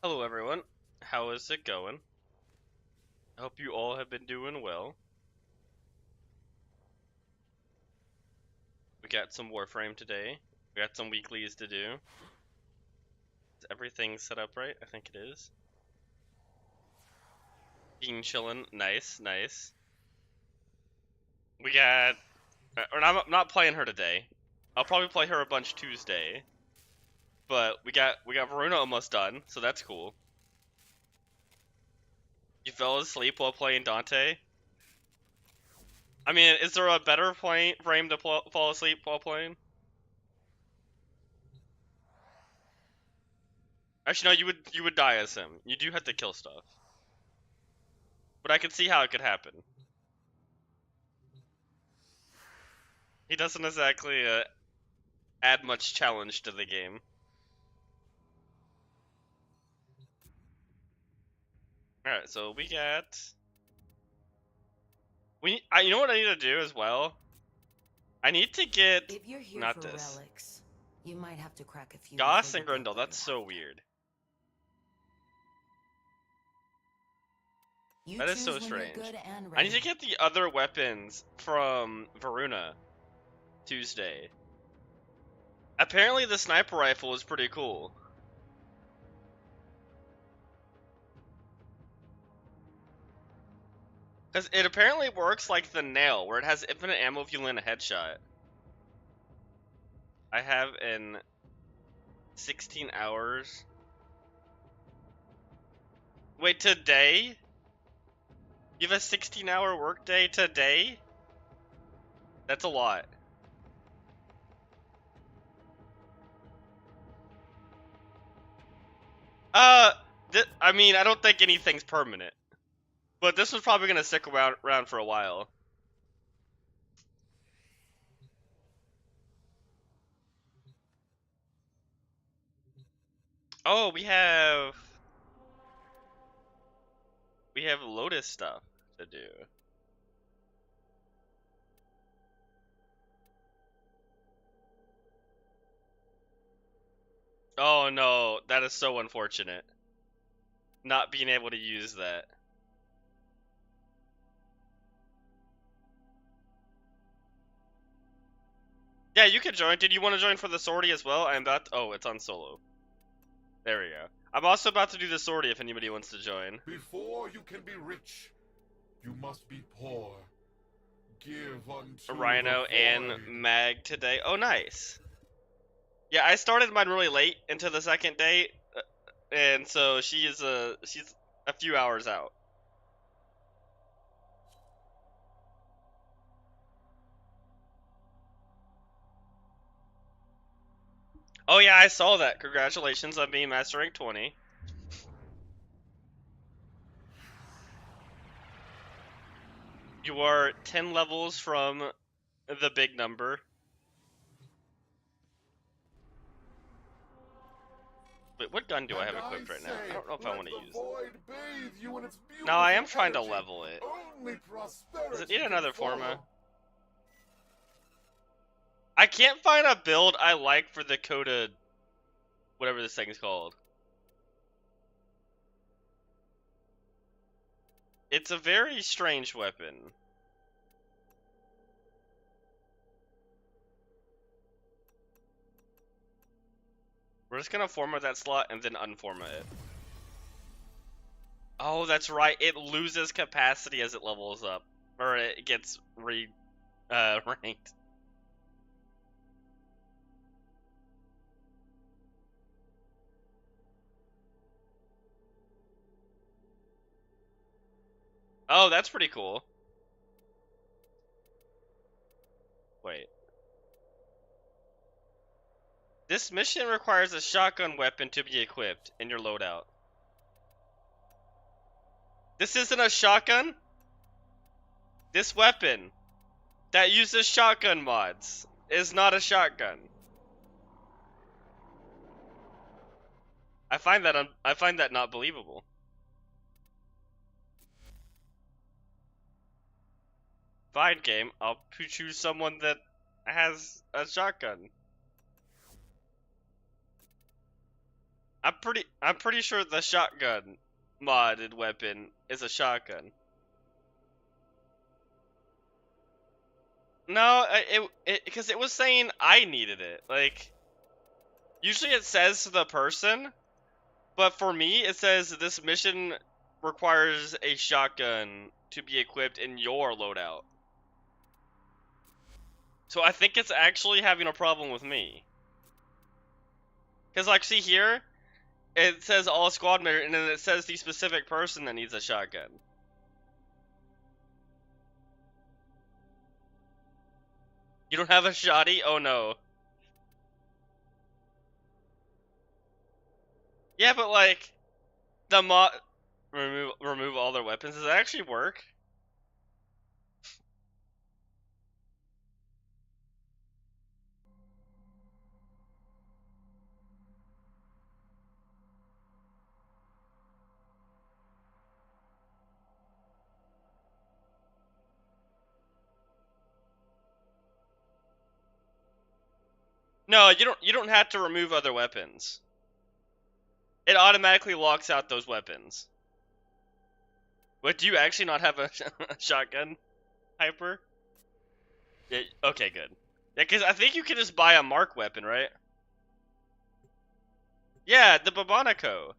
Hello everyone, how is it going? I hope you all have been doing well. We got some Warframe today. We got some weeklies to do. Is everything set up right? I think it is. Being chillin', nice, nice. We got, I'm not playing her today. I'll probably play her a bunch Tuesday. But we got Varuna almost done, so that's cool. You fell asleep while playing Dante? I mean, is there a better frame to fall asleep while playing? Actually, no. You would die as him. You do have to kill stuff, but I can see how it could happen. He doesn't exactly add much challenge to the game. All right, so we got. You know what I need to do as well? I need to get If you're here not for this. relics, you might have to crack a few. Goss before and you get Grindel. what That's you're so after. weird. You That is so choose when you're strange. good and I ready. need to get the other weapons from Varuna Tuesday. Apparently, the sniper rifle is pretty cool. Because it apparently works like the nail, where it has infinite ammo if you land a headshot. I have in 16 hours. Wait, today? You have a 16-hour workday today? That's a lot. I mean, I don't think anything's permanent. But this was probably gonna stick around for a while. Oh, we have Lotus stuff to do. Oh no, that is so unfortunate. Not being able to use that. Yeah, you can join. Did you want to join for the sortie as well? I'm about to, oh, it's on solo. There we go. I'm also about to do the sortie if anybody wants to join. Before you can be rich, you must be poor. Give unto Rhino the and void. Mag today. Oh, nice. Yeah, I started mine really late into the second day, and so she's a few hours out. Oh yeah, I saw that. Congratulations on being Master Rank 20. You are 10 levels from the big number. Wait, what gun do I have equipped right now? I don't know if I want to use it. No, I am trying to level it. Does it need another Forma? I can't find a build I like for the Coda, whatever this thing's called. It's a very strange weapon. We're just gonna forma that slot and then unforma it. Oh, that's right. It loses capacity as it levels up, or it gets ranked. Oh, that's pretty cool. Wait. This mission requires a shotgun weapon to be equipped in your loadout. This isn't a shotgun? This weapon that uses shotgun mods is not a shotgun. I find that not believable. Fine, game. I'll choose someone that has a shotgun. I'm pretty sure the shotgun modded weapon is a shotgun. No, because it was saying I needed it. Like, usually it says to the person, but for me it says this mission requires a shotgun to be equipped in your loadout. So I think it's actually having a problem with me. Because, like, see here, it says all squad member, and then it says the specific person that needs a shotgun. You don't have a shotty? Oh no. Yeah, but like, the mod remove all their weapons. Does that actually work? No, you don't have to remove other weapons. It automatically locks out those weapons. But do you actually not have a shotgun, Hyper? Yeah, okay, good. Yeah, because I think you can just buy a mark weapon, right? Yeah, the Babanaco.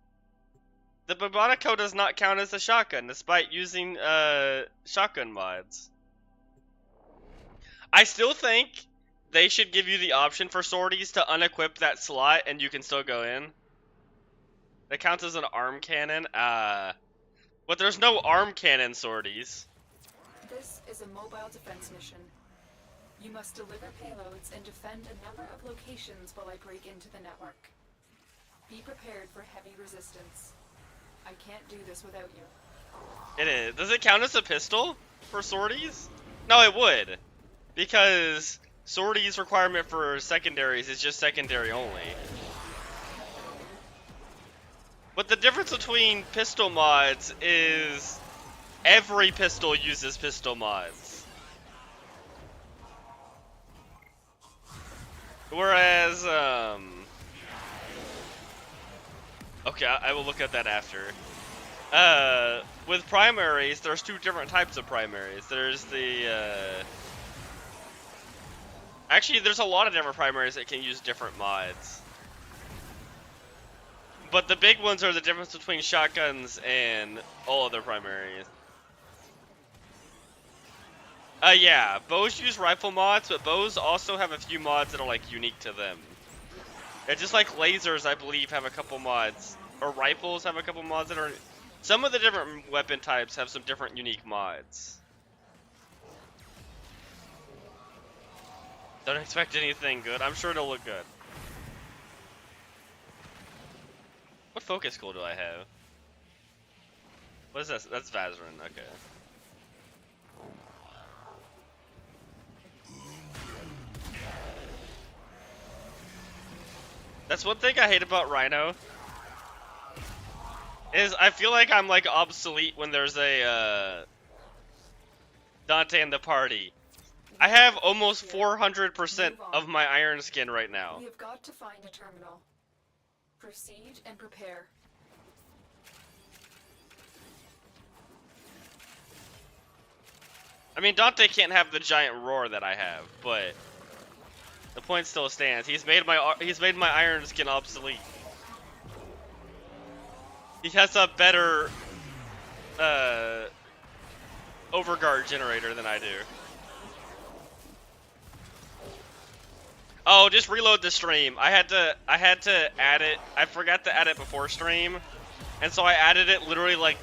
The Babanaco does not count as a shotgun, despite using shotgun mods. I still think they should give you the option for sorties to unequip that slot and you can still go in. That counts as an arm cannon. But there's no arm cannon sorties. This is a mobile defense mission. You must deliver payloads and defend a number of locations while I break into the network. Be prepared for heavy resistance. I can't do this without you. It is. Does it count as a pistol for sorties? No, it would. Because sorties requirement for secondaries is just secondary only. But the difference between pistol mods is every pistol uses pistol mods. Whereas, okay, I will look at that after. With primaries, there's two different types of primaries. There's the, actually, there's a lot of different primaries that can use different mods. But the big ones are the difference between shotguns and all other primaries. Yeah, bows use rifle mods, but bows also have a few mods that are, like, unique to them. It's just like lasers, I believe, have a couple mods. Or rifles have a couple mods that are... Some of the different weapon types have some different unique mods. Don't expect anything good. I'm sure it'll look good. What focus skill do I have? What is this? That's Vazarin, okay. That's one thing I hate about Rhino. Is I feel like I'm like obsolete when there's a Dante in the party. I have almost 400% of my iron skin right now. We have got to find a terminal. Proceed and prepare. I mean, Dante can't have the giant roar that I have, but the point still stands. He's made my iron skin obsolete. He has a better overguard generator than I do. Oh, just reload the stream. I had to add it. I forgot to add it before stream, and so I added it literally like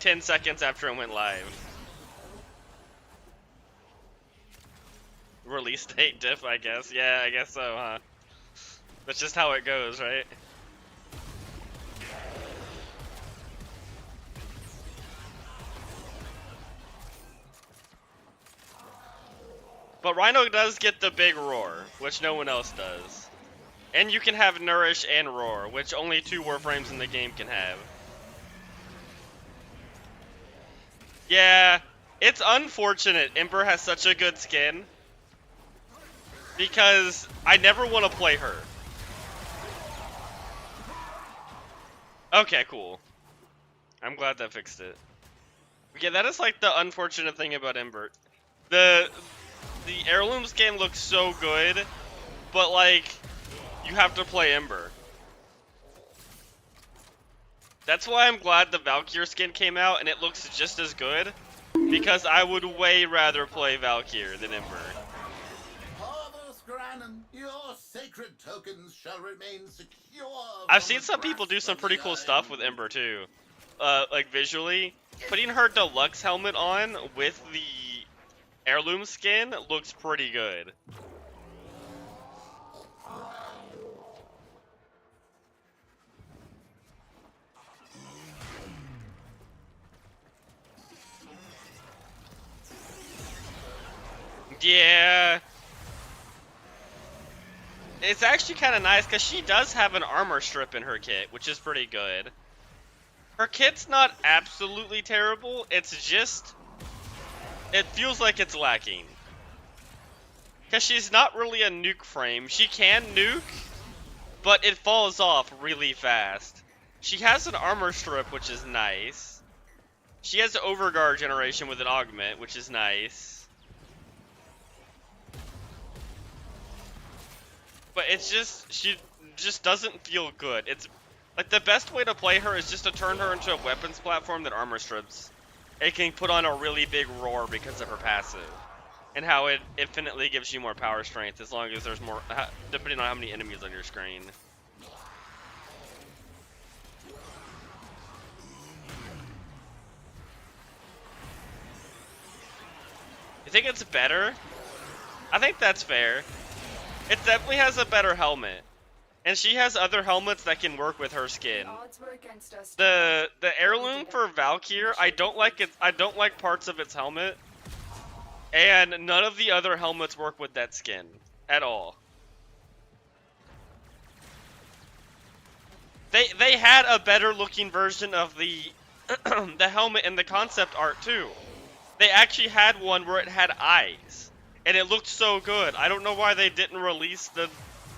10 seconds after it went live. Release date diff, I guess. Yeah, I guess so, huh? That's just how it goes, right? But Rhino does get the big roar, which no one else does. And you can have Nourish and Roar, which only 2 Warframes in the game can have. Yeah, it's unfortunate Ember has such a good skin. Because I never want to play her. Okay, cool. I'm glad that fixed it. Yeah, that is like the unfortunate thing about Ember. The heirloom skin looks so good, but like you have to play Ember. That's why I'm glad the Valkyr skin came out and it looks just as good, because I would way rather play Valkyr than Ember. Harvest Granon, your sacred tokens shall remain secure. I've seen some people do some pretty cool stuff with Ember too. Like visually, putting her deluxe helmet on with the heirloom skin looks pretty good. Yeah. It's actually kind of nice because she does have an armor strip in her kit, which is pretty good. Her kit's not absolutely terrible, it's just... it feels like it's lacking. Because she's not really a nuke frame. She can nuke, but it falls off really fast. She has an armor strip, which is nice. She has overguard generation with an augment, which is nice. But it's just, she just doesn't feel good. It's like the best way to play her is just to turn her into a weapons platform that armor strips. It can put on a really big roar because of her passive. And how it infinitely gives you more power strength as long as there's more, depending on how many enemies on your screen. You think it's better? I think that's fair. It definitely has a better helmet. And she has other helmets that can work with her skin. The heirloom for Valkyr, I don't like it. I don't like parts of its helmet. And none of the other helmets work with that skin at all. They had a better looking version of the the helmet in the concept art too. They actually had one where it had eyes. And it looked so good. I don't know why they didn't release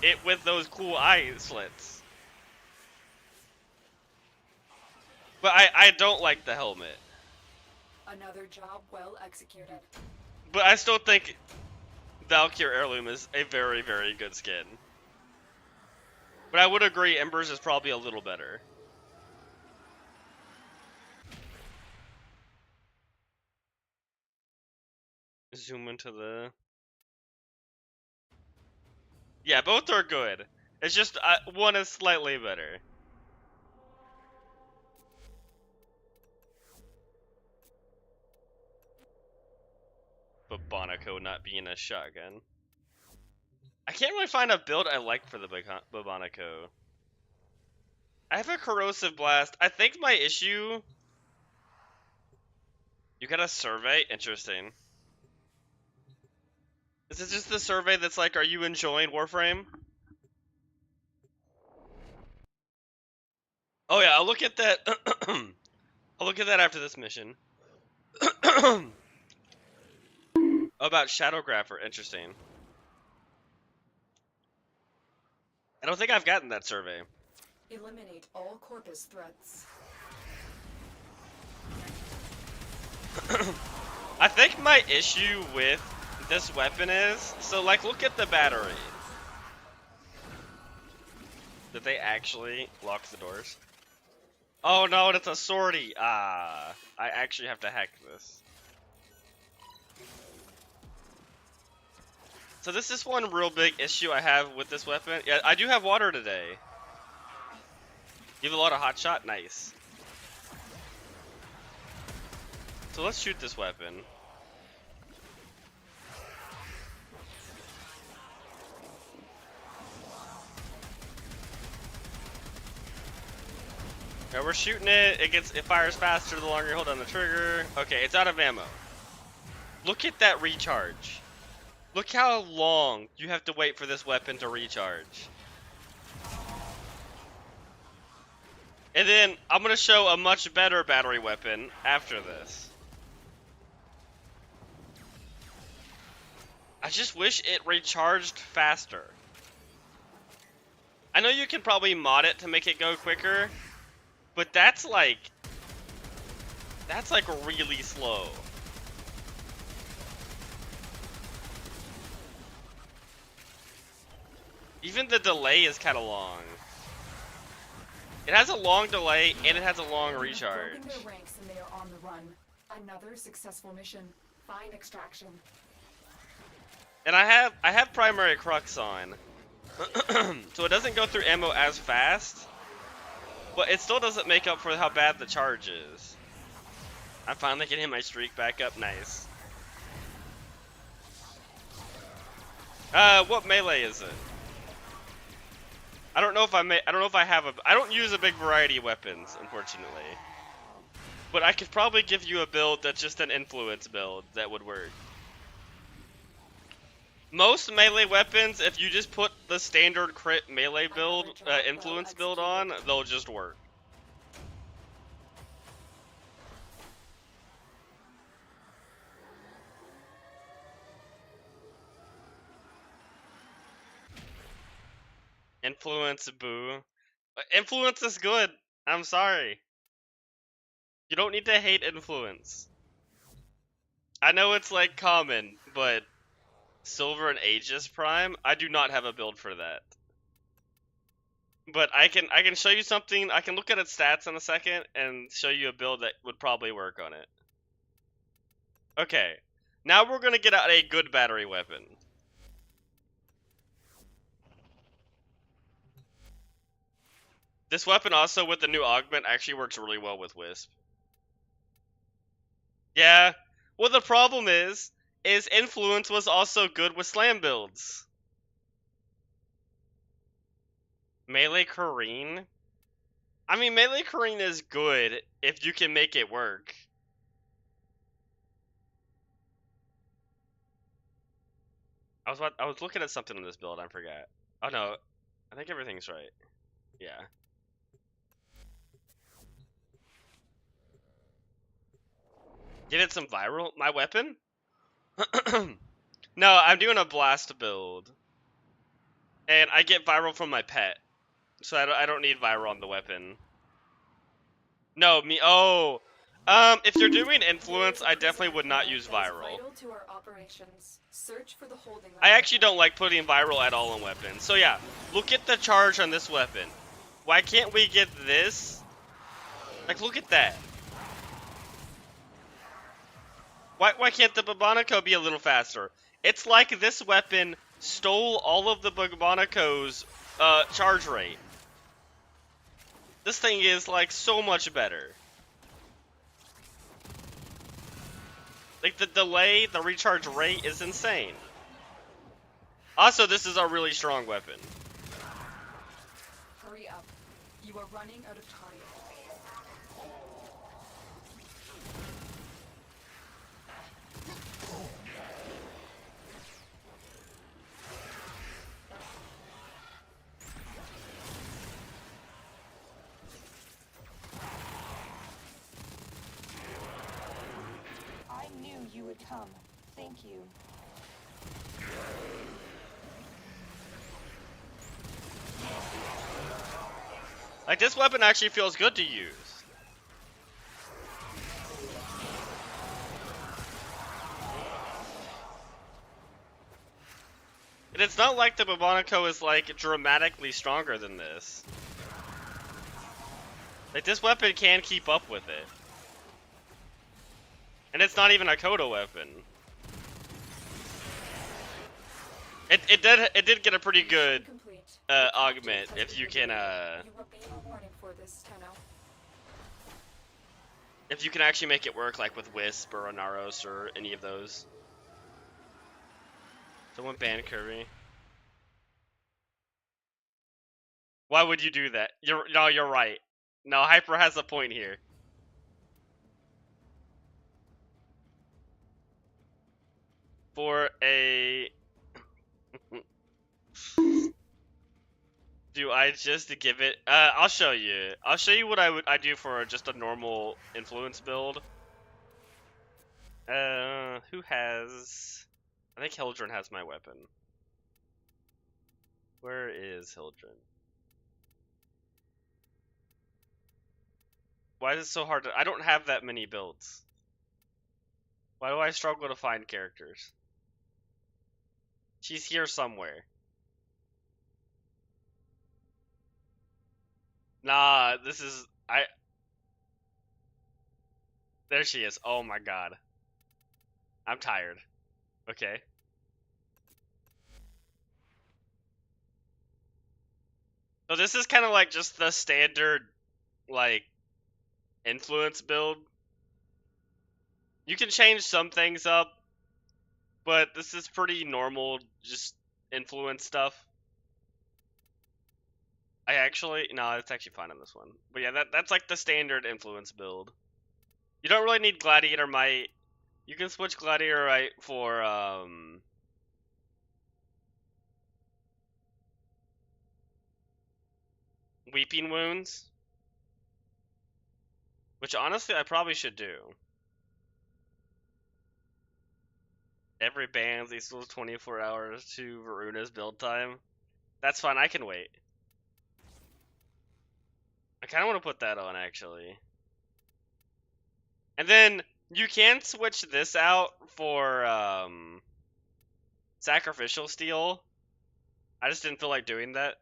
it with those cool eye slits. But I don't like the helmet. Another job well executed. But I still think Valkyr Heirloom is a very, very good skin. But I would agree Ember's is probably a little better. Zoom into the... yeah, both are good. It's just one is slightly better. But Bonico not being a shotgun. I can't really find a build I like for the Bonico. I have a corrosive blast. I think my issue... you got a survey? Interesting. Is it just the survey that's like, are you enjoying Warframe? Oh yeah, I'll look at that. I'll look at that after this mission. About Shadowgrapher, interesting. I don't think I've gotten that survey. Eliminate all corpus threats. I think my issue with this weapon is, so like look at the battery. Did they actually lock the doors? Oh no, it's a sortie. Ah, I actually have to hack this. So this is one real big issue I have with this weapon. Yeah, I do have water today. You have a lot of hot shot? Nice. So let's shoot this weapon. Yeah, we're shooting it. It fires faster the longer you hold on the trigger. Okay, it's out of ammo. Look at that recharge. Look how long you have to wait for this weapon to recharge. And then I'm gonna show a much better battery weapon after this. I just wish it recharged faster. I know you can probably mod it to make it go quicker, But that's like really slow. Even the delay is kind of long. It has a long delay and it has a long recharge. Broken their ranks and they are on the run. Another successful mission. Fine extraction. And I have primary crux on. So it doesn't go through ammo as fast, but it still doesn't make up for how bad the charge is. I'm finally getting my streak back up. Nice. What melee is it? I don't know if I don't use a big variety of weapons, unfortunately. But I could probably give you a build that's just an influence build that would work. Most melee weapons, if you just put the standard crit melee build, influence build on, they'll just work. Influence, boo. Influence is good. I'm sorry. You don't need to hate influence. I know it's like common, but Silver and Aegis Prime, I do not have a build for that. But I can show you something. I can look at its stats in a second and show you a build that would probably work on it. Okay. Now we're gonna get out a good battery weapon. This weapon also with the new augment actually works really well with Wisp. Yeah. Well, the problem is influence was also good with slam builds. Melee Kareen? I mean, Melee Kareen is good if you can make it work. I was looking at something in this build, I forgot. Oh no, I think everything's right. Yeah. Give it some viral? My weapon? No, I'm doing a blast build. And I get viral from my pet. So I don't need viral on the weapon. No, me. Oh. If you're doing influence, I definitely would not use viral. I actually don't like putting viral at all on weapons. So yeah, look at the charge on this weapon. Why can't we get this? Like, look at that. Why can't the Babonico be a little faster? It's like this weapon stole all of the Babonico's charge rate. This thing is like so much better. Like the delay, the recharge rate is insane. Also, this is a really strong weapon. Hurry up. You are running out of time. I knew you would come. Thank you. Like, this weapon actually feels good to use. And it's not like the Babonico is like dramatically stronger than this. Like, this weapon can keep up with it. And it's not even a Kodo weapon. It did get a pretty good augment if you can if you can actually make it work, like with Wisp or Anaros or any of those. Someone ban Kirby. Why would you do that? You're right. No, Hyper has a point here. For a do I just give it? I'll show you. I'll show you what I do for just a normal influence build. Who has? I think Hildren has my weapon. Where is Hildren? Why is it so hard to... I don't have that many builds. Why do I struggle to find characters? She's here somewhere. Nah, this is... There she is. Oh my god. I'm tired. Okay. So this is kind of like just the standard, like, influence build. You can change some things up, but this is pretty normal, just influence stuff. No, it's actually fine on this one. But yeah, that's like the standard influence build. You don't really need Gladiator Might. You can switch Gladiator Might for, Weeping Wounds. Which, honestly, I probably should do. Every band equals 24 hours to Varuna's build time. That's fine, I can wait. I kind of want to put that on, actually. And then, you can switch this out for, Sacrificial Steel. I just didn't feel like doing that.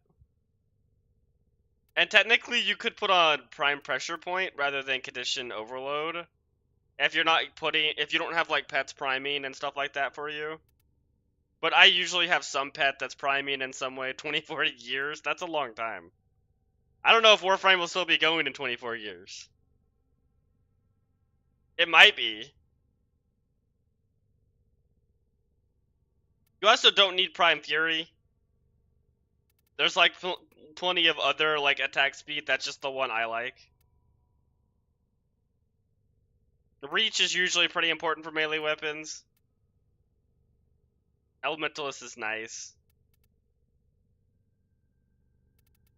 And technically, you could put on Prime Pressure Point rather than Condition Overload. If you're not if you don't have, like, pets priming and stuff like that for you. But I usually have some pet that's priming in some way. 24 years? That's a long time. I don't know if Warframe will still be going in 24 years. It might be. You also don't need Prime Fury. There's, like, plenty of other, like, attack speed. That's just the one I like. The Reach is usually pretty important for melee weapons. Elementalist is nice.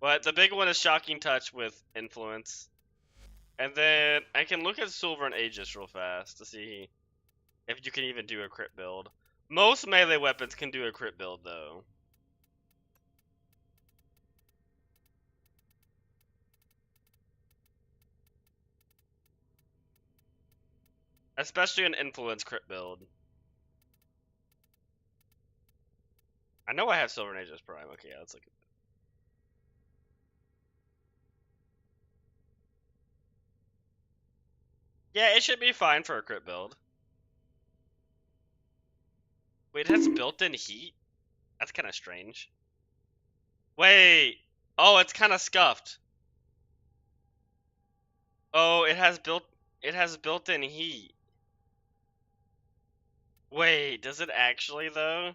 But the big one is Shocking Touch with Influence. And then I can look at Silver and Aegis real fast to see if you can even do a crit build. Most melee weapons can do a crit build, though. Especially an Influence crit build. I know I have Silver and Aegis Prime. Okay, yeah, let's look at that. Yeah, it should be fine for a crit build. Wait, it has built-in heat? That's kind of strange. Wait! Oh, it's kind of scuffed. Oh, it has built-in heat. Wait, does it actually, though?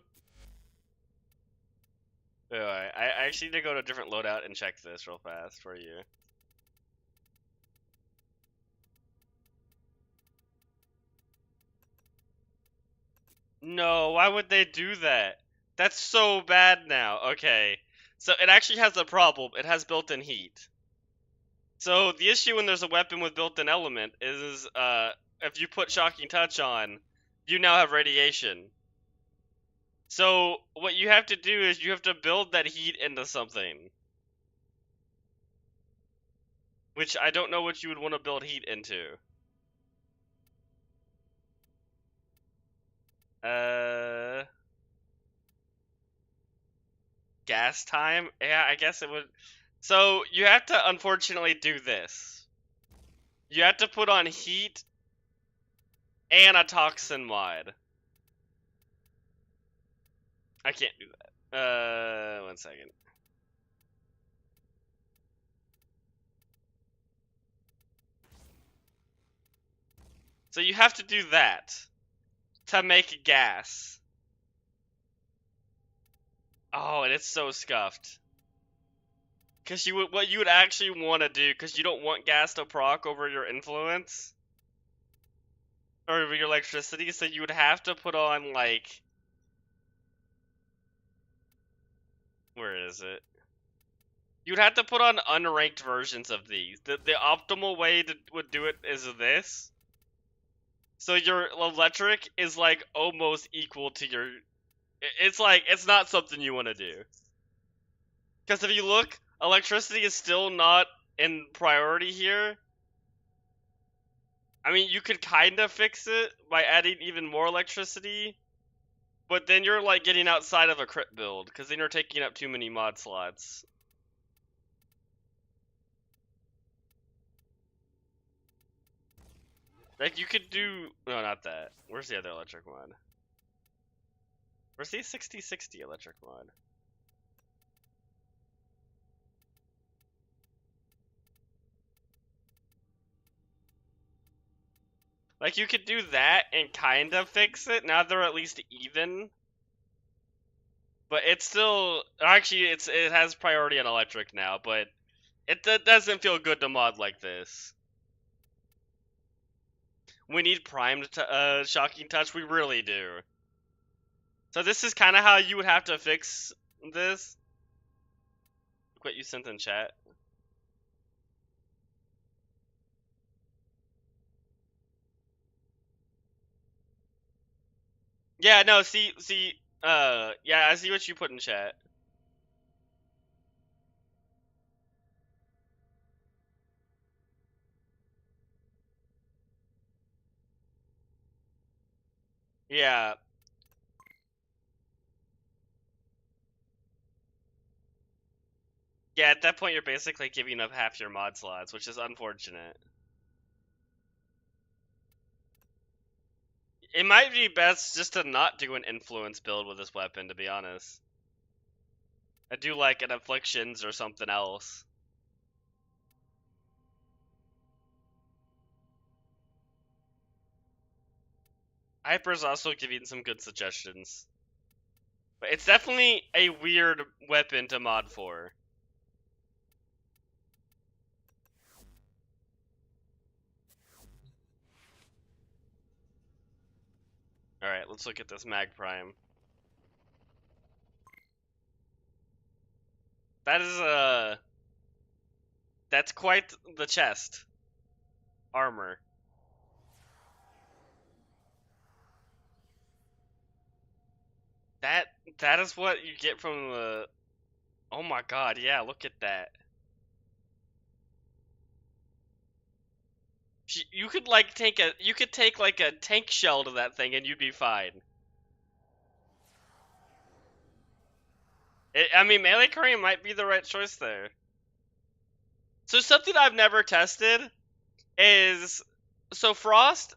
Wait, I actually need to go to a different loadout and check this real fast for you. No, why would they do that? That's so bad now. Okay. So it actually has a problem. It has built-in heat. So the issue when there's a weapon with built-in element is if you put Shocking Touch on, you now have radiation. So what you have to do is you have to build that heat into something. Which I don't know what you would want to build heat into. Gas time? Yeah, I guess it would. So you have to unfortunately do this. You have to put on heat and a toxin mod. I can't do that. 1 second. So you have to do that to make gas. Oh, and it's so scuffed. Cause what you would actually want to do, cause you don't want gas to proc over your influence or over your electricity, so you would have to put on like, where is it? You'd have to put on unranked versions of these. The optimal way to would do it is this. So your electric is like almost equal to your. It's like it's not something you want to do. Because if you look, electricity is still not in priority here. I mean, you could kind of fix it by adding even more electricity, but then you're like getting outside of a crit build, because then you're taking up too many mod slots. Like, you could do... No, not that. Where's the other electric mod? Where's the 60/60 electric mod? Like, you could do that and kind of fix it. Now they're at least even. But it's still... Actually, it has priority on electric now, but it doesn't feel good to mod like this. We need primed shocking touch. We really do. So this is kind of how you would have to fix this. Look what you sent in chat. Yeah, no, see, yeah, I see what you put in chat. Yeah. Yeah, at that point you're basically giving up half your mod slots, which is unfortunate. It might be best just to not do an influence build with this weapon, to be honest. I do like an afflictions or something else. Hyper's also giving some good suggestions. But it's definitely a weird weapon to mod for. Alright, let's look at this Mag Prime. That is that's quite the chest. Armor. That is what you get from the... Oh my god, yeah, look at that. You could like take like a tank shell to that thing and you'd be fine. I mean, melee Korean might be the right choice there. So something I've never tested is... So Frost...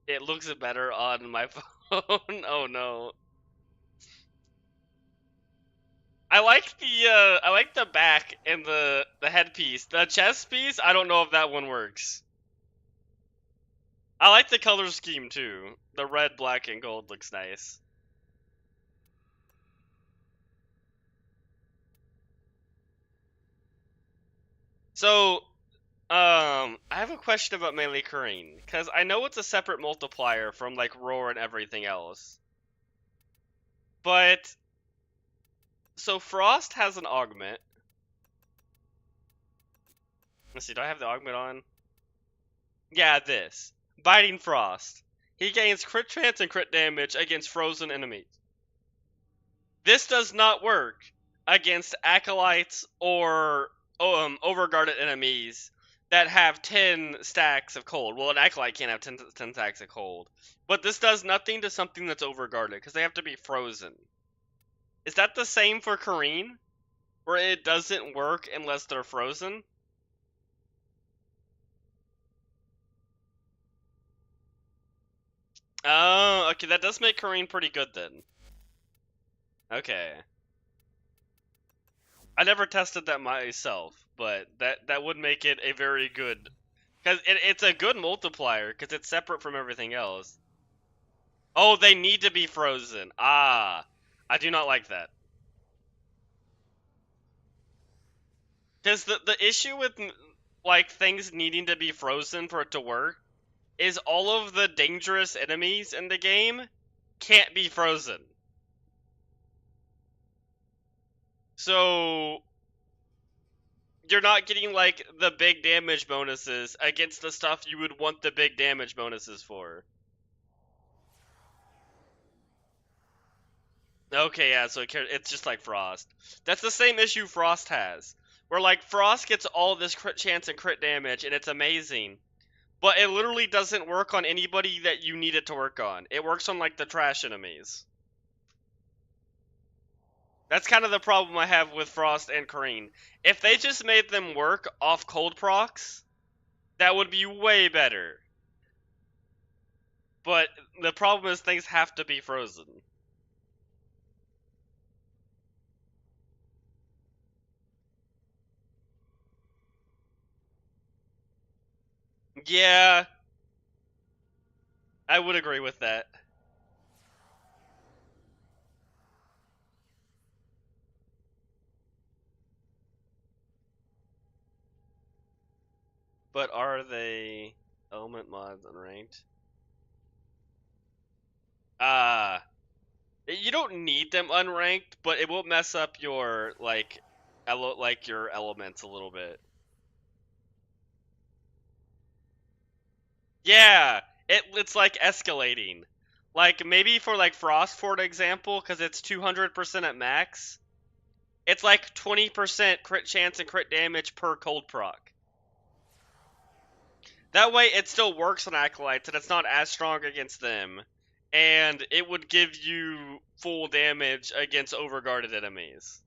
It looks better on my phone. Oh no. I like the back and the headpiece. The chest piece, I don't know if that one works. I like the color scheme too. The red, black, and gold looks nice. So, I have a question about melee Kareen, because I know it's a separate multiplier from like roar and everything else. But so Frost has an augment. Let's see, do I have the augment on? Yeah, this. Biting Frost. He gains crit chance and crit damage against frozen enemies. This does not work against acolytes or overguarded enemies that have 10 stacks of cold. Well, an acolyte can't have 10 stacks of cold. But this does nothing to something that's overguarded, because they have to be frozen. Is that the same for Kareen? Where it doesn't work unless they're frozen? Oh, okay, that does make Kareen pretty good then. Okay. I never tested that myself, but that would make it a very good... Because it's a good multiplier, because it's separate from everything else. Oh, they need to be frozen. Ah, I do not like that. Because the issue with, like, things needing to be frozen for it to work is all of the dangerous enemies in the game can't be frozen. So you're not getting like the big damage bonuses against the stuff you would want the big damage bonuses for. Okay, yeah, so it's just like Frost. That's the same issue Frost has. Where like Frost gets all this crit chance and crit damage and it's amazing. But it literally doesn't work on anybody that you need it to work on. It works on, like, the trash enemies. That's kind of the problem I have with Frost and Kareen. If they just made them work off cold procs, that would be way better. But the problem is things have to be frozen. Yeah, I would agree with that. But are they element mods unranked? You don't need them unranked, but it will mess up your your elements a little bit. Yeah, it's like escalating. Like maybe for like Frost, for example, because it's 200% at max, it's like 20% crit chance and crit damage per cold proc. That way it still works on Acolytes and it's not as strong against them. And it would give you full damage against overguarded enemies.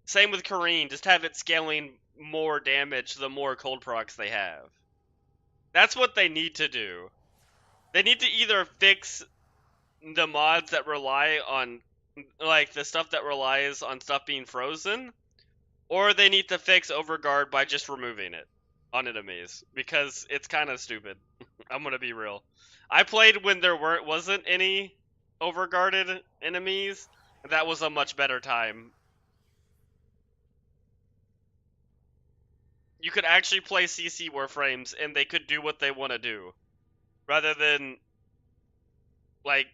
Same with Kareen, just have it scaling more damage the more cold procs they have. That's what they need to do. They need to either fix the mods that rely on, like, the stuff that relies on stuff being frozen, or they need to fix Overguard by just removing it on enemies, because it's kind of stupid. I'm gonna be real. I played when there wasn't any overguarded enemies, and that was a much better time. You could actually play CC Warframes, and they could do what they want to do, rather than, like,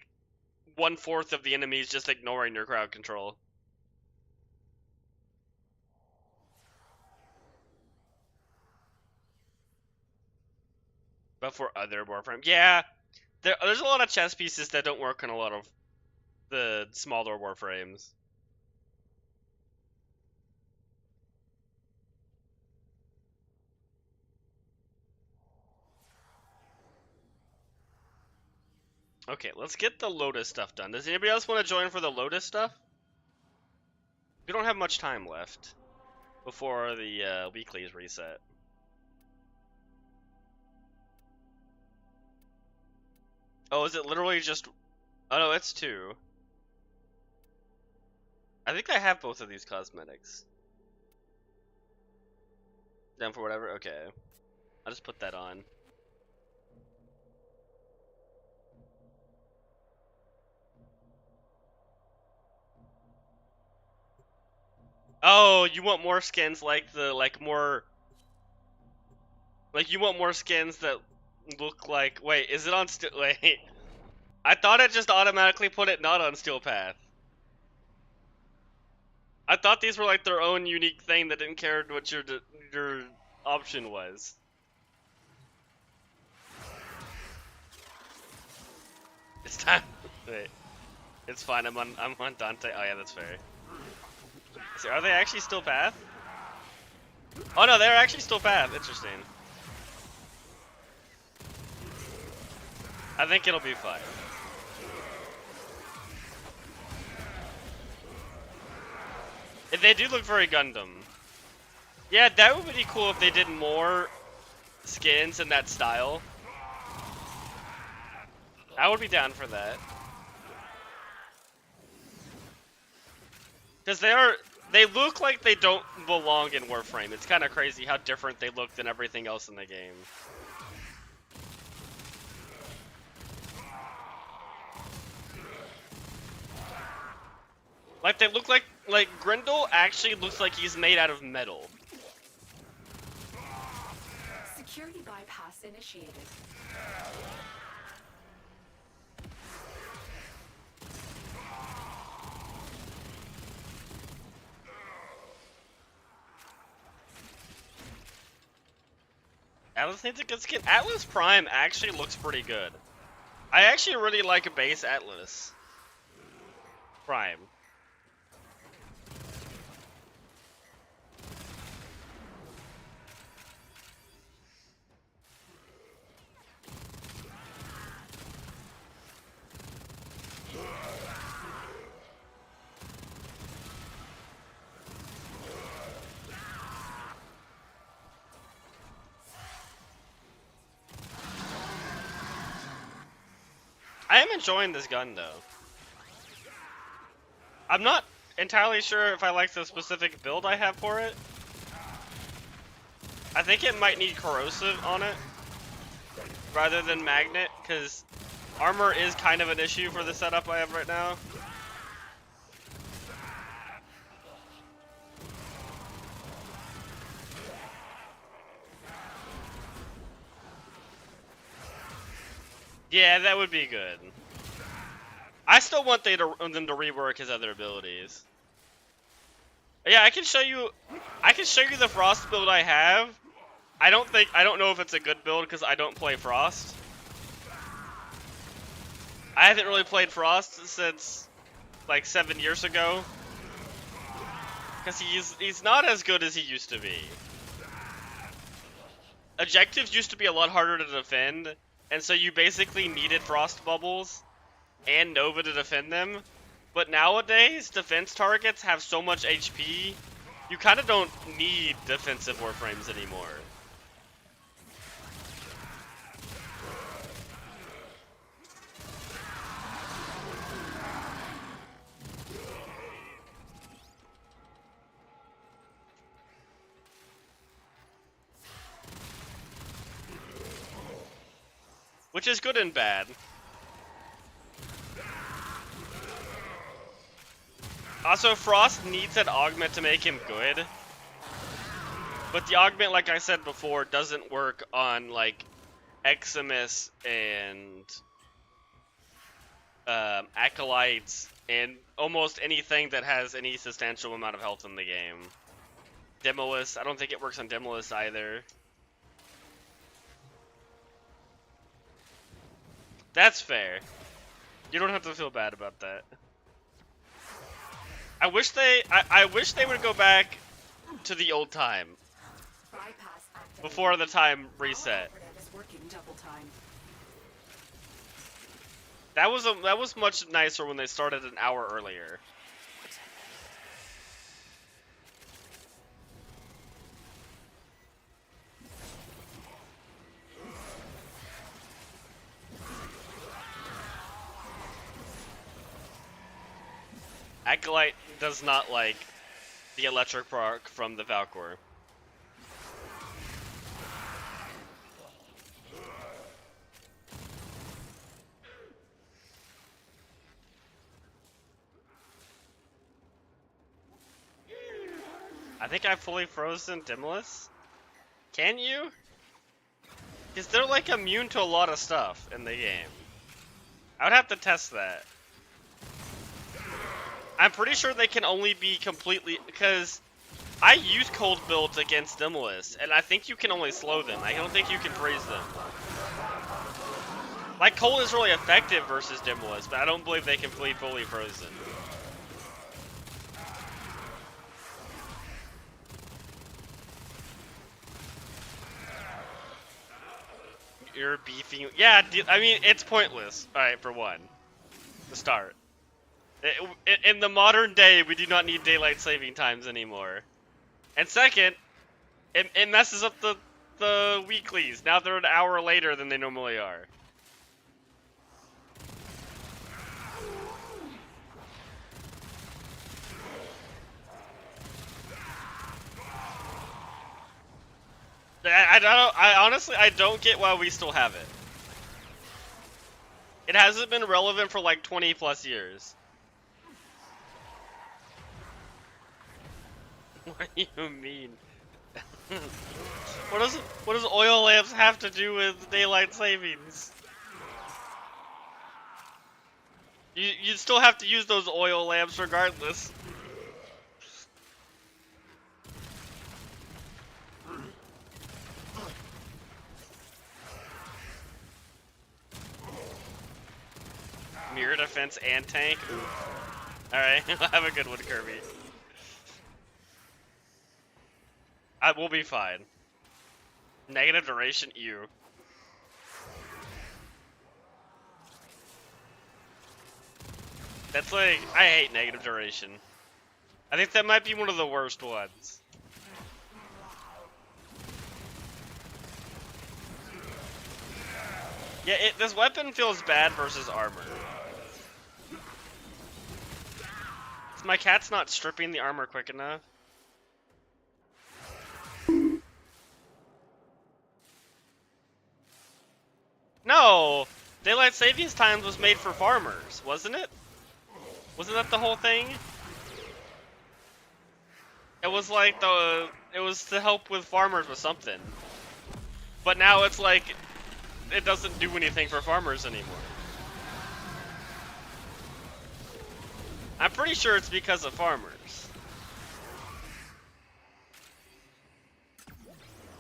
1/4 of the enemies just ignoring your crowd control. But for other Warframes, yeah, there's a lot of chess pieces that don't work on a lot of the smaller Warframes. Okay, let's get the Lotus stuff done. Does anybody else want to join for the Lotus stuff? We don't have much time left before the weeklies reset. Oh, is it literally just... Oh no, it's 2. I think I have both of these cosmetics. Down for whatever? Okay. I'll just put that on. Oh, you want more skins like more... Like, you want more skins that look like... Wait, is it on Steel... Wait. I thought it just automatically put it not on Steel Path. I thought these were like their own unique thing that didn't care what your option was. It's time. Wait. It's fine. I'm on Dante. Oh yeah, that's fair. So are they actually still Path? Oh no, they're actually still Path. Interesting. I think it'll be fine. They do look very Gundam. Yeah, that would be cool if they did more skins in that style. I would be down for that. Because they look like they don't belong in Warframe. It's kind of crazy how different they look than everything else in the game. Like, they look like Grendel actually looks like he's made out of metal. Security bypass initiated. Atlas needs a good skin. Atlas Prime actually looks pretty good. I actually really like a base Atlas Prime. I am enjoying this gun though. I'm not entirely sure if I like the specific build I have for it. I think it might need corrosive on it rather than magnet, because armor is kind of an issue for the setup I have right now. Yeah, that would be good. I still want them to rework his other abilities. Yeah, I can show you the Frost build I have. I don't know if it's a good build because I don't play Frost. I haven't really played Frost since like 7 years ago. Because he's not as good as he used to be. Objectives used to be a lot harder to defend, and so you basically needed Frost Bubbles and Nova to defend them. But nowadays, defense targets have so much HP, you kind of don't need defensive Warframes anymore. Which is good and bad. Also, Frost needs an augment to make him good. But the augment, like I said before, doesn't work on, like, Eximus and Acolytes and almost anything that has any substantial amount of health in the game. Demolus, I don't think it works on Demolus either. That's fair. You don't have to feel bad about that. I wish they would go back to the old time. Before the time reset. That was much nicer when they started an hour earlier. Acolyte does not like the electric proc from the Valkor. I think I fully frozen Demolus. Can you? Because they're like immune to a lot of stuff in the game. I would have to test that. I'm pretty sure they can only be completely, because I use cold builds against Demolus, and I think you can only slow them. I don't think you can freeze them. Like, cold is really effective versus Demolus, but I don't believe they can be fully frozen. You're beefing. Yeah, I mean, it's pointless. Alright, for one. To start. In the modern day, we do not need daylight saving times anymore. And second, it messes up the weeklies. Now they're an hour later than they normally are. I honestly, I don't get why we still have it. It hasn't been relevant for like 20 plus years. What do you mean? What does oil lamps have to do with daylight savings? You still have to use those oil lamps regardless. Mirror defense and tank? Alright, have a good one, Kirby. I will be fine. Negative duration, ew. That's like, I hate negative duration. I think that might be one of the worst ones. Yeah, this weapon feels bad versus armor. My cat's not stripping the armor quick enough. No! Daylight Savings Times was made for farmers, wasn't it? Wasn't that the whole thing? It was like it was to help with farmers with something. But now it's like, it doesn't do anything for farmers anymore. I'm pretty sure it's because of farmers.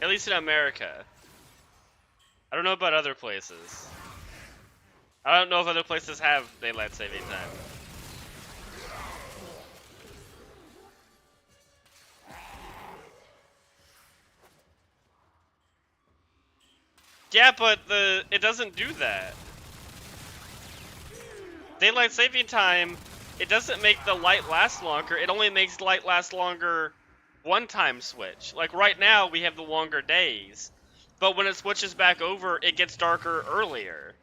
At least in America. I don't know about other places. I don't know if other places have daylight saving time. Yeah, but it doesn't do that. Daylight saving time, it doesn't make the light last longer. It only makes light last longer one time switch. Like right now, we have the longer days. But when it switches back over, it gets darker earlier.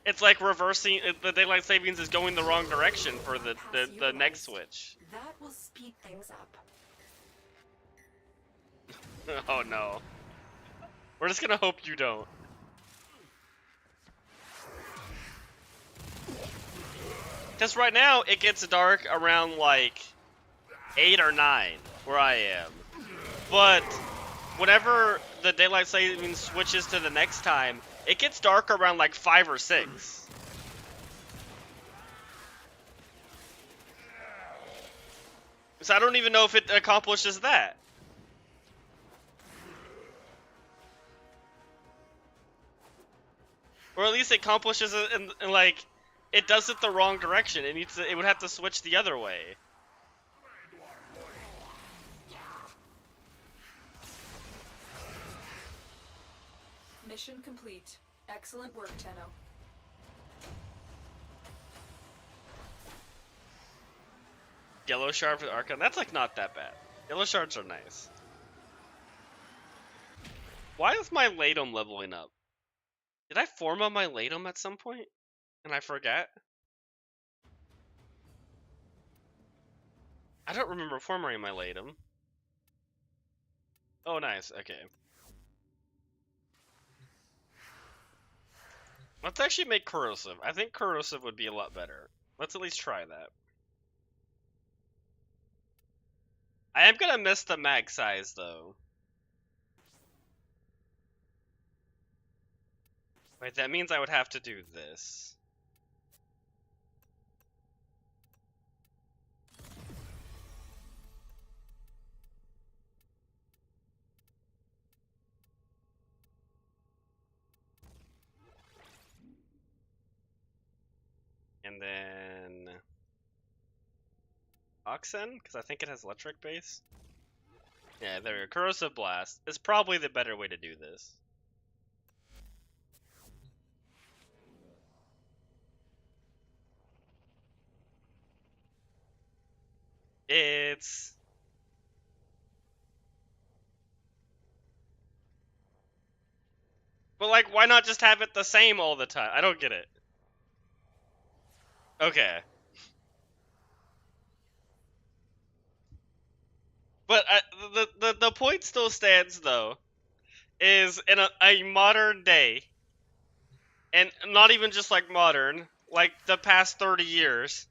It's like reversing, the daylight savings is going the wrong direction for the next switch. That will speed things up. Oh no. We're just gonna hope you don't. Because right now, it gets dark around like 8 or 9, where I am. But whenever the daylight savings switches to the next time, it gets dark around like 5 or 6. So I don't even know if it accomplishes that. Or at least it accomplishes it in like, it does it the wrong direction. It would have to switch the other way. Mission complete. Excellent work, Tenno. Yellow shard with Archon. That's like not that bad. Yellow shards are nice. Why is my Latum leveling up? Did I form on my Latum at some point? And I forgot? I don't remember forming my Latum. Oh, nice. Okay. Let's actually make corrosive. I think corrosive would be a lot better. Let's at least try that. I am gonna miss the mag size, though. Wait, that means I would have to do this. And then Oxen, because I think it has electric base. Yeah, there we go. Corrosive Blast is probably the better way to do this. It's... But like, why not just have it the same all the time? I don't get it. Okay. But the point still stands, though, is in a modern day, and not even just like modern, like the past 30 years,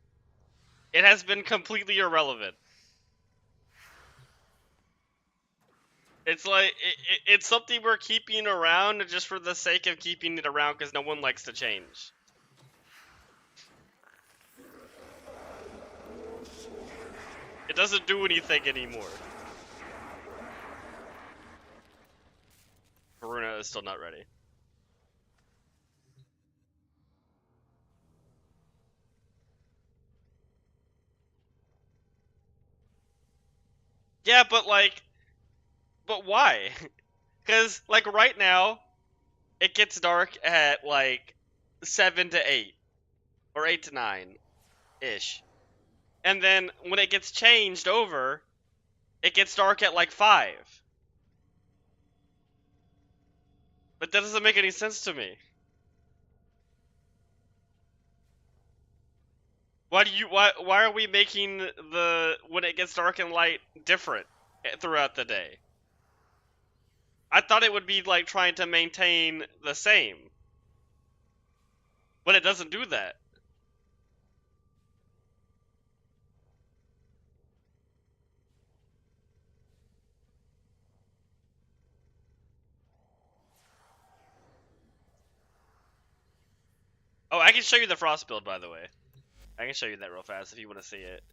it has been completely irrelevant. It's like, it's something we're keeping around just for the sake of keeping it around because no one likes to change. It doesn't do anything anymore. Varuna is still not ready. Yeah, but like, but why? Because like right now, it gets dark at like 7 to 8 or 8 to 9 ish. And then when it gets changed over, it gets dark at like 5. But that doesn't make any sense to me. Why are we making the when it gets dark and light different throughout the day? I thought it would be like trying to maintain the same. But it doesn't do that. Oh, I can show you the frost build, by the way. I can show you that real fast if you want to see it.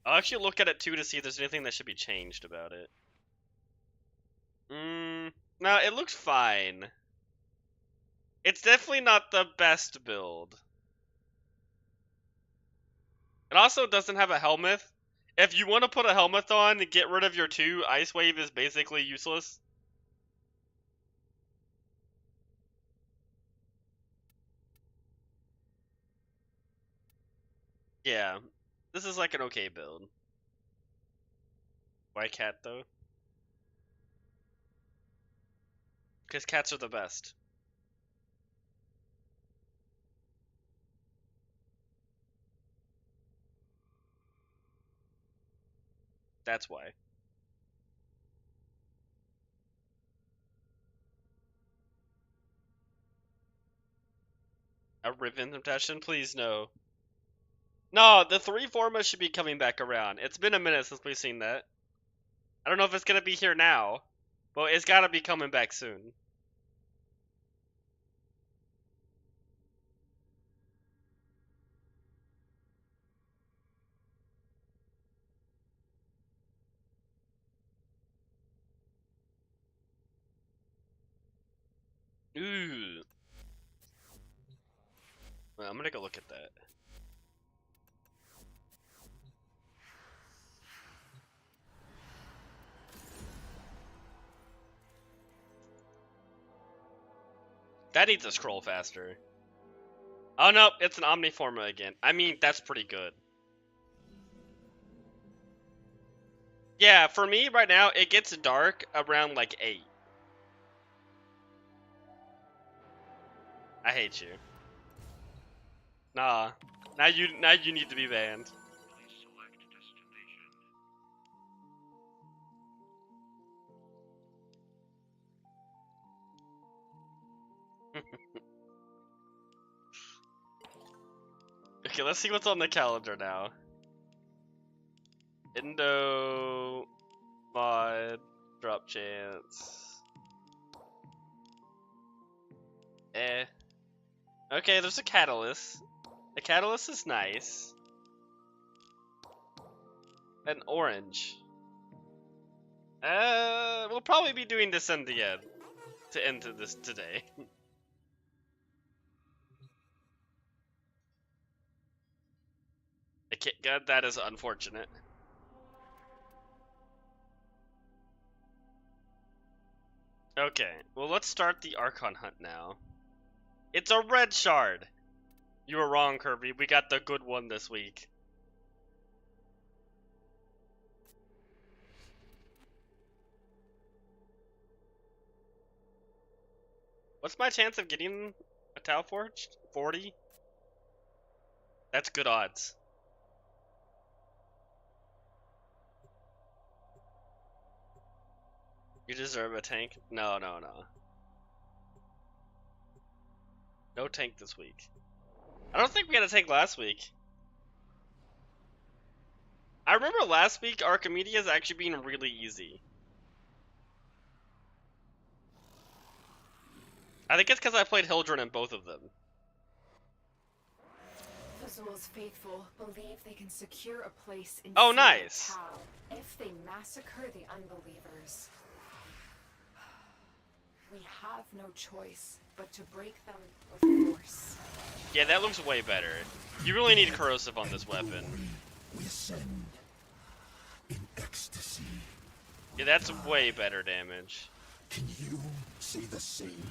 I'll actually look at it too to see if there's anything that should be changed about it. No, it looks fine. It's definitely not the best build. It also doesn't have a helmet. If you want to put a helmet on and get rid of your 2, Ice Wave is basically useless. Yeah, this is like an okay build. Why cat though? Because cats are the best. That's why. A rhythm obsession? Please no. No, the 3 Forma should be coming back around. It's been a minute since we've seen that. I don't know if it's gonna be here now, but it's gotta be coming back soon. Ooh. Well, I'm gonna go look at that. That needs to scroll faster. Oh no, it's an Omniforma again. I mean, that's pretty good. Yeah, for me right now, it gets dark around like 8. I hate you. Nah. Now you need to be banned. Okay, let's see what's on the calendar now. Indo mod drop chance. Okay, there's a catalyst. The catalyst is nice. An orange. We'll probably be doing this in the end to end this today. God, that is unfortunate. Okay, well let's start the Archon hunt now. It's a red shard! You were wrong, Kirby. We got the good one this week. What's my chance of getting a Tau Forged? 40? That's good odds. You deserve a tank? No. No tank this week. I don't think we had a tank last week. I remember last week Archimedes actually being really easy. I think it's because I played Hildren in both of them. Fazul's faithful believe they can secure a place in Oh, nice. Tau if they massacre the unbelievers. We have no choice but to break them with force. Yeah, that looks way better. You really need corrosive on this weapon. We ascend in ecstasy. Yeah, that's way better damage. Can you say the same?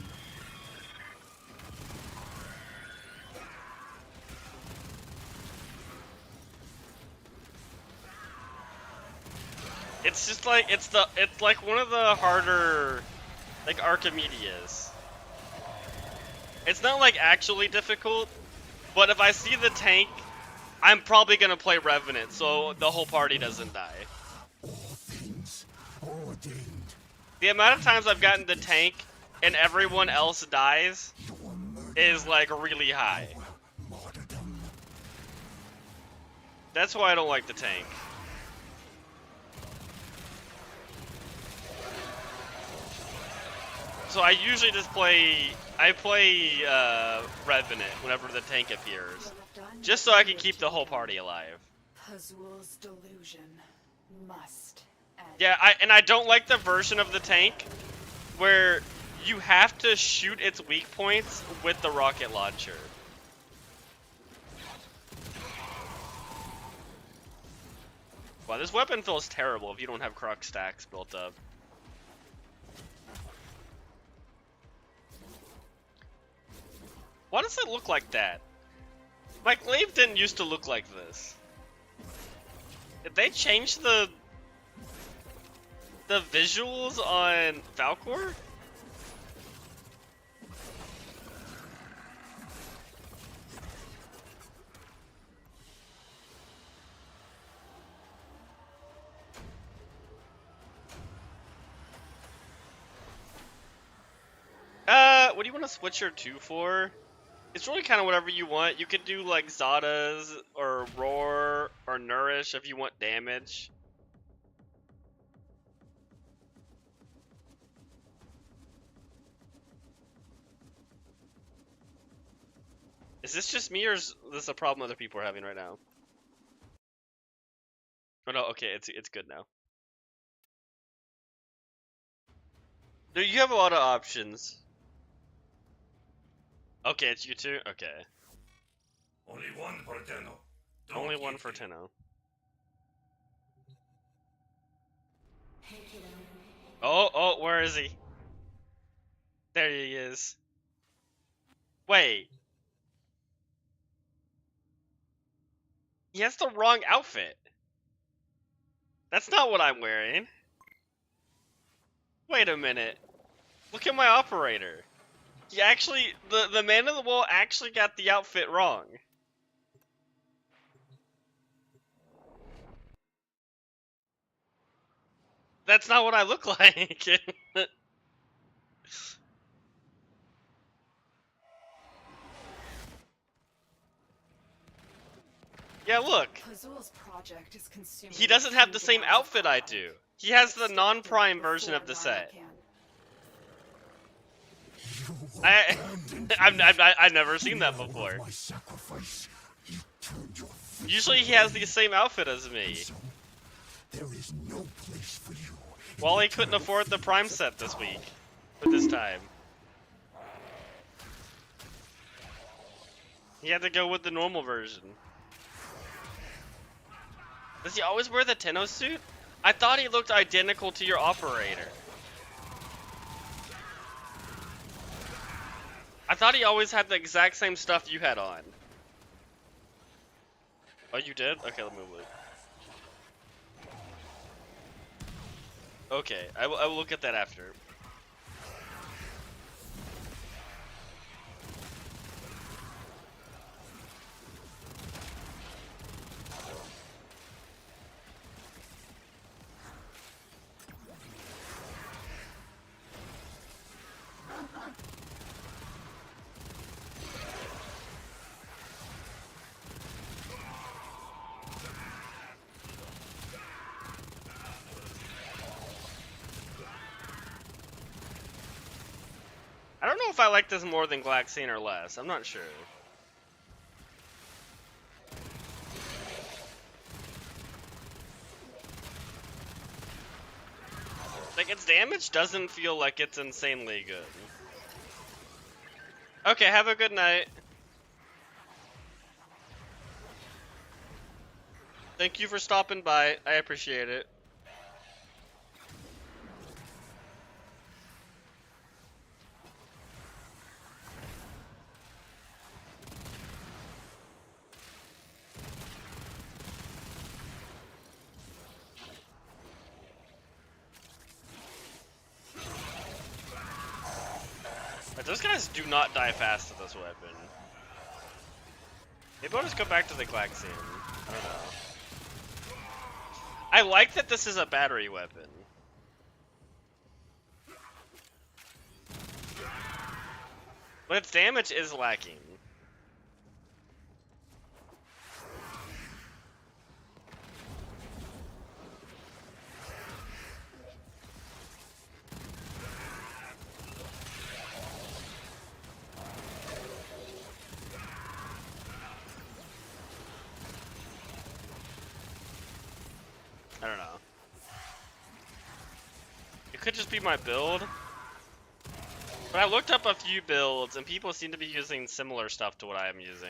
It's just like it's like one of the harder like Archimedes. It's not like actually difficult, but if I see the tank I'm probably gonna play Revenant, so the whole party doesn't die. All things ordained. The amount of times I've gotten the tank and everyone else dies Your murder, is like really high. martyrdom. That's why I don't like the tank. So I usually just play Revenant whenever the tank appears, just so I can keep the whole party alive. Pazul's delusion must end. Yeah, I don't like the version of the tank where you have to shoot its weak points with the rocket launcher. Wow, this weapon feels terrible if you don't have croc stacks built up. Why does it look like that? My glaive didn't used to look like this. Did they change the visuals on Valkor? What do you want to switch your 2 for? It's really kind of whatever you want. You could do like Zada's or Roar or Nourish if you want damage. Is this just me or is this a problem other people are having right now? Oh no, okay, it's good now. No, you have a lot of options. Okay, it's you too? Okay. Only one for Tenno. Only one for Tenno. Oh, where is he? There he is. Wait. He has the wrong outfit. That's not what I'm wearing. Wait a minute. Look at my operator. He actually, the man of the wall actually got the outfit wrong. That's not what I look like. Yeah, look. Pazul's project is consuming. He doesn't have the huge same amounts of outfit I carbon. do. He has the Stop non-prime before version of the Rhino set. can. I've never seen that before. My sacrifice, you turned your face Usually he has the same outfit as me. so there is no place for you. Well, he couldn't afford the prime set this week. For this time. He had to go with the normal version. Does he always wear the Tenno suit? I thought he looked identical to your operator. I thought he always had the exact same stuff you had on. Oh, you did? Okay, let me look. Okay, I will look at that after. I don't know if I like this more than Glaxine or less. I'm not sure. Like, its damage doesn't feel like it's insanely good. Okay, have a good night. Thank you for stopping by. I appreciate it. But those guys do not die fast with this weapon. Maybe I'll just go back to the Glaxian. I don't know. I like that this is a battery weapon. But its damage is lacking. I don't know. It could just be my build. But I looked up a few builds, and people seem to be using similar stuff to what I am using.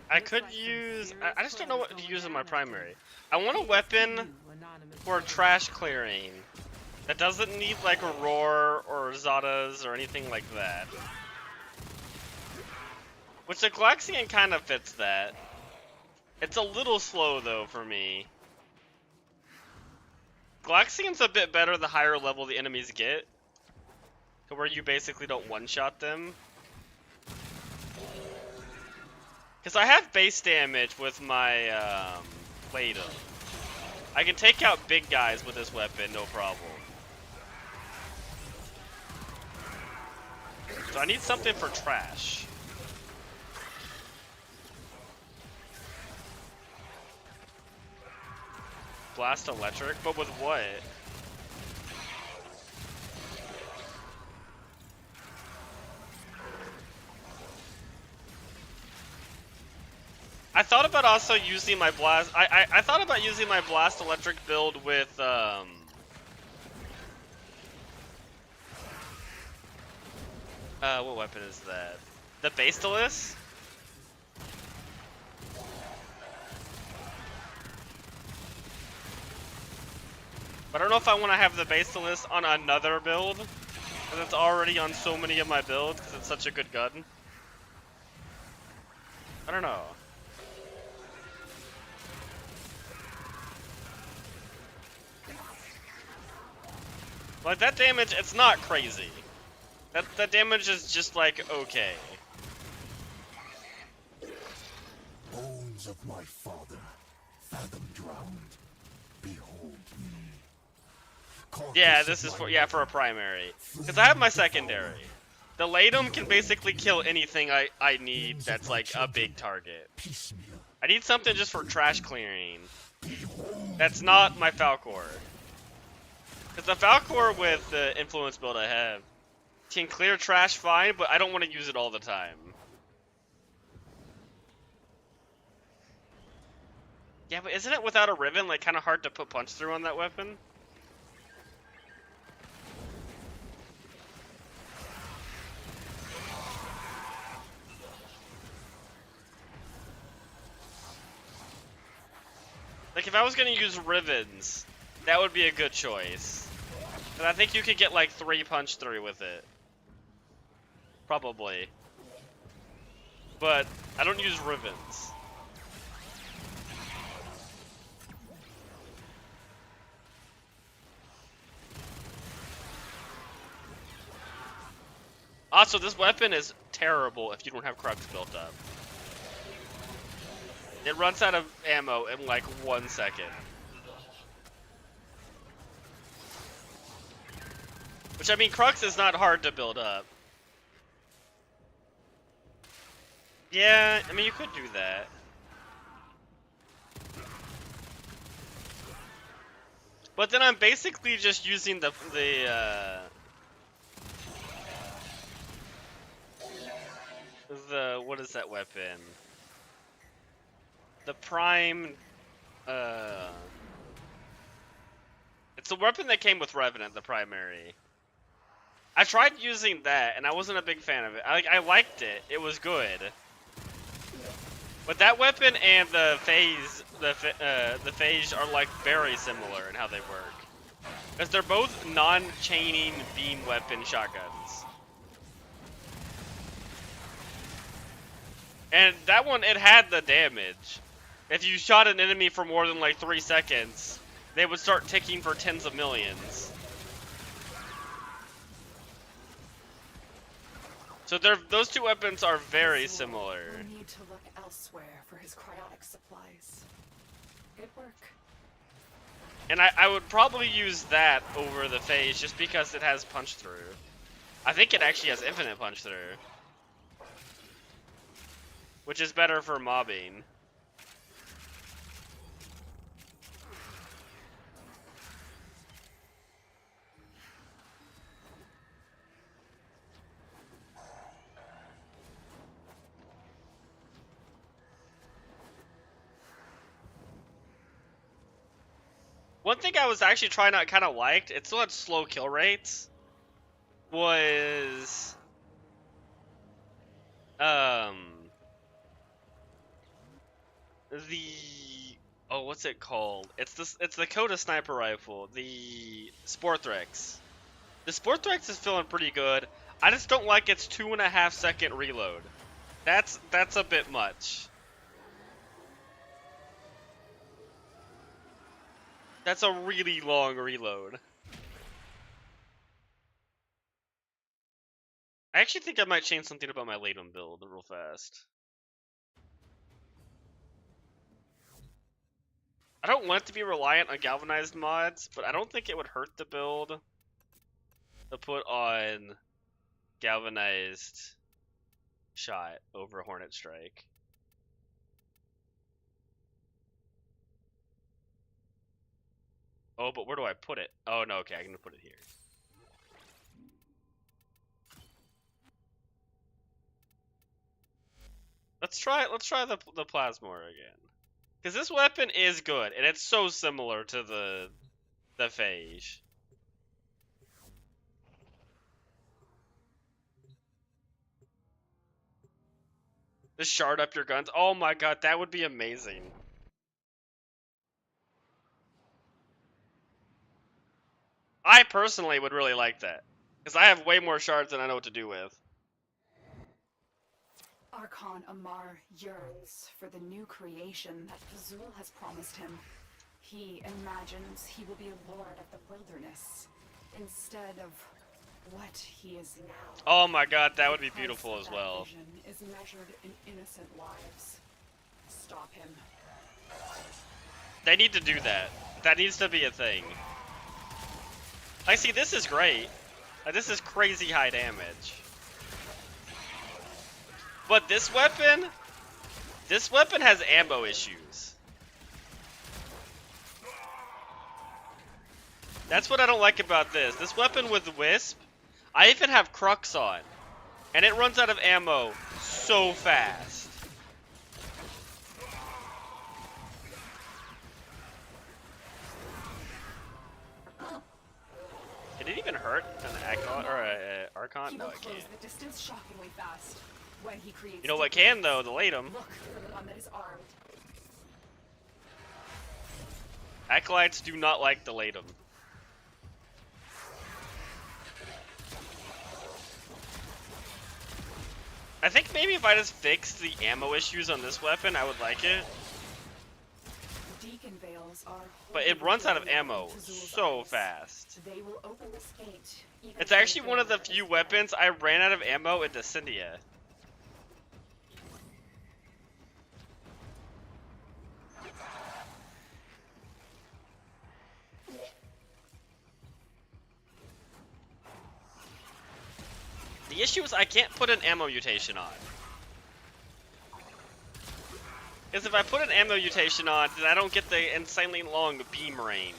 I could use... I just don't know what to use in my primary. I want a weapon for trash clearing that doesn't need like a roar or Zadas or anything like that. Which the Glaxian kind of fits that. It's a little slow though for me. Glaxian's a bit better the higher level the enemies get, to where you basically don't one-shot them. Because I have base damage with my Ladum. I can take out big guys with this weapon, no problem. So I need something for trash. Blast electric, but with what? I thought about also using my blast. I thought about using my blast electric build with what weapon is that? The Basilisk? But I don't know if I want to have the Basilisk on another build, because it's already on so many of my builds because it's such a good gun. I don't know. Like, that damage, it's not crazy. That damage is just like, okay. Bones of my father, fathom drowned. Behold me. Yeah, this is for, for a primary. Because I have my secondary. The Ladum can basically kill anything I need that's like a big target. I need something just for trash clearing. That's not my Falcor. Because the Falcor with the influence build I have can clear trash fine, but I don't want to use it all the time. Yeah, but isn't it without a Riven like kind of hard to put punch through on that weapon? Like, if I was gonna use Rivens, that would be a good choice. And I think you could get like 3 punch through with it. Probably. But I don't use Rivens. Also, this weapon is terrible if you don't have Crux built up. It runs out of ammo in like 1 second. Which, I mean, Crux is not hard to build up. Yeah, I mean, you could do that. But then I'm basically just using the what is that weapon? The Prime, it's a weapon that came with Revenant, the primary. I tried using that, and I wasn't a big fan of it. I liked it. It was good. But that weapon and the phase, the phase are like very similar in how they work, because they're both non-chaining beam weapon shotguns. And that one, it had the damage. If you shot an enemy for more than like 3 seconds, they would start ticking for tens of millions. So those two weapons are very similar. We'll need to look elsewhere for his cryotic supplies. Good work. And I would probably use that over the phase just because it has punch through. I think it actually has infinite punch through, which is better for mobbing. One thing I was actually trying out kind of liked, it still had slow kill rates, was the what's it called? It's the Coda sniper rifle, the Sporthrex. The Sporthrex is feeling pretty good. I just don't like its 2.5 second reload. That's a bit much. That's a really long reload. I actually think I might change something about my Latum build real fast. I don't want it to be reliant on galvanized mods, but I don't think it would hurt the build to put on galvanized shot over Hornet Strike. Oh, but where do I put it? Oh no, okay, I'm gonna put it here. Let's try the Plasmor again. Because this weapon is good, and it's so similar to the Phage. Just shard up your guns. Oh my god, that would be amazing. I personally would really like that, because I have way more shards than I know what to do with. Archon Amar yearns for the new creation that Pazul has promised him. He imagines he will be a lord of the wilderness, instead of what he is now. Oh my god, that would be The beautiful price as of well. that vision is measured in innocent lives. Stop him. They need to do that. That needs to be a thing. Like, see, this is great. Like, this is crazy high damage. But this weapon has ammo issues. That's what I don't like about this. This weapon with Wisp, I even have Crux on, and it runs out of ammo so fast. Did it even hurt an Acolyte or a Archon? He No, will it close can't. the distance shockingly fast when he creates. You know what can though? The Latum. Look for the one that is armed. Acolytes do not like the Latum. I think maybe if I just fixed the ammo issues on this weapon, I would like it. Deacon veils are. But it runs out of ammo so fast. They will open this gate. Even It's if actually they one of the fail few this weapons I ran out of ammo in Descendia. The issue is I can't put an ammo mutation on. Because if I put an ammo mutation on, then I don't get the insanely long beam range.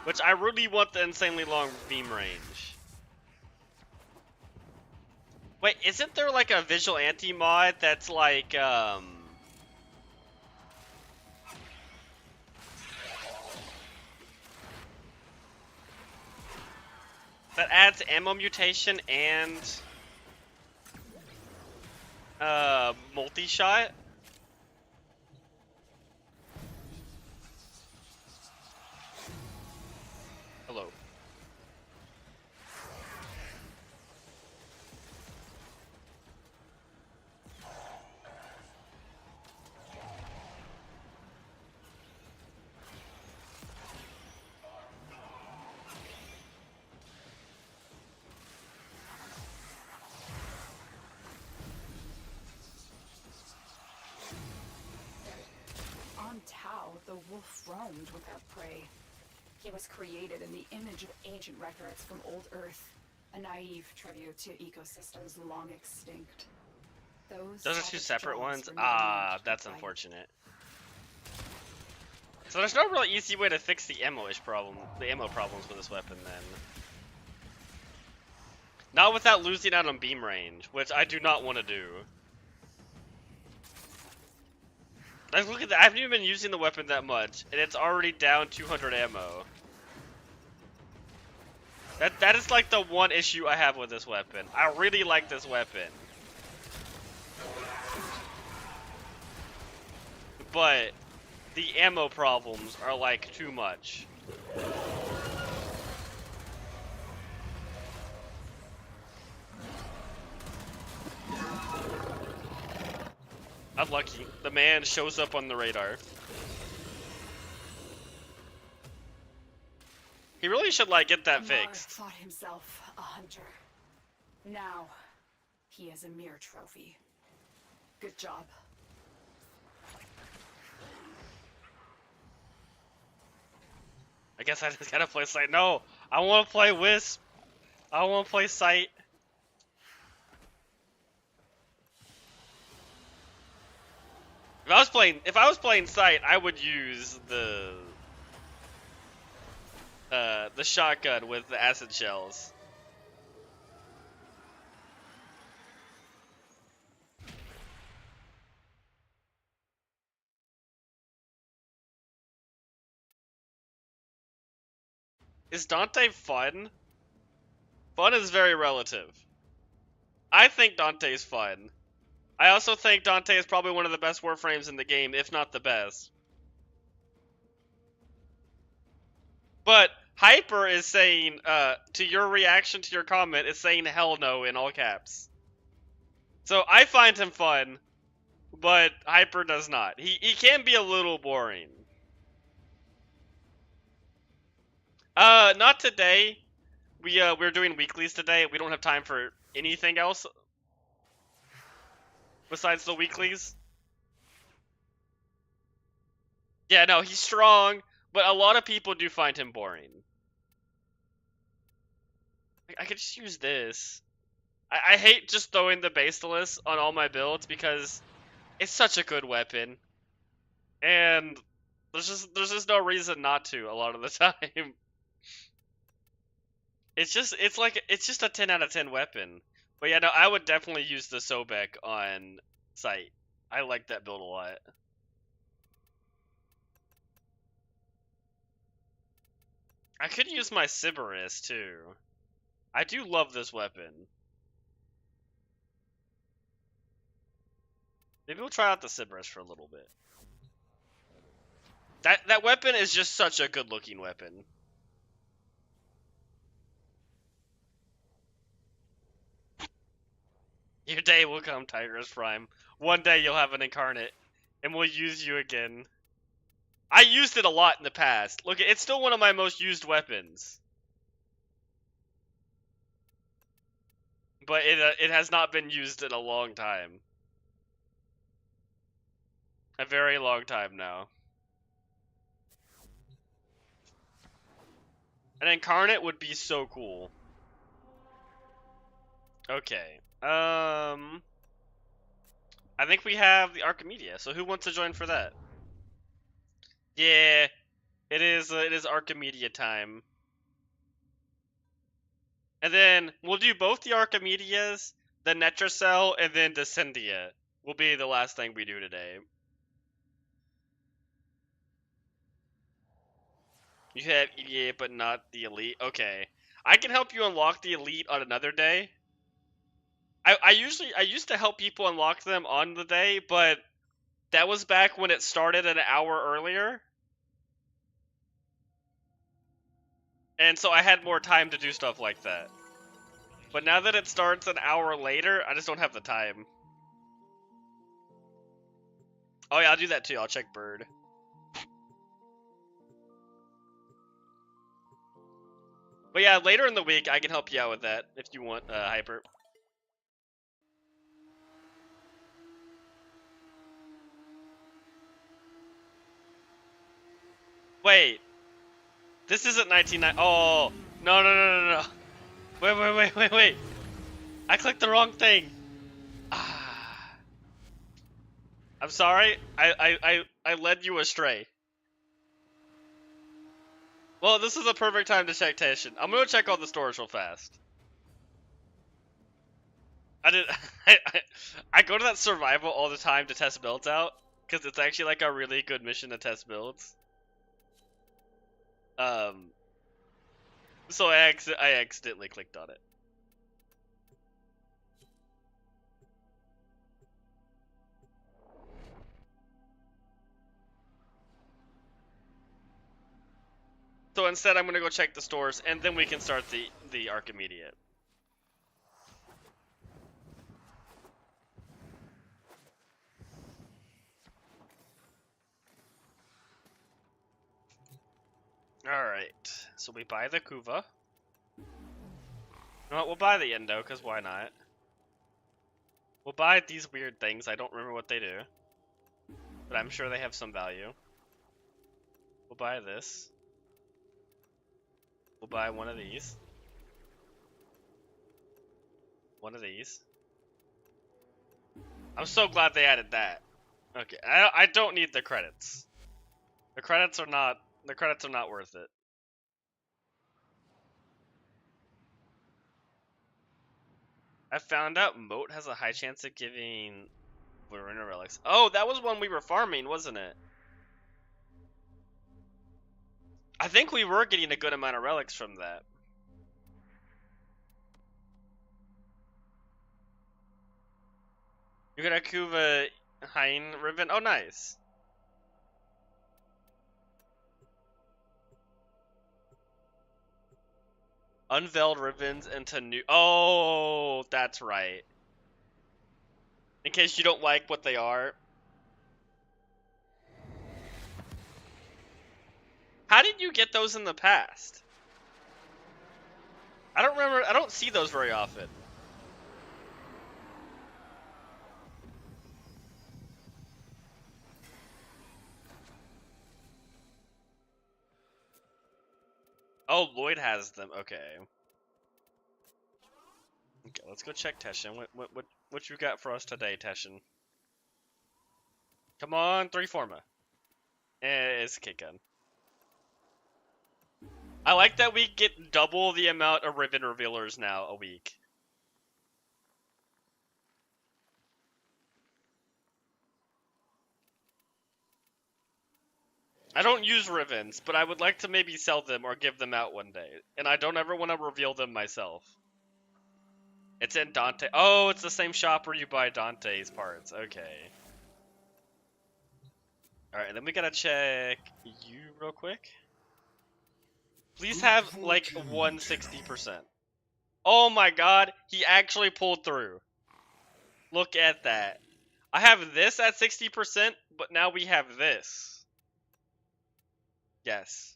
Which I really want the insanely long beam range. Wait, isn't there like a visual anti-mod that's like, that adds ammo mutation and multi-shot. Hello. On Tau, the wolf roamed without prey. He was created in the image of ancient records from old Earth, a naive tribute to ecosystems long extinct. Those are two savage separate jaws ones? were never Ah, meant to that's bite. unfortunate. So there's no really easy way to fix the ammo-ish problem, the ammo problems with this weapon then. Not without losing out on beam range, which I do not want to do. Like, look at that, I haven't even been using the weapon that much, and it's already down 200 ammo. That is like the one issue I have with this weapon. I really like this weapon. But the ammo problems are like too much. Unlucky. The man shows up on the radar. He really should like get that Amar fixed. thought himself a hunter. Now, he is a mere trophy. Good job. I guess I just gotta play Sight. No, I want to play Wisp. I want to play Sight. If I was playing Sight, I would use the shotgun with the acid shells. Is Dante fun? Fun is very relative. I think Dante's fun. I also think Dante is probably one of the best Warframes in the game, if not the best. But Hyper is saying, to your reaction to your comment, is saying hell no in all caps. So I find him fun, but Hyper does not. He can be a little boring. Not today. We're doing weeklies today. We don't have time for anything else besides the weeklies. Yeah, no, he's strong, but a lot of people do find him boring. I could just use this. I hate just throwing the Basilisk on all my builds because it's such a good weapon. And there's just no reason not to a lot of the time. It's just a 10 out of 10 weapon. But yeah, no, I would definitely use the Sobek on Sight. I like that build a lot. I could use my Sybaris too. I do love this weapon. Maybe we'll try out the Sybaris for a little bit. That weapon is just such a good looking weapon. Your day will come, Tigress Prime. One day you'll have an incarnate, and we'll use you again. I used it a lot in the past. Look, it's still one of my most used weapons. But it has not been used in a long time. A very long time now. An incarnate would be so cool. Okay. I think we have the Archimedia. So who wants to join for that? Yeah, it is Archimedia time. And then we'll do both the Archimedias, the Netracell, and then Descendia will be the last thing we do today. You have EDA but not the Elite? Okay. I can help you unlock the Elite on another day. I used to help people unlock them on the day, but that was back when it started an hour earlier. And so I had more time to do stuff like that. But now that it starts an hour later, I just don't have the time. Oh yeah, I'll do that too. I'll check bird. But yeah, later in the week, I can help you out with that if you want, Hyper. Wait. This isn't 1990. Oh, no. Wait. I clicked the wrong thing. Ah. I'm sorry. I led you astray. Well, this is a perfect time to check Taschen. I'm gonna check all the stores real fast. I go to that survival all the time to test builds out, because it's actually like a really good mission to test builds. So I accidentally clicked on it. So instead, I'm gonna go check the stores, and then we can start the arc immediate. Alright, so we buy the Kuva. You know what, we'll buy the Endo, because why not? We'll buy these weird things, I don't remember what they do. But I'm sure they have some value. We'll buy this. We'll buy one of these. One of these. I'm so glad they added that. Okay, I don't need the credits. The credits are not worth it. I found out Moat has a high chance of giving Verona relics. Oh, that was one we were farming, wasn't it? I think we were getting a good amount of relics from that. You got a Kuva Hein ribbon? Oh, nice. Unveiled ribbons into new. Oh, that's right. In case you don't like what they are. How did you get those in the past? I don't remember. I don't see those very often. Oh, Lloyd has them. Okay. Okay, let's go check Taschen. What you got for us today, Taschen? Come on, 3 Forma. It's a kick gun. I like that we get double the amount of ribbon revealers now a week. I don't use ribbons, but I would like to maybe sell them or give them out one day. And I don't ever want to reveal them myself. It's in Dante. Oh, it's the same shop where you buy Dante's parts. Okay. Alright, then we gotta check you real quick. Please have like 160%. Oh my god, he actually pulled through. Look at that. I have this at 60%, but now we have this. Yes.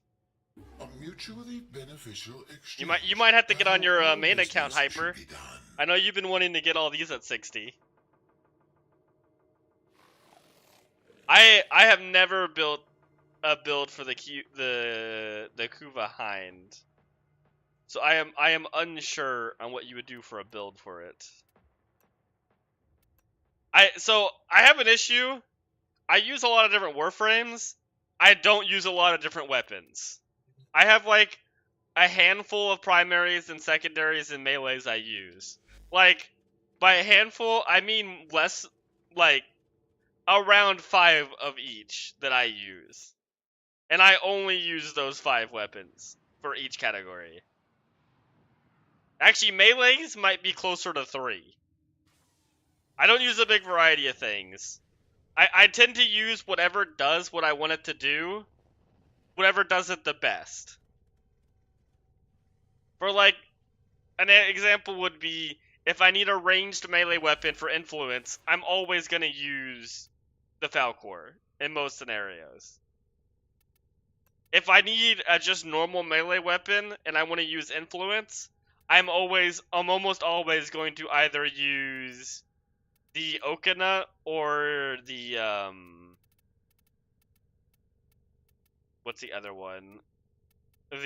A mutually beneficial exchange. You might have to get on your main Business account, Hyper. should be done. I know you've been wanting to get all these at 60. I have never built a build for the Kuva Hind. So I am unsure on what you would do for a build for it. I have an issue. I use a lot of different warframes. I don't use a lot of different weapons. I have like a handful of primaries and secondaries and melees I use. Like, by a handful, I mean less, like, around 5 of each that I use. And I only use those 5 weapons for each category. Actually, melees might be closer to 3. I don't use a big variety of things. I tend to use whatever does what I want it to do, whatever does it the best. For like, an example would be, if I need a ranged melee weapon for influence, I'm always going to use the Falcor in most scenarios. If I need a just normal melee weapon and I want to use influence, I'm almost always going to either use the Okina or the what's the other one? Where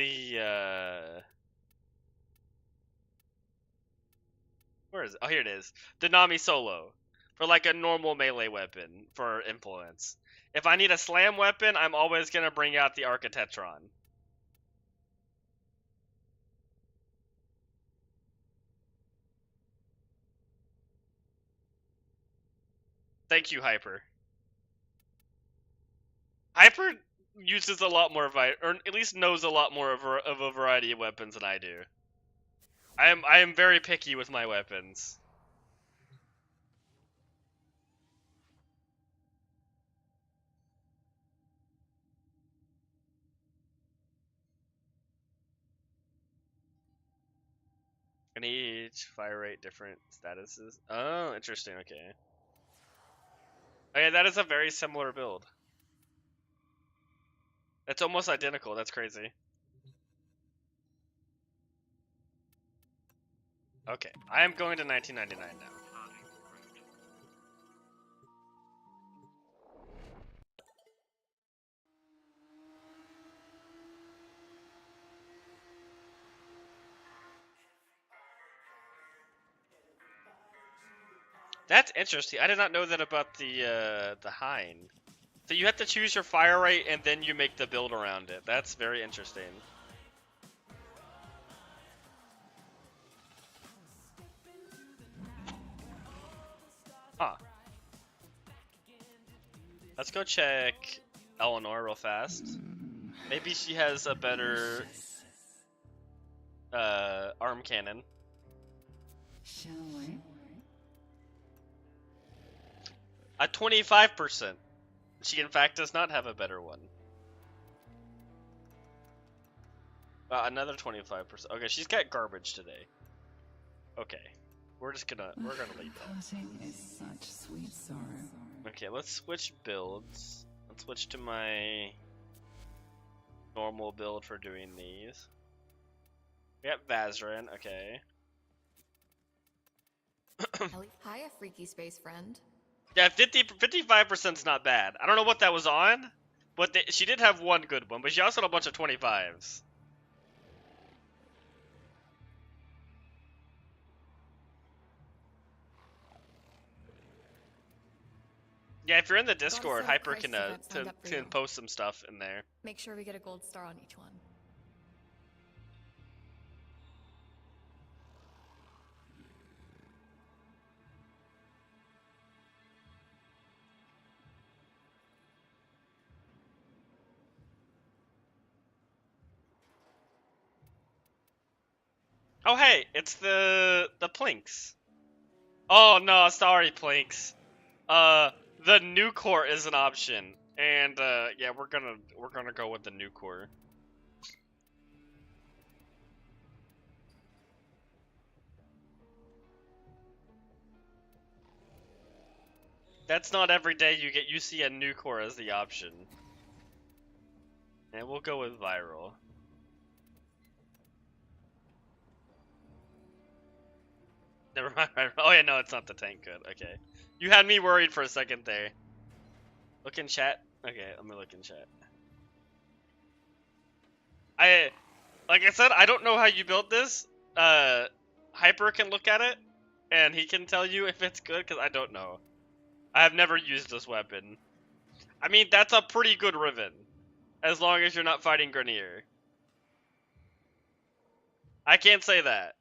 is it? Oh, here it is. The Nami Solo. For like a normal melee weapon for influence. If I need a slam weapon, I'm always going to bring out the Architetron. Thank you, Hyper. Hyper uses a lot more, or at least knows a lot more of a variety of weapons than I do. I am very picky with my weapons. And each fire rate different statuses. Oh, interesting. Okay. Okay, that is a very similar build. It's almost identical. That's crazy. Okay, I am going to 1999 now. That's interesting. I did not know that about the Hind. So you have to choose your fire rate and then you make the build around it. That's very interesting. Huh. Let's go check Eleanor real fast. Maybe she has a better arm cannon. Shall we? A 25%. She in fact does not have a better one. Another 25%. Okay, she's got garbage today. Okay. We're gonna leave that. Parting is such sweet sorrow. Okay, let's switch builds. Let's switch to my normal build for doing these. We got Vazarin, okay. Hiya, freaky space friend. Yeah, 55%'s not bad. I don't know what that was on, but she did have one good one, but she also had a bunch of 25s. Yeah, if you're in the Discord, Hyper can post some stuff in there. Make sure we get a gold star on each one. Oh hey, it's the Plinks. Oh no, sorry Plinks. The new core is an option, and yeah, we're gonna go with the new core. That's not every day you see a new core as the option. And we'll go with viral. Never mind. Oh yeah, no, it's not the tank. Good. Okay. You had me worried for a second there. Look in chat. Okay, let me look in chat. Like I said, I don't know how you built this. Hyper can look at it, and he can tell you if it's good, because I don't know. I have never used this weapon. I mean, that's a pretty good Riven. As long as you're not fighting Grenier. I can't say that.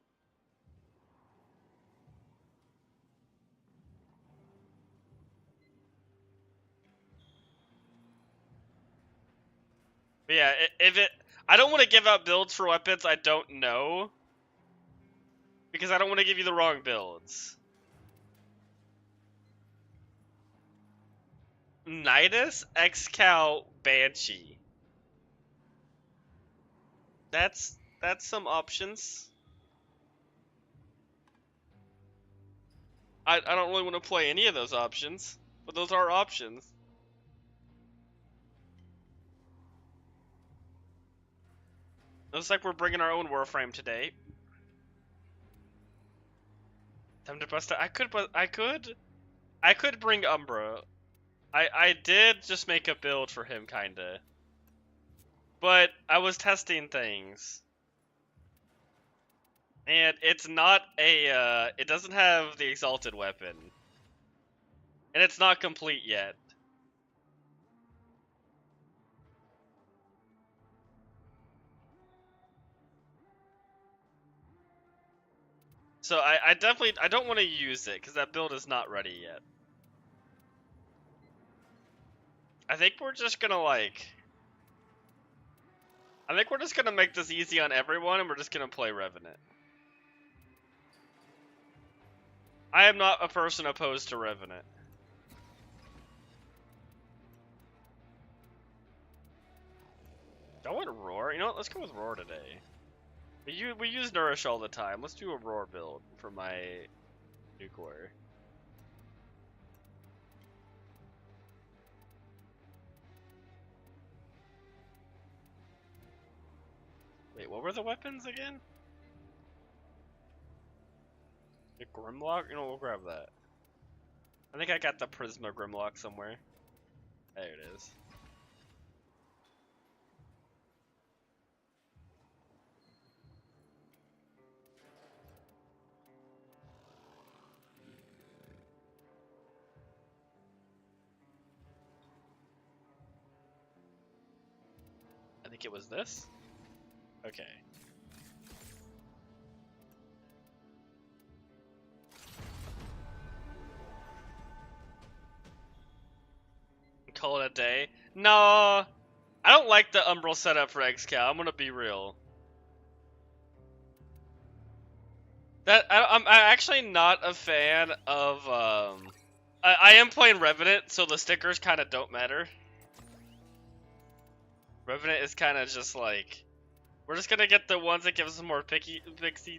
But yeah, I don't want to give out builds for weapons I don't know. Because I don't want to give you the wrong builds. Nidus, X-Cow, Banshee. That's some options. I don't really want to play any of those options, but those are options. Looks like we're bringing our own Warframe today. Time to bust out. I could bring Umbra. I did just make a build for him, kinda. But I was testing things. And it's not a, it doesn't have the Exalted Weapon. And it's not complete yet. So I definitely, I don't want to use it, because that build is not ready yet. I think we're just gonna I think we're just gonna make this easy on everyone, and we're just gonna play Revenant. I am not a person opposed to Revenant. Do I want Roar? You know what, let's go with Roar today. We use Nourish all the time. Let's do a Roar build for my new core. Wait, what were the weapons again? The Grimlock? You know, we'll grab that. I think I got the Prisma Grimlock somewhere. There it is. I think it was this? Okay. Call it a day? No, I don't like the Umbral setup for XCal. I'm gonna be real. I'm actually not a fan of I am playing Revenant, so the stickers kind of don't matter. Revenant is kind of just like, we're just gonna get the ones that give us some more pixie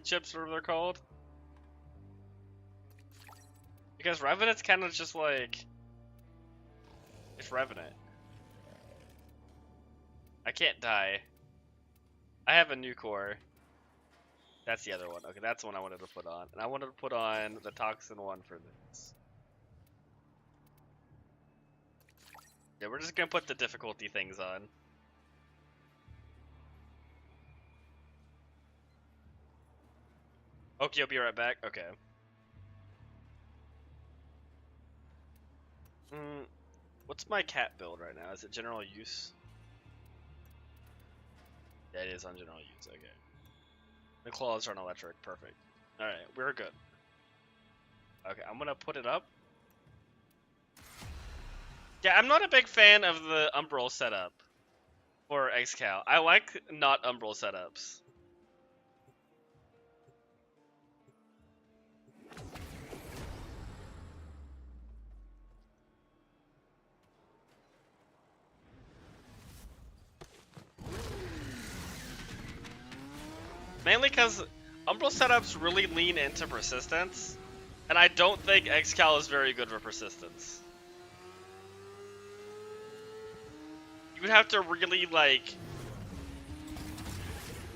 chips, or whatever they're called. Because Revenant's kind of just like, it's Revenant. I can't die. I have a new core. That's the other one. Okay, that's the one I wanted to put on. And I wanted to put on the Toxin one for this. Yeah, we're just gonna put the difficulty things on. Okay, I'll be right back. Okay. What's my cat build right now? Is it general use? Yeah, it is on general use. Okay. The claws are on electric. Perfect. Alright, we're good. Okay, I'm gonna put it up. Yeah, I'm not a big fan of the Umbral setup for XCal. I like not Umbral setups. Mainly because Umbral setups really lean into persistence, and I don't think XCal is very good for persistence. You would have to really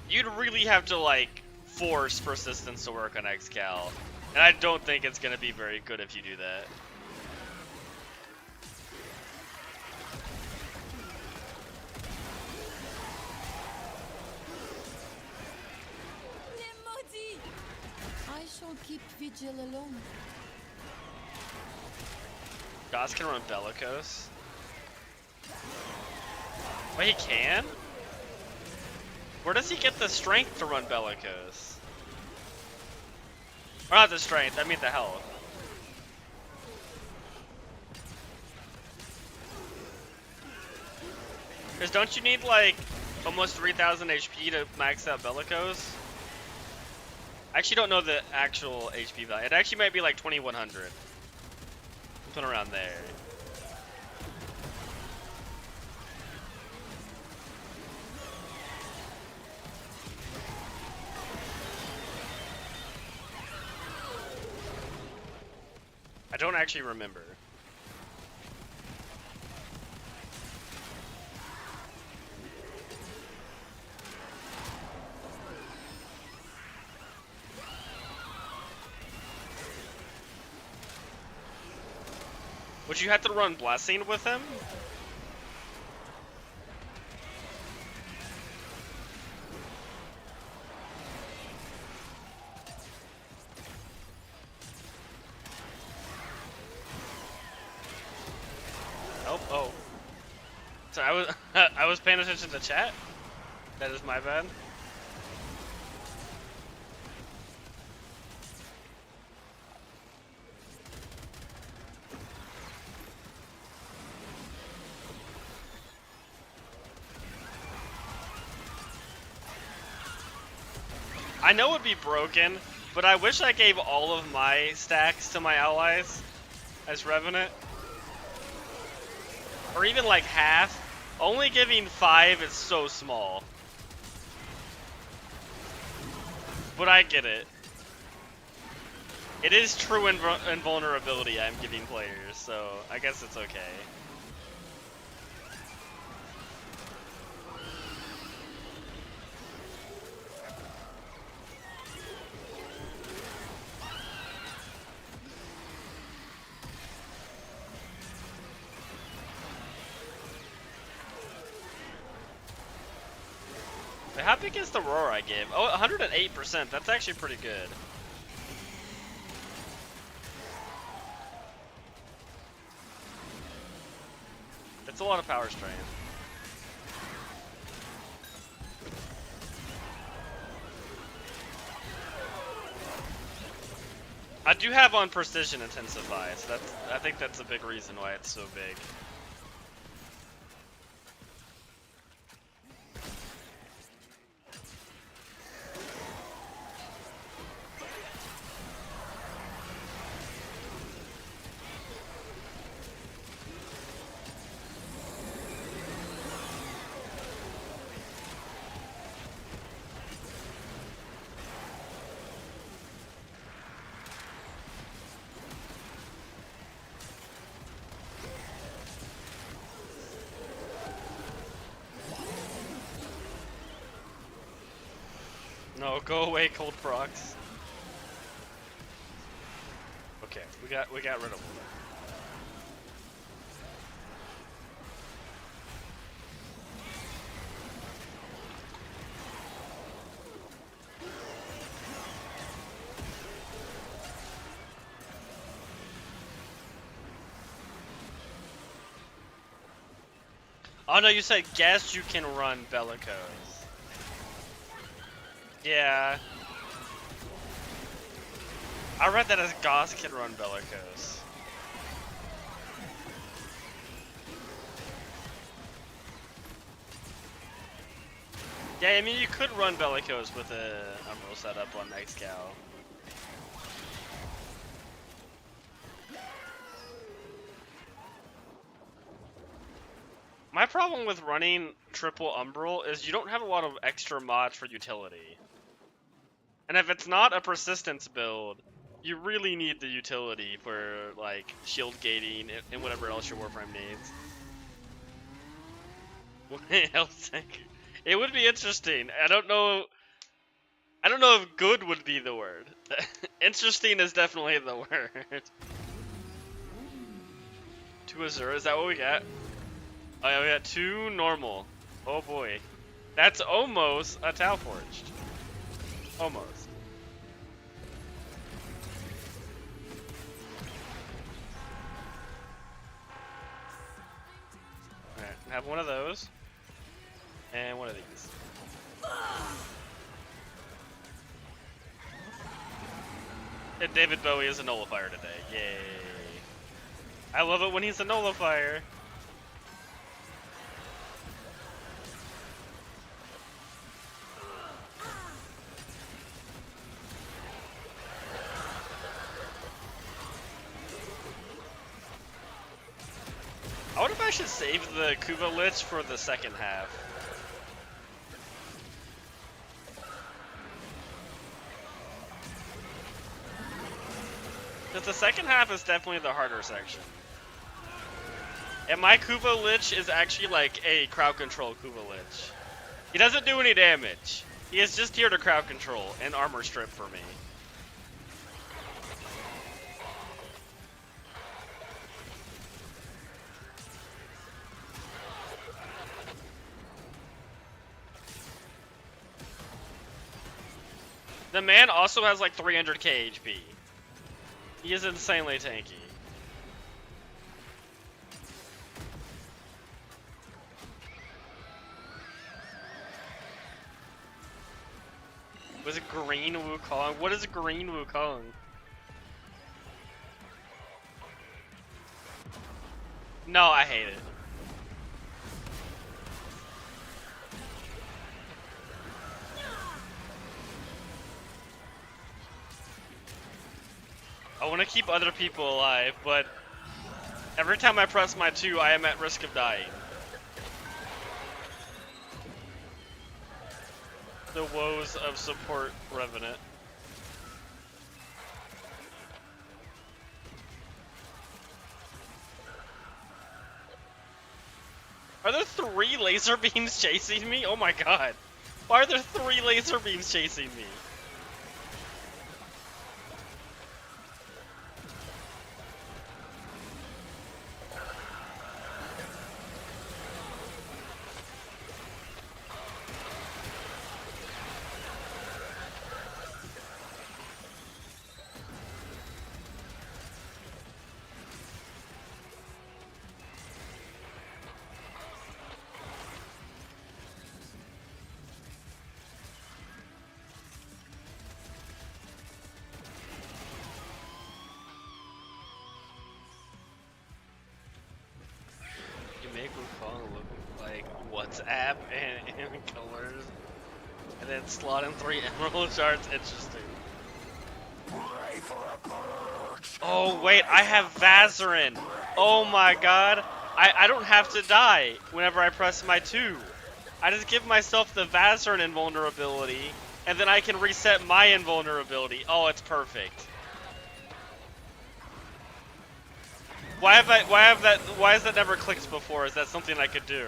you'd really have to force persistence to work on XCal, and I don't think it's gonna be very good if you do that. I shall keep vigil alone. Goss can run Bellicose. Wait, he can? Where does he get the strength to run Bellicose? Or not the strength, I mean the health. Because don't you need almost 3,000 HP to max out Bellicose? I actually don't know the actual HP value. It actually might be 2,100. Something around there. don't actually remember. Would you have to run Blessing with him? Oh. So I was I was paying attention to chat. That is my bad. I know it'd be broken, but I wish I gave all of my stacks to my allies as Revenant. Or even like half. Only giving 5 is so small. But I get it. It is true invulnerability I'm giving players, so I guess it's okay. How big is the roar I gave? Oh, 108%. That's actually pretty good. It's a lot of power strain. I do have on precision intensify, so I think that's a big reason why it's so big. No, go away, cold frogs. Okay, we got rid of them. Oh no, you said guess you can run Bellicose. Yeah. I read that as Goss can run Bellicose. Yeah, I mean you could run Bellicose with a Umbral setup on Excal. My problem with running triple Umbral is you don't have a lot of extra mods for utility. And if it's not a persistence build, you really need the utility for like shield gating and whatever else your Warframe needs. It would be interesting. I don't know if good would be the word. Interesting is definitely the word. 2 Azure, is that what we got? Oh yeah, we got 2 normal. Oh boy. That's almost a Tau Forged. Almost. Alright, have one of those. And one of these. And David Bowie is a nullifier today. Yay. I love it when he's a nullifier. I wonder if I should save the Kuva Lich for the second half. Because the second half is definitely the harder section. And my Kuvo Lich is actually like a crowd control Kuvo Lich. He doesn't do any damage. He is just here to crowd control and armor strip for me. The man also has like 300k HP. He is insanely tanky. Was it green Wukong? What is green Wukong? No, I hate it. I want to keep other people alive, but every time I press my 2, I am at risk of dying. The woes of support Revenant. Are there 3 laser beams chasing me? Oh my god. Why are there 3 laser beams chasing me? Make Wukong look like WhatsApp and colors, and then slot in 3 emerald shards. Interesting. Oh wait, I have Vazarin. Oh my god, I don't have to die whenever I press my 2. I just give myself the Vazarin invulnerability, and then I can reset my invulnerability. Oh, it's perfect. Why has that never clicked before? Is that something I could do?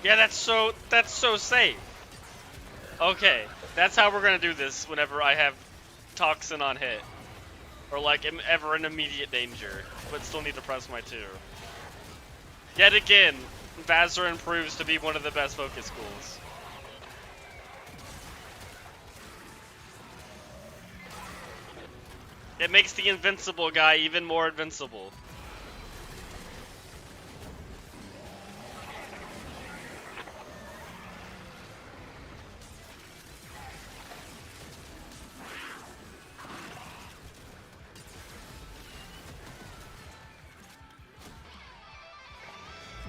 Yeah, that's so safe. Okay, that's how we're gonna do this whenever I have Toxin on hit. Or like am ever in immediate danger, but still need to press my 2. Yet again, Vazarin proves to be one of the best focus schools. It makes the invincible guy even more invincible.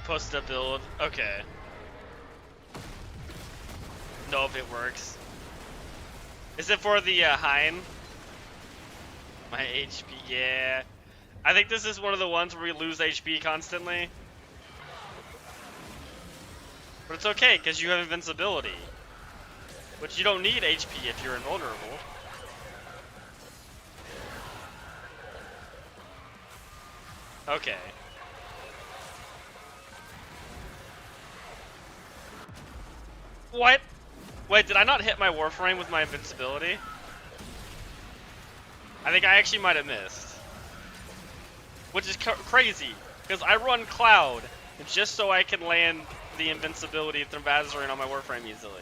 Post a build. Okay. Know if it works. Is it for the Hein? My HP, yeah. I think this is one of the ones where we lose HP constantly. But it's okay, because you have invincibility. But you don't need HP if you're invulnerable. Okay. What? Wait, did I not hit my Warframe with my invincibility? I think I actually might have missed. Which is crazy, because I run Cloud just so I can land the invincibility from Vazarin on my Warframe easily.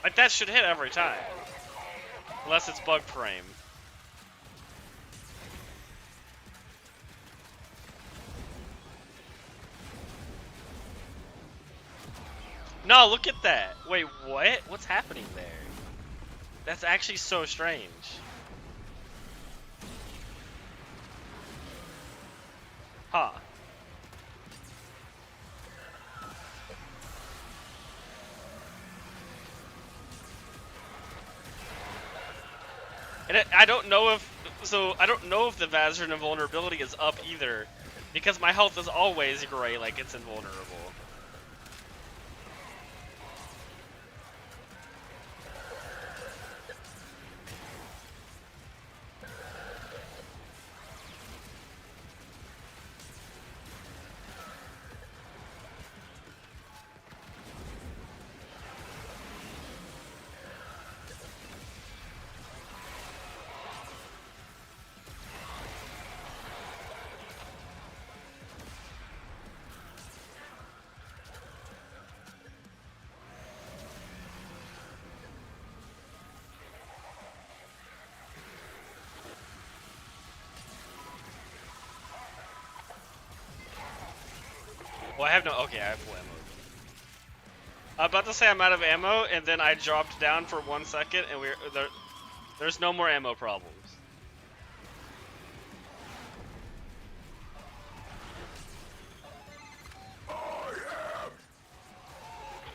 Like, that should hit every time. Unless it's bug frame. No, look at that. Wait, what? What's happening there? That's actually so strange. Huh. And I don't know if So I don't know if the Vazarin invulnerability is up either, because my health is always gray, like it's invulnerable. Well, I have no. Okay, I have full ammo. I'm about to say I'm out of ammo, and then I dropped down for 1 second, and there's no more ammo problems.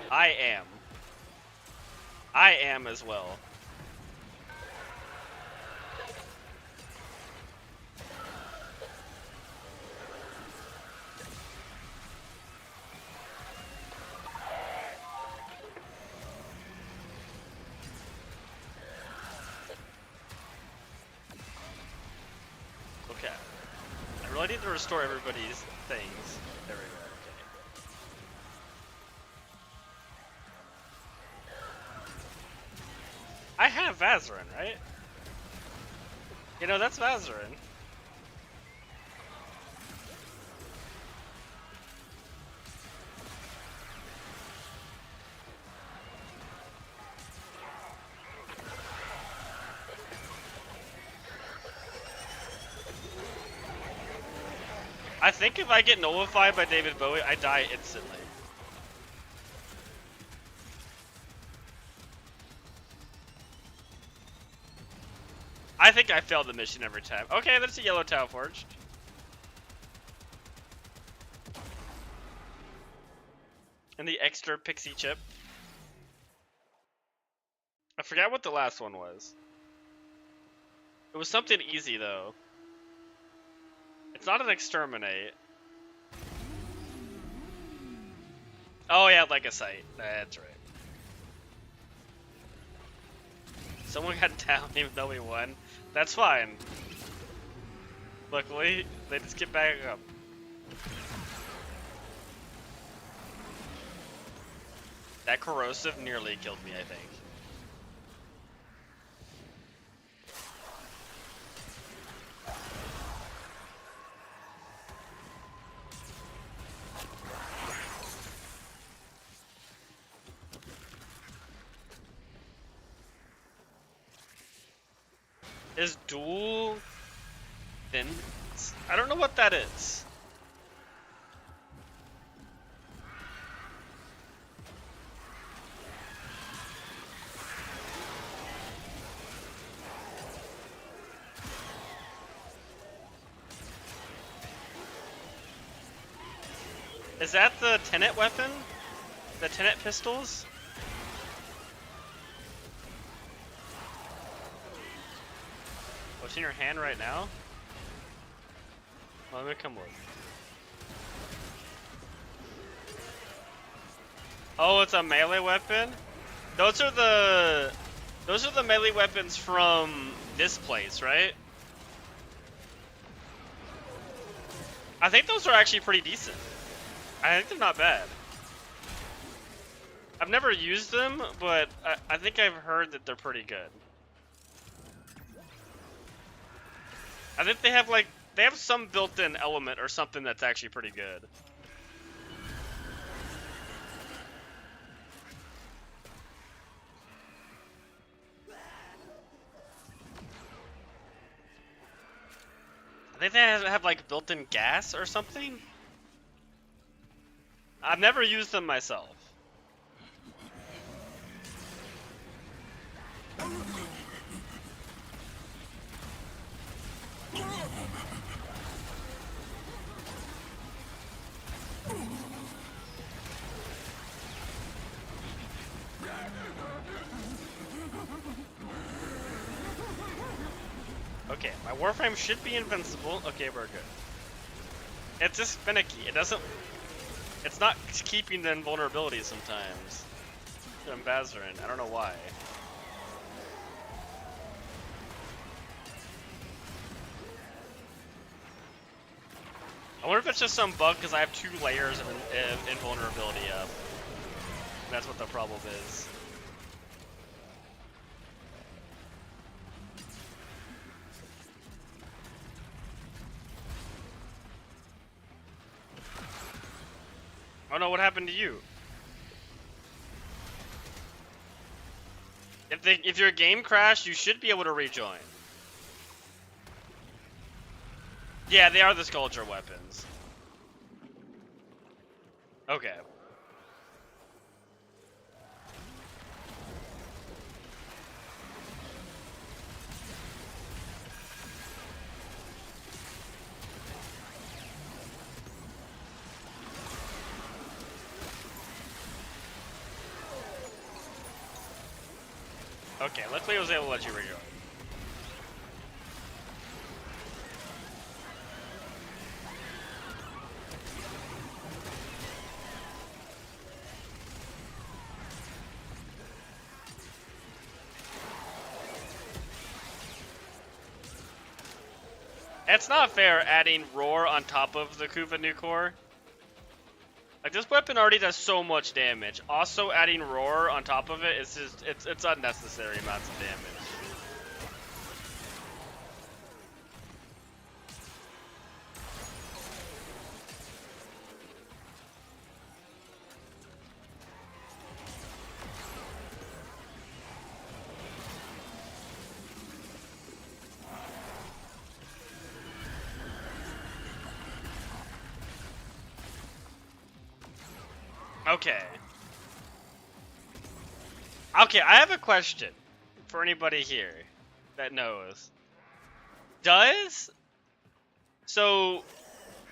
I am. I am as well. Okay. I really need to restore everybody's things. There we go. Okay. I have Vazarin, right? You know, that's Vazarin. I think if I get nullified by David Bowie, I die instantly. I think I failed the mission every time. Okay, that's a yellow Tau Forged. And the extra pixie chip. I forgot what the last one was. It was something easy though. It's not an exterminate. Oh yeah, like a site. That's right. Someone got down even though we won. That's fine. Luckily, they just get back up. That corrosive nearly killed me, I think. Is dual fin? I don't know what that is. Is that the Tenet weapon? The Tenet pistols? What's in your hand right now? Well, let me come look. Oh, it's a melee weapon? Those are the melee weapons from this place, right? I think those are actually pretty decent. I think they're not bad. I've never used them, but I think I've heard that they're pretty good. I think they have some built-in element or something that's actually pretty good. I think they have like built-in gas or something. I've never used them myself. Okay, my Warframe should be invincible. Okay, we're good. It's just finicky. It doesn't... It's not keeping the invulnerability sometimes. I'm Bazarin. I don't know why. I wonder if it's just some bug because I have 2 layers of invulnerability up. That's what the problem is. Oh no, what happened to you? If your game crashed, you should be able to rejoin. Yeah, they are the Sculpture weapons. Okay. Okay, luckily I was able to let you rejoin. It's not fair adding Roar on top of the Kuva new core. Like, this weapon already does so much damage. Also adding Roar on top of it is just, it's unnecessary amounts of damage. Okay. Okay, I have a question for anybody here that knows. So,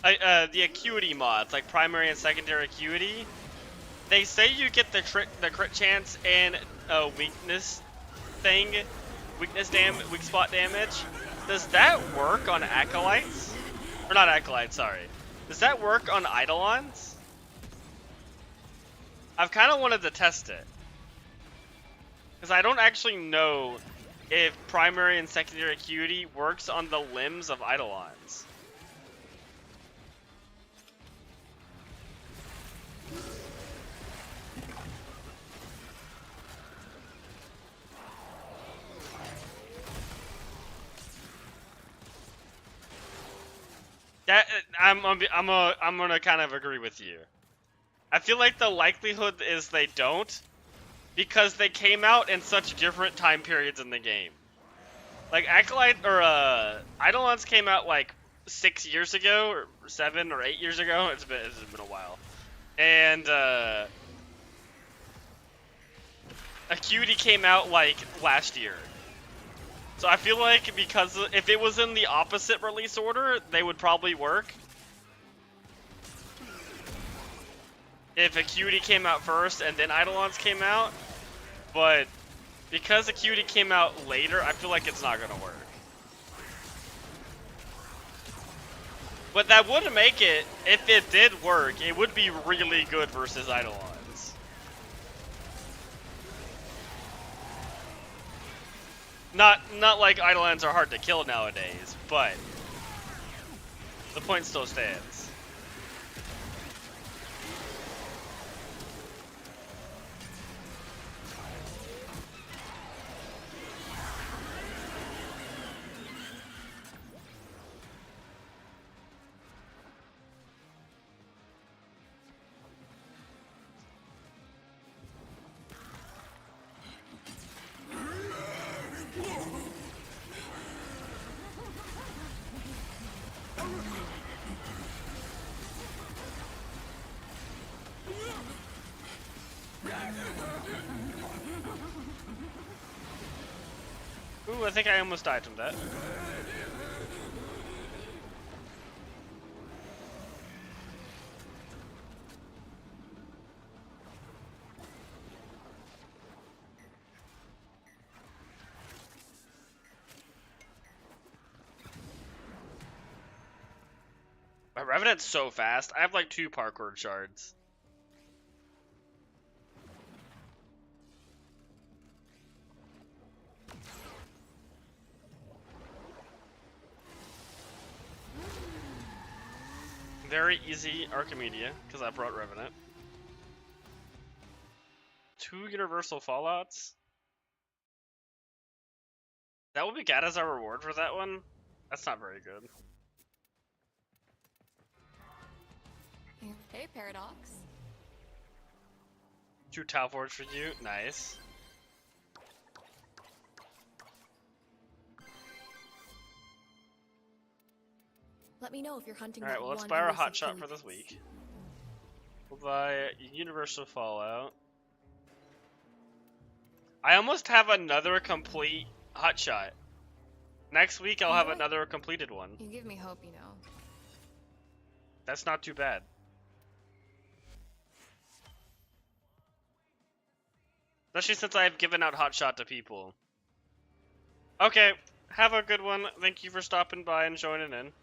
the acuity mods, like primary and secondary acuity, they say you get the crit chance and weakness thing, weak spot damage. Does that work on acolytes? Or not acolytes, sorry. Does that work on eidolons? I've kind of wanted to test it. Because I don't actually know if primary and secondary acuity works on the limbs of eidolons. That I'm gonna kind of agree with you. I feel like the likelihood is they don't, because they came out in such different time periods in the game. Like Acolyte or Eidolons came out like 6 years ago, or 7 or 8 years ago. It's been a while, and Acuity came out like last year. So I feel like because if it was in the opposite release order, they would probably work. If Acuity came out first and then Eidolons came out, but because Acuity came out later, I feel like it's not gonna work. But that would make it, if it did work, it would be really good versus Eidolons. Not like Eidolons are hard to kill nowadays, but the point still stands. Ooh, I think I almost died from that. My Revenant's so fast. I have like 2 parkour shards. Very easy Archimedia, because I brought Revenant. 2 Universal Fallouts? That would be got as our reward for that one? That's not very good. Hey, Paradox. 2 Tau Forge for you. Nice. Let me know if you're hunting. Alright, that well, let's one buy our elusive hotshot for this Philippines. week. We'll buy Universal Fallout. I almost have another complete hotshot. Next week, I'll have Really? another completed one. You give me hope, you know. That's not too bad. Especially since I've given out hotshot to people. Okay, have a good one. Thank you for stopping by and joining in.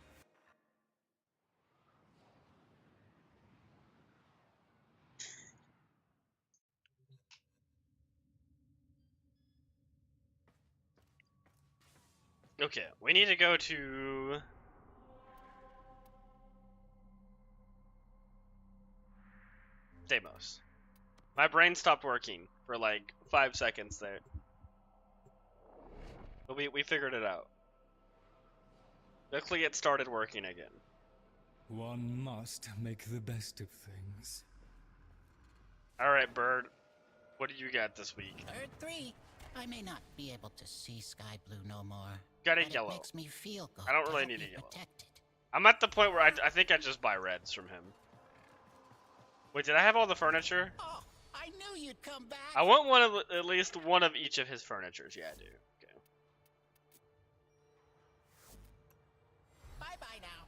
Okay, we need to go to... Deimos. My brain stopped working for like 5 seconds there. But we figured it out. Luckily it started working again. One must make the best of things. Alright, Bird. What do you got this week? Bird 3. I may not be able to see sky blue no more. Got a but yellow. It makes me feel good. I don't to really help need you a yellow. protected. I'm at the point where I think I just buy reds from him. Wait, did I have all the furniture? Oh, I knew you'd come back. I want one of at least one of each of his furnitures. Yeah, I do. Okay. Bye-bye now.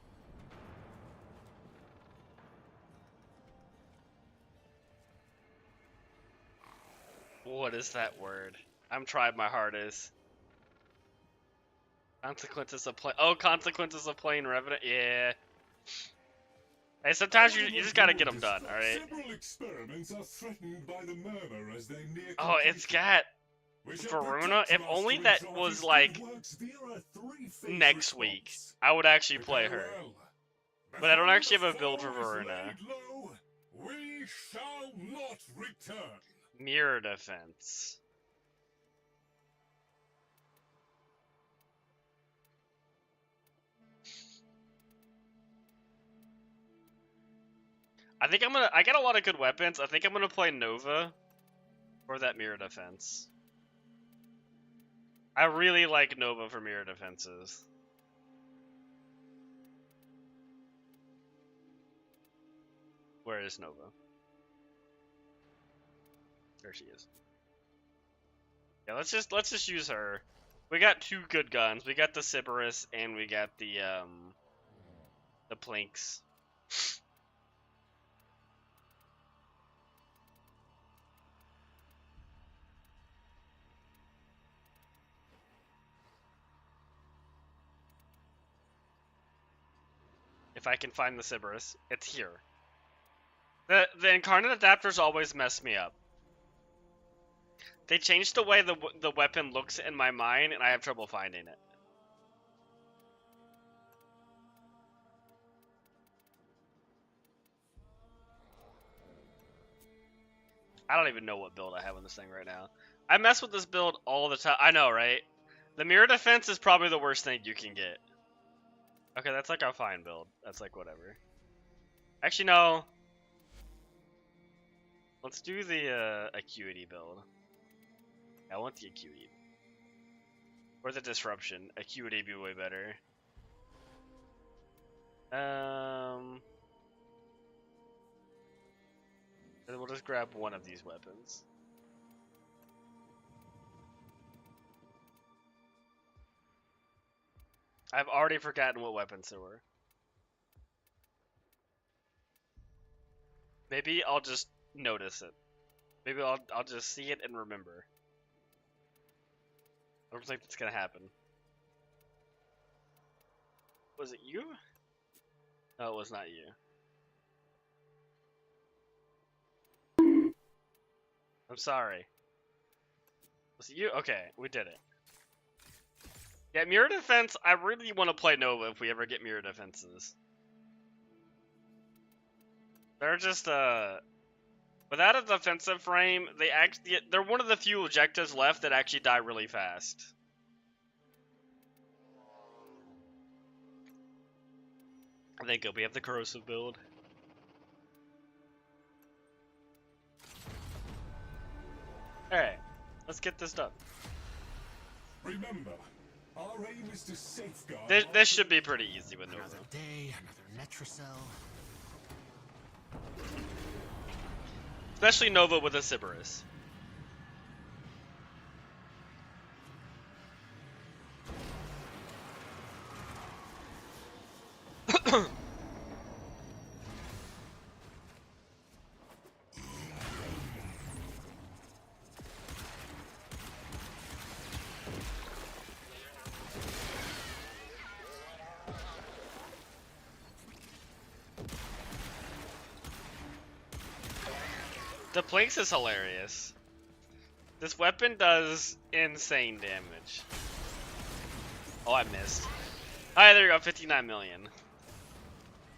What is that word? I'm trying my hardest. Consequences of play. Oh, consequences of playing Revenant. Yeah. Hey, sometimes you just gotta get them done. All right. Several experiments are threatened by the murmur as they near Oh, it's got We shall Varuna. protect If Master only that Exotic was and like works via a three-phase next week, response. I would actually play her. Farewell. But I don't Before actually the have a build for foe is Varuna. laid low, we shall not return. Mirror defense. I got a lot of good weapons. I think I'm gonna play Nova for that mirror defense. I really like Nova for mirror defenses. Where is Nova? There she is. Yeah, let's just use her. We got 2 good guns. We got the Sybaris and we got the Plinks. If I can find the Sybaris, it's here. The incarnate adapters always mess me up. They changed the way the weapon looks in my mind, and I have trouble finding it. I don't even know what build I have on this thing right now. I mess with this build all the time. I know, right? The mirror defense is probably the worst thing you can get. Okay, that's like a fine build. That's like whatever. Actually, no. Let's do the acuity build. I want the acuity. Or the disruption. Acuity would be way better. Then we'll just grab one of these weapons. I've already forgotten what weapons there were. Maybe I'll just notice it. Maybe I'll just see it and remember. I don't think that's gonna happen. Was it you? Oh, it was not you. I'm sorry. Was it you? Okay, we did it. Yeah, mirror defense, I really want to play Nova if we ever get mirror defenses. They're just, without a defensive frame, they're one of the few objectives left that actually die really fast. I think we have the corrosive build. Alright, let's get this done. Remember, our aim is to safeguard. This should be pretty easy with Nova. Another day, another Netracell. Especially Nova with a Sybaris. The Plinks is hilarious. This weapon does insane damage. Oh, I missed. Alright, there you go, 59 million.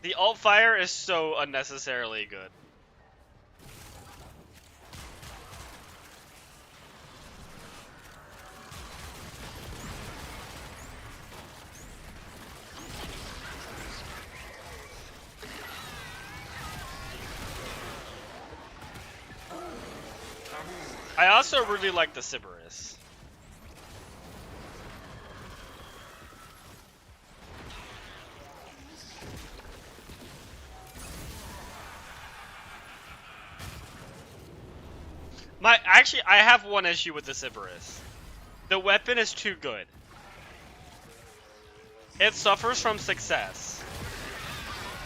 The alt fire is so unnecessarily good. I also really like the Sybaris. Actually, I have one issue with the Sybaris. The weapon is too good. It suffers from success.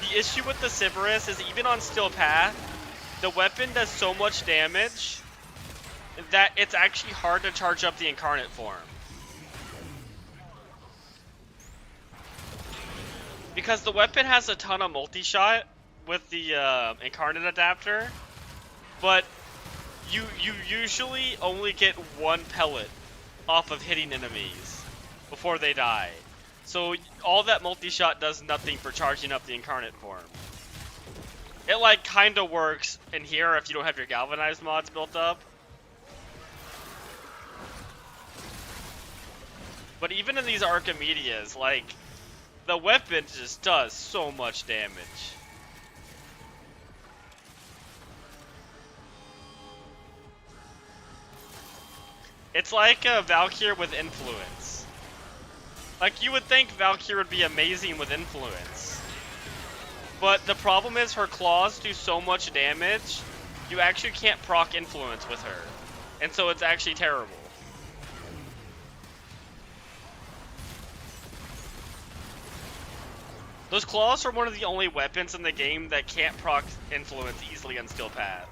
The issue with the Sybaris is even on Steel Path, the weapon does so much damage that it's actually hard to charge up the incarnate form. Because the weapon has a ton of multi-shot with the incarnate adapter, but you usually only get one pellet off of hitting enemies before they die. So all that multi-shot does nothing for charging up the incarnate form. It like kinda works in here if you don't have your galvanized mods built up. But even in these Archimedias, like, the weapon just does so much damage. It's like a Valkyr with influence. Like, you would think Valkyr would be amazing with influence. But the problem is her claws do so much damage, you actually can't proc influence with her. And so it's actually terrible. Those claws are one of the only weapons in the game that can't proc influence easily on Steel Path.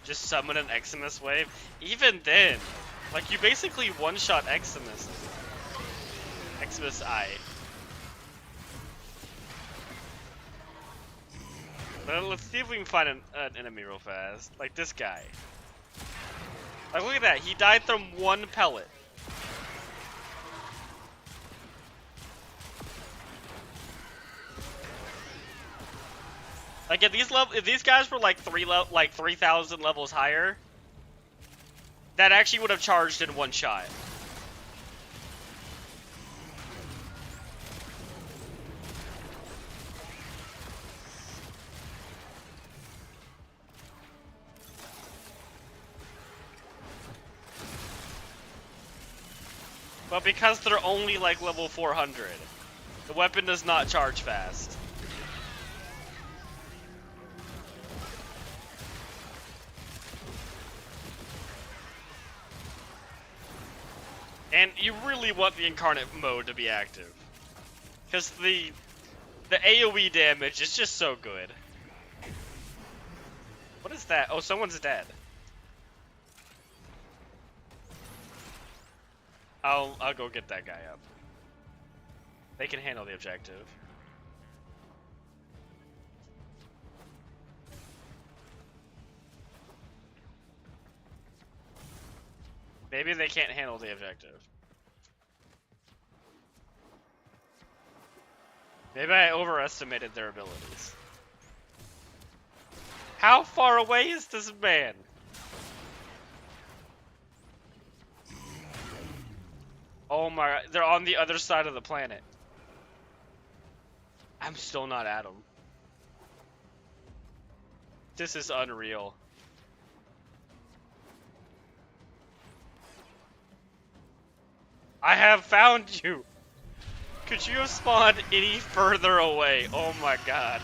Just summon an Eximus wave. Even then, like, you basically one-shot Eximus. Eximus Eye. But let's see if we can find an enemy real fast. Like this guy. Like, look at that. He died from one pellet. Like, if these guys were like 3,000 levels higher, that actually would have charged in one shot. But because they're only like level 400, the weapon does not charge fast. And you really want the incarnate mode to be active. Because the AoE damage is just so good. What is that? Oh, someone's dead. I'll go get that guy up. They can handle the objective. Maybe they can't handle the objective. Maybe I overestimated their abilities. How far away is this man? Oh my, they're on the other side of the planet. I'm still not at them. This is unreal. I have found you! Could you have spawned any further away? Oh my god.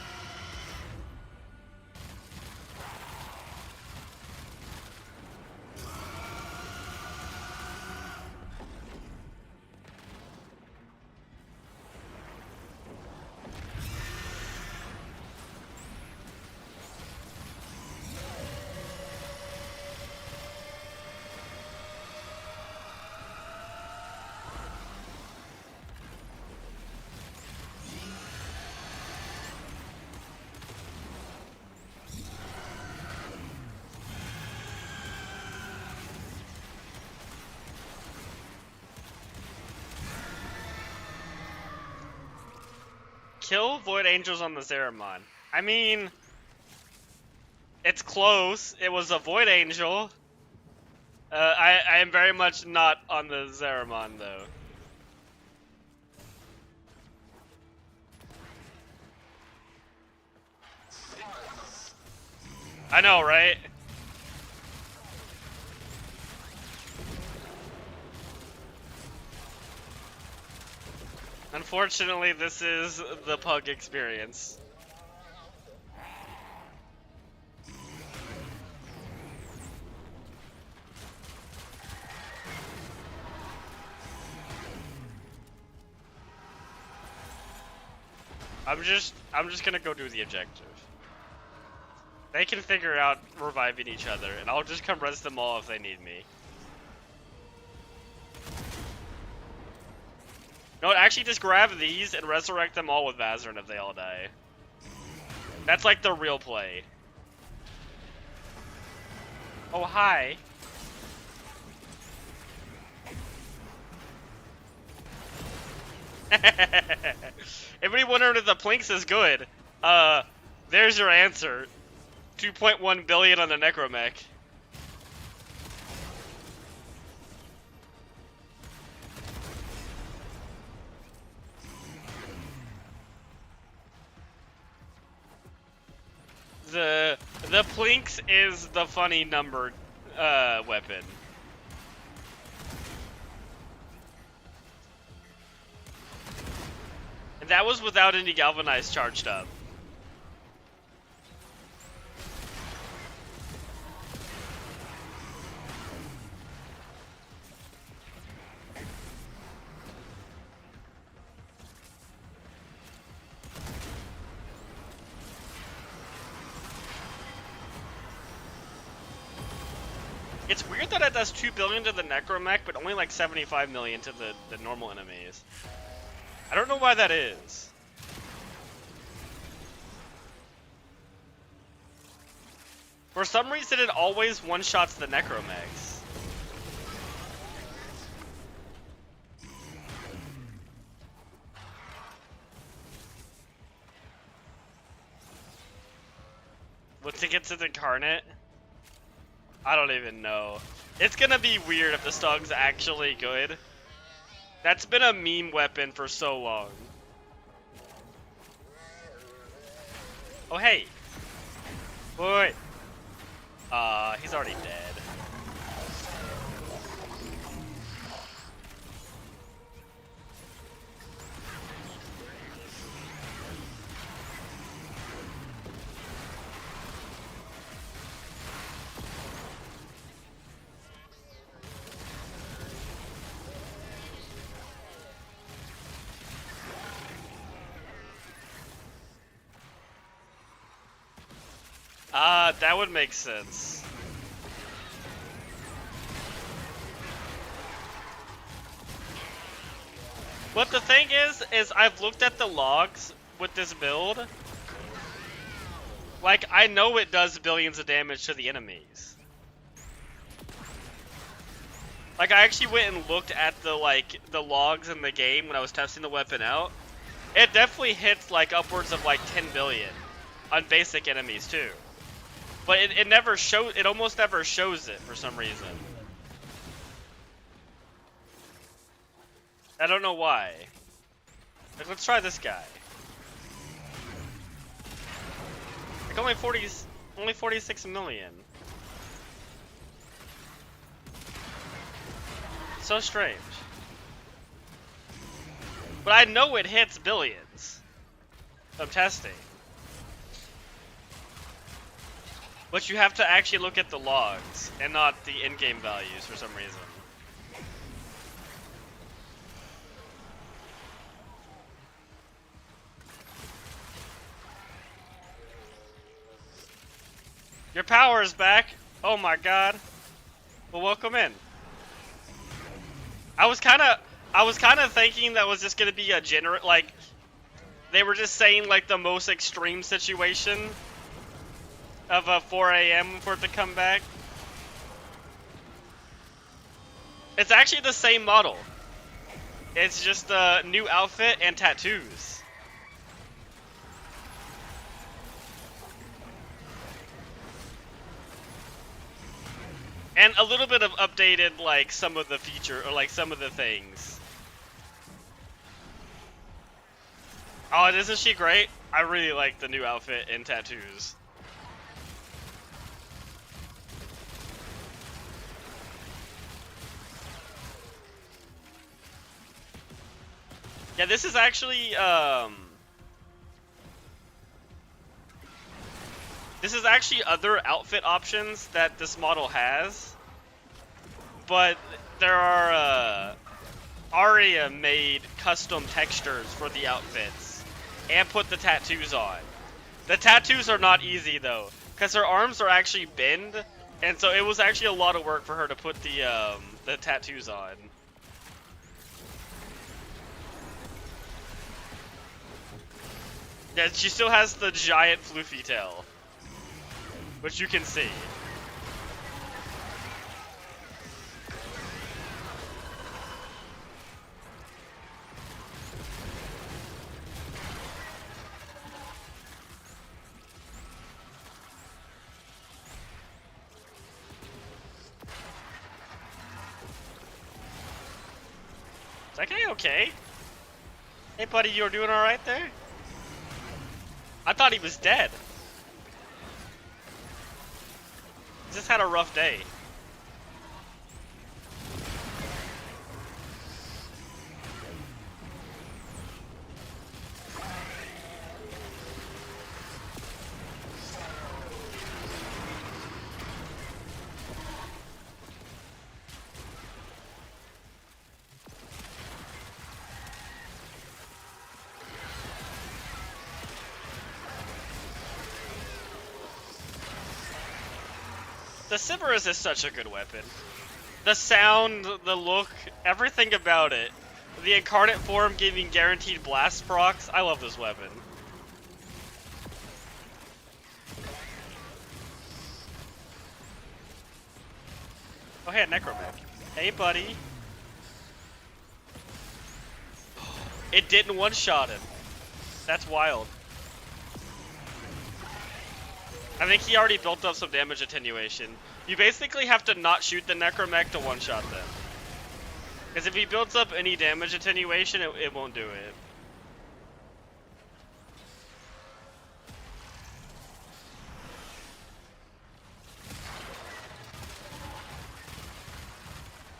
Kill Void Angels on the Zeramon. I mean, it's close. It was a Void Angel. I am very much not on the Zeramon though. I know, right? Unfortunately, this is the pug experience. I'm just gonna go do the objective. They can figure out reviving each other, and I'll just come res them all if they need me. No, actually just grab these and resurrect them all with Vazarin if they all die. That's like the real play. Oh, hi. Everybody wondering if the Plinks is good. There's your answer. 2.1 billion on the Necromech. The Plinks is the funny numbered weapon. And that was without any galvanized charged up. It's weird that it does 2 billion to the Necromech, but only like 75 million to the normal enemies. I don't know why that is. For some reason, it always one-shots the Necromechs. What's it get to the Incarnate? I don't even know. It's gonna be weird if the Stug's actually good. That's been a meme weapon for so long. Oh, hey. Wait. He's already dead. That would make sense. But the thing is I've looked at the logs with this build. Like, I know it does billions of damage to the enemies. Like, I actually went and looked at the logs in the game when I was testing the weapon out. It definitely hits like upwards of like 10 billion on basic enemies too. But it never shows, it almost never shows it for some reason. I don't know why. Like, let's try this guy. Like only 46 million. So strange. But I know it hits billions. I'm testing. But you have to actually look at the logs and not the in-game values for some reason. Your power is back. Oh my god. Well, welcome in. I was kind of thinking that was just gonna be a like, they were just saying like the most extreme situation of a 4 a.m. for it to come back. It's actually the same model. It's just a new outfit and tattoos. And a little bit of updated, like, some of the feature, or like some of the things. Oh, isn't she great? I really like the new outfit and tattoos. Yeah, this is actually, this is actually other outfit options that this model has. But there are, Aria made custom textures for the outfits and put the tattoos on. The tattoos are not easy though, because her arms are actually bend, and so it was actually a lot of work for her to put the tattoos on. Yeah, she still has the giant floofy tail, which you can see. Is that guy okay? Hey buddy, you're doing alright there? I thought he was dead. He just had a rough day. The Cerberus is such a good weapon. The sound, the look, everything about it. The incarnate form giving guaranteed blast procs. I love this weapon. Oh hey, Necromech. Hey buddy. It didn't one-shot him. That's wild. I think he already built up some damage attenuation. You basically have to not shoot the Necromech to one-shot them. Because if he builds up any damage attenuation, it won't do it.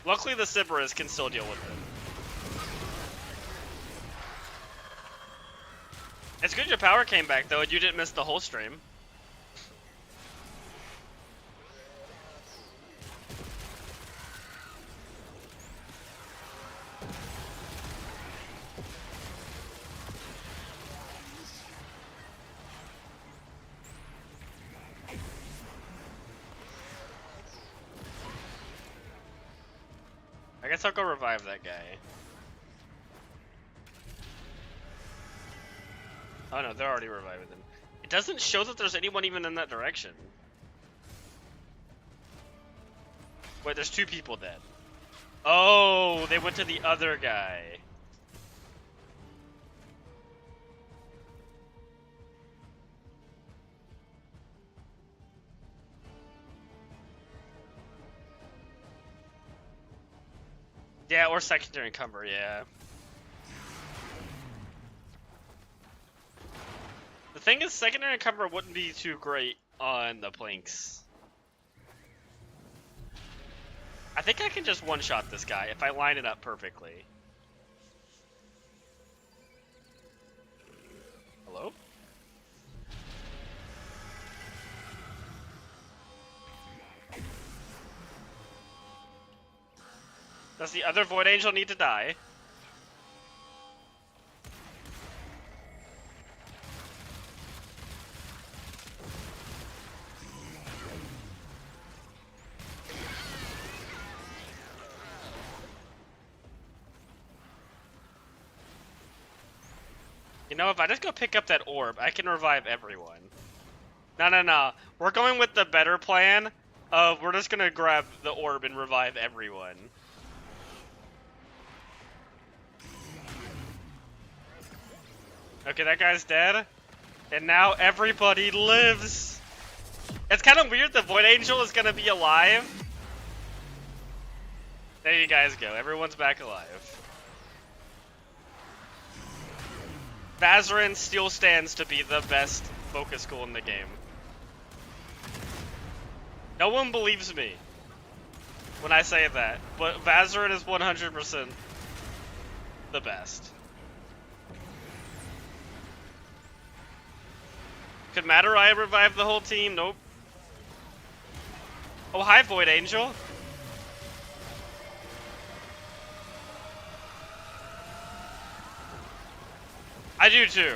Luckily the Cerberus can still deal with it. It's good your power came back though, and you didn't miss the whole stream. I guess I'll go revive that guy. Oh no, they're already reviving them. It doesn't show that there's anyone even in that direction. Wait, there's 2 people dead. Oh, they went to the other guy. Yeah, or secondary encumber, yeah. The thing is, secondary encumber wouldn't be too great on the planks. I think I can just one-shot this guy if I line it up perfectly. Hello? Does the other Void Angel need to die? You know, if I just go pick up that orb, I can revive everyone. No. We're going with the better plan of we're just gonna grab the orb and revive everyone. Okay, that guy's dead. And now everybody lives. It's kind of weird the Void Angel is gonna be alive. There you guys go. Everyone's back alive. Vazarin still stands to be the best focus school in the game. No one believes me when I say that, but Vazarin is 100% the best. Could Madurai revive the whole team? Nope. Oh, hi, Void Angel. I do too.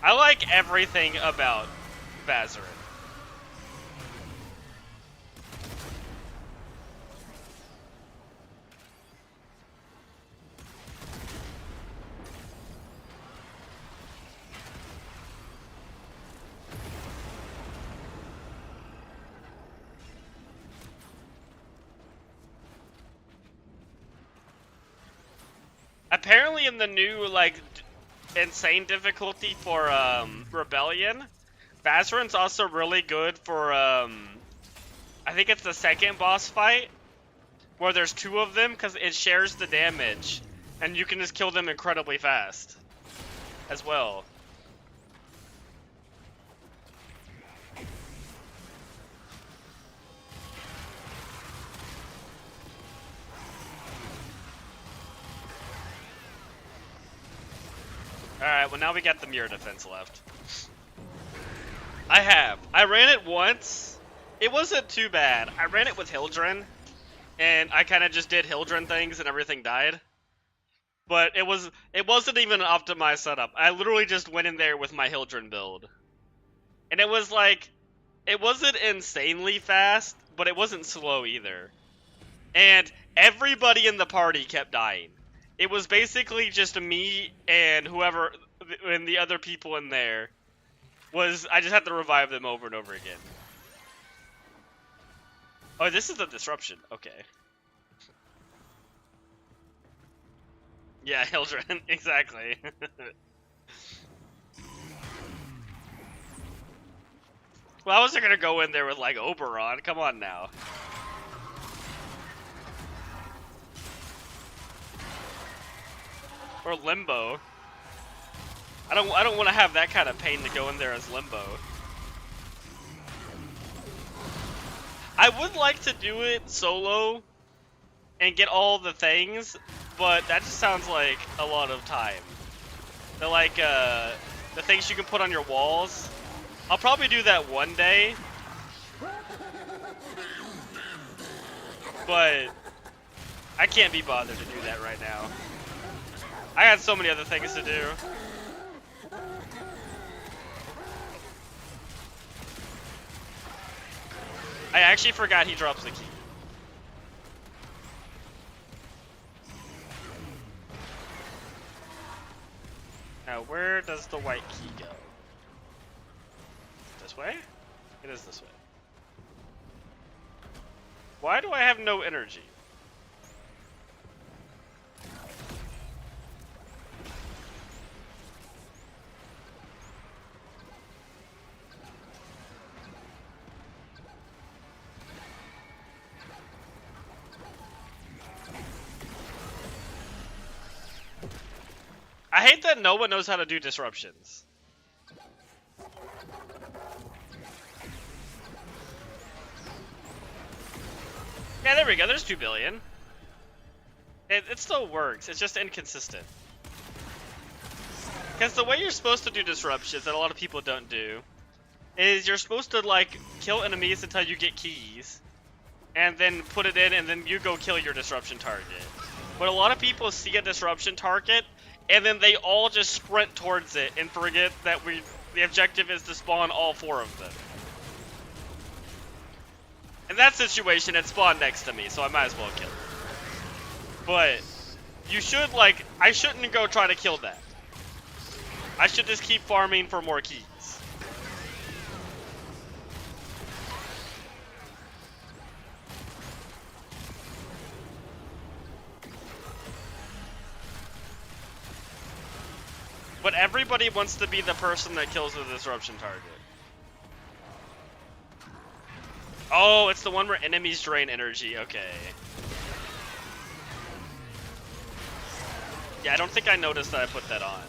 I like everything about Vazarin. Apparently in the new, like, insane difficulty for, Rebellion, Vazarin's also really good for, I think it's the second boss fight, where there's 2 of them, because it shares the damage, and you can just kill them incredibly fast, as well. Alright, well now we got the mirror defense left. I ran it once. It wasn't too bad. I ran it with Hildren, and I kind of just did Hildren things and everything died. But it wasn't even an optimized setup. I literally just went in there with my Hildren build. And it was like, it wasn't insanely fast, but it wasn't slow either. And everybody in the party kept dying. It was basically just me and whoever, and the other people in there, I just had to revive them over and over again. Oh, this is the disruption. Okay. Yeah, Hildren, exactly. Well, I wasn't gonna go in there with, like, Oberon. Come on now. Or Limbo. I don't want to have that kind of pain to go in there as Limbo. I would like to do it solo and get all the things, but that just sounds like a lot of time. The things you can put on your walls. I'll probably do that one day. But I can't be bothered to do that right now. I got so many other things to do. I actually forgot he drops the key. Now, where does the white key go? This way? It is this way. Why do I have no energy? I hate that no one knows how to do disruptions. Yeah, there we go. There's 2 billion. It still works. It's just inconsistent. Because the way you're supposed to do disruptions that a lot of people don't do is you're supposed to, like, kill enemies until you get keys. And then put it in and then you go kill your disruption target. But a lot of people see a disruption target and then they all just sprint towards it and forget that the objective is to spawn all 4 of them. In that situation, it spawned next to me, so I might as well kill it. But you should, like, I shouldn't go try to kill that. I should just keep farming for more keys. But everybody wants to be the person that kills the disruption target. Oh, it's the one where enemies drain energy. Okay. Yeah, I don't think I noticed that I put that on.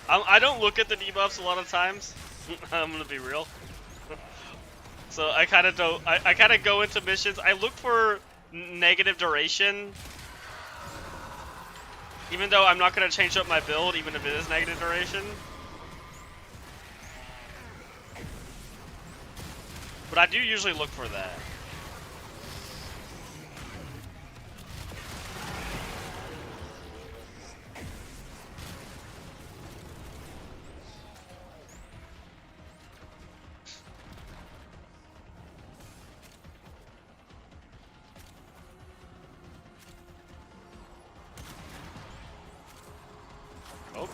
I don't look at the debuffs a lot of times. I'm gonna be real. So I kind of don't. I kind of go into missions. I look for negative duration. Even though I'm not going to change up my build, even if it is negative duration. But I do usually look for that. Oh.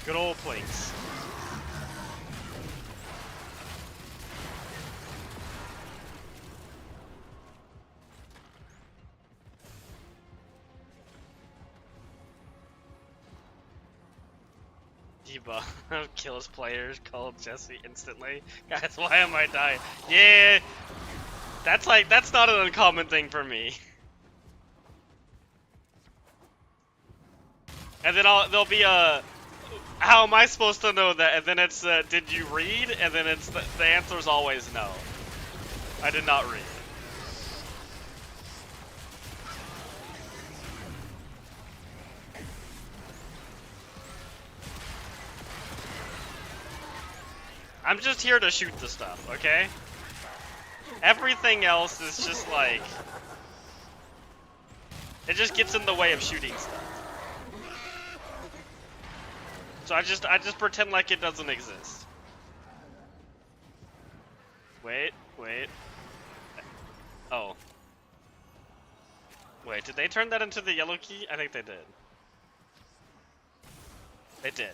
Good old planks. Debuff kills players, called Jesse instantly. Guys, why am I dying? Yeah, that's not an uncommon thing for me. And then there'll be a, how am I supposed to know that? And then it's, did you read? And then it's, the answer's always no. I did not read. I'm just here to shoot the stuff, okay? Everything else is just like, it just gets in the way of shooting stuff. So I just pretend like it doesn't exist. Wait. Oh. Wait, did they turn that into the yellow key? I think they did. They did.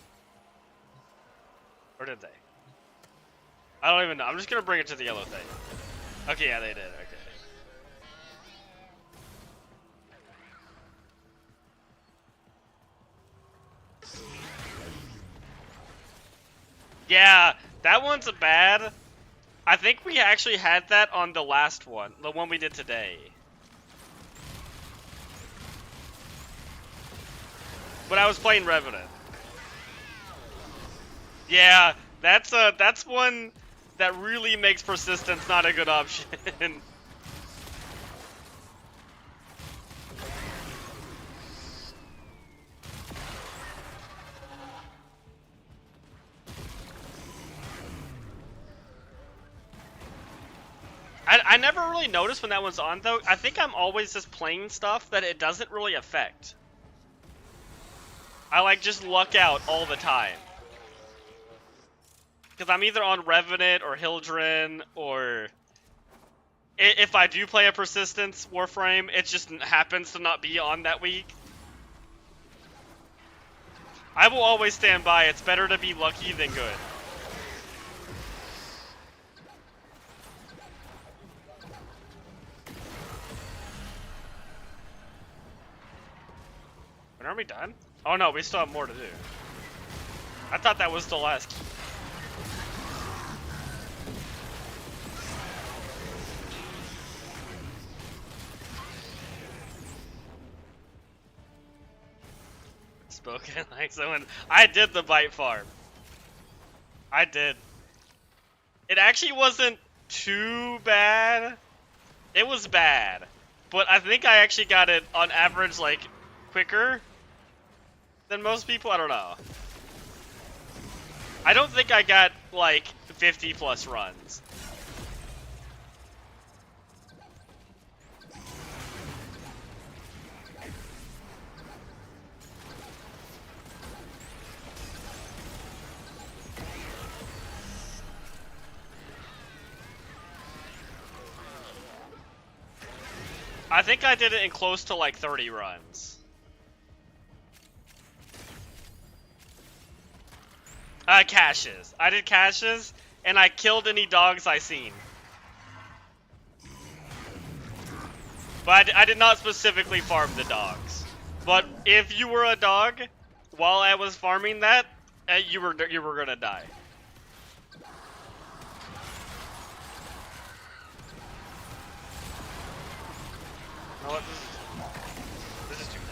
Or did they? I don't even know. I'm just gonna bring it to the yellow thing. Okay, yeah, they did. Okay. Yeah, that one's bad. I think we actually had that on the last one, the one we did today. But I was playing Revenant. Yeah, that's one that really makes persistence not a good option. I never really noticed when that one's on though. I think I'm always just playing stuff that it doesn't really affect. I like just luck out all the time. Because I'm either on Revenant or Hildren, or if I do play a Persistence Warframe, it just happens to not be on that week. I will always stand by, it's better to be lucky than good. When are we done? Oh no, we still have more to do. I thought that was the last key. Spoken like someone. I did the bite farm. I did. It actually wasn't too bad. It was bad. But I think I actually got it on average like quicker than most people. I don't know. I don't think I got like 50 plus runs. I think I did it in close to like 30 runs. Caches. I did caches, and I killed any dogs I seen. But I did not specifically farm the dogs. But if you were a dog, while I was farming that, you were gonna die. You know what? This is too bad.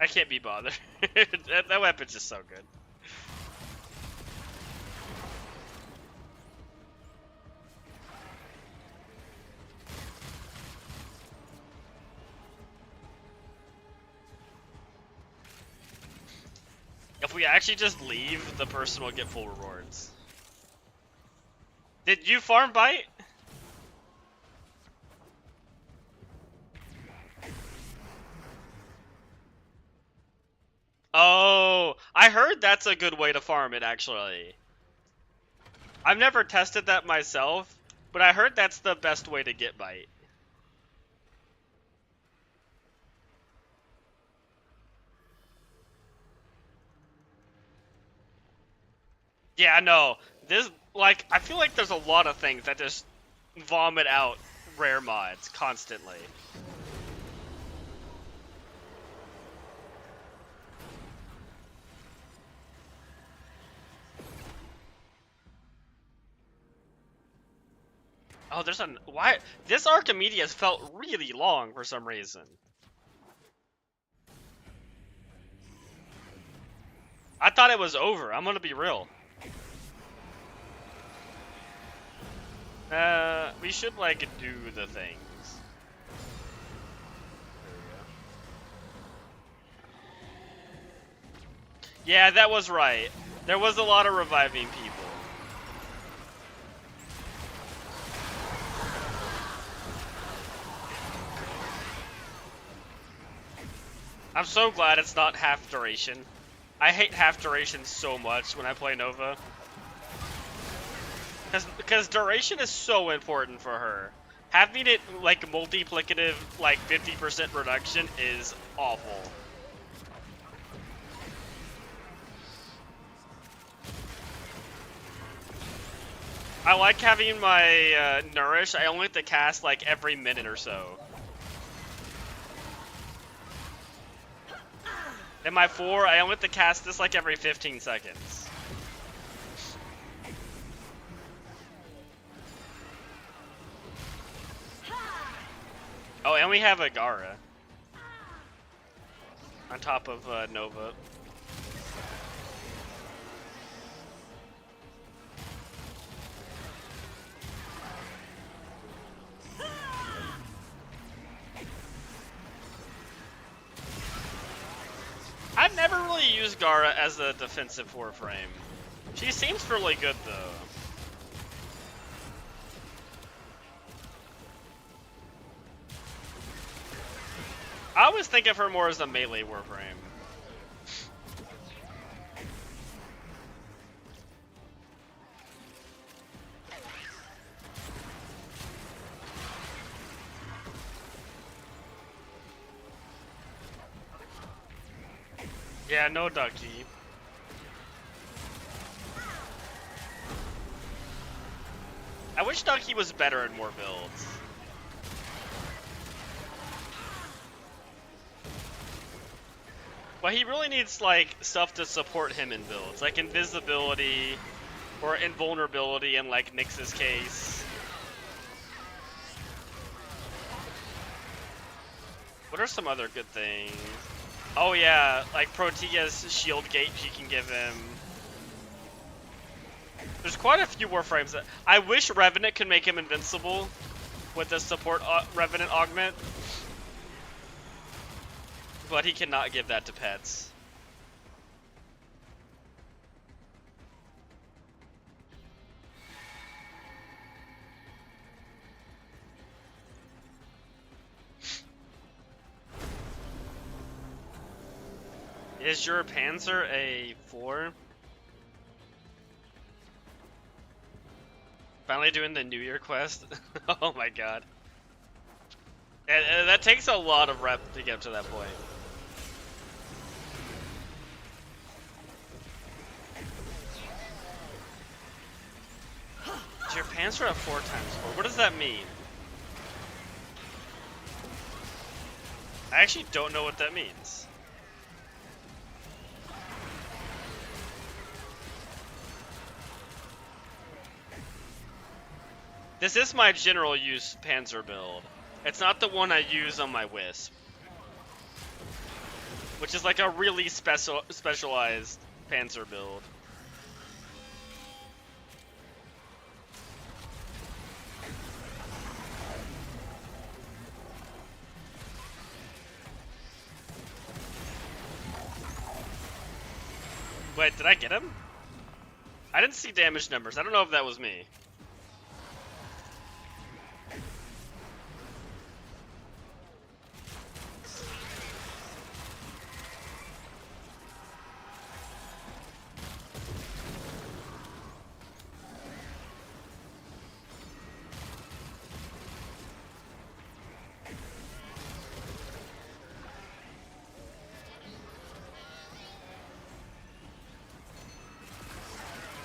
I can't be bothered. that weapon's just so good. If we actually just leave, the person will get full rewards. Did you farm bite? Oh, I heard that's a good way to farm it, actually. I've never tested that myself, but I heard that's the best way to get bite. Yeah, no. This, like, I feel like there's a lot of things that just vomit out rare mods constantly. Oh, there's a why? This Archimedes felt really long for some reason. I thought it was over. I'm gonna be real. We should like do the things. Yeah, that was right. There was a lot of reviving people. I'm so glad it's not half duration. I hate half duration so much when I play Nova. Because duration is so important for her. Having it like multiplicative, like 50% reduction is awful. I like having my Nourish. I only have to cast like every minute or so. And my 4, I only have to cast this like every 15 seconds. Oh, and we have a Gara. On top of Nova. I've never really used Gara as a defensive warframe. She seems really good though. I always think of her more as a melee Warframe. Yeah, no Ducky. I wish Ducky was better in more builds. But he really needs, like, stuff to support him in builds. Like invisibility, or invulnerability in, like, Nyx's case. What are some other good things? Oh yeah, like Protea's shield gate she can give him. There's quite a few Warframes that... I wish Revenant could make him invincible with the support Revenant augment. But he cannot give that to pets. Is your Panzer a 4? Finally doing the New Year quest? Oh my god. And that takes a lot of rep to get to that point. Is your Panzer a 4 times 4? What does that mean? I actually don't know what that means. This is my general use Panzer build. It's not the one I use on my Wisp. Which is like a really specialized Panzer build. Wait, did I get him? I didn't see damage numbers. I don't know if that was me.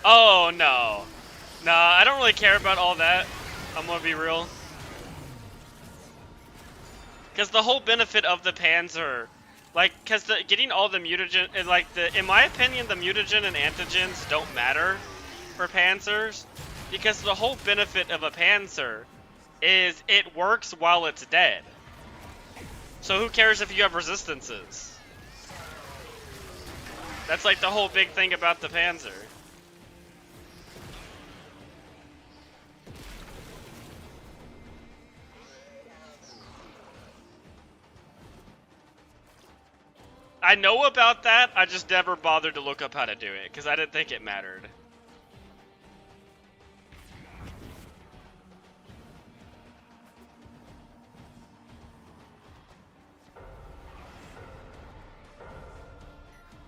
Oh, no. Nah, I don't really care about all that. I'm gonna be real. Because the whole benefit of the Panzer, like, because getting all the mutagen, like, in my opinion, the mutagen and antigens don't matter for Panzers. Because the whole benefit of a Panzer is it works while it's dead. So who cares if you have resistances? That's like the whole big thing about the Panzer. I know about that, I just never bothered to look up how to do it, because I didn't think it mattered.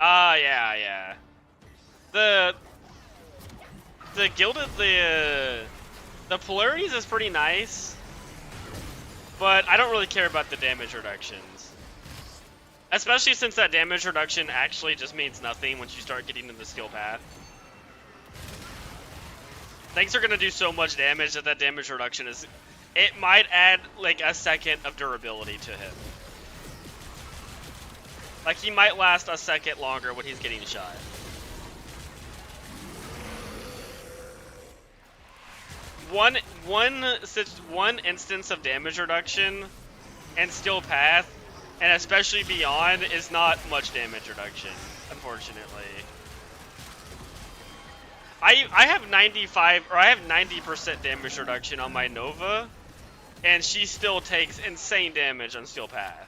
Ah, yeah. The gilded, the polarities is pretty nice, but I don't really care about the damage reductions. Especially since that damage reduction actually just means nothing once you start getting into the skill path. Things are gonna do so much damage that damage reduction is... It might add, like, a second of durability to him. Like, he might last a second longer when he's getting shot. One instance of damage reduction and skill path, and especially beyond, is not much damage reduction, unfortunately. I have 95, or I have 90% damage reduction on my Nova, and she still takes insane damage on Steel Path.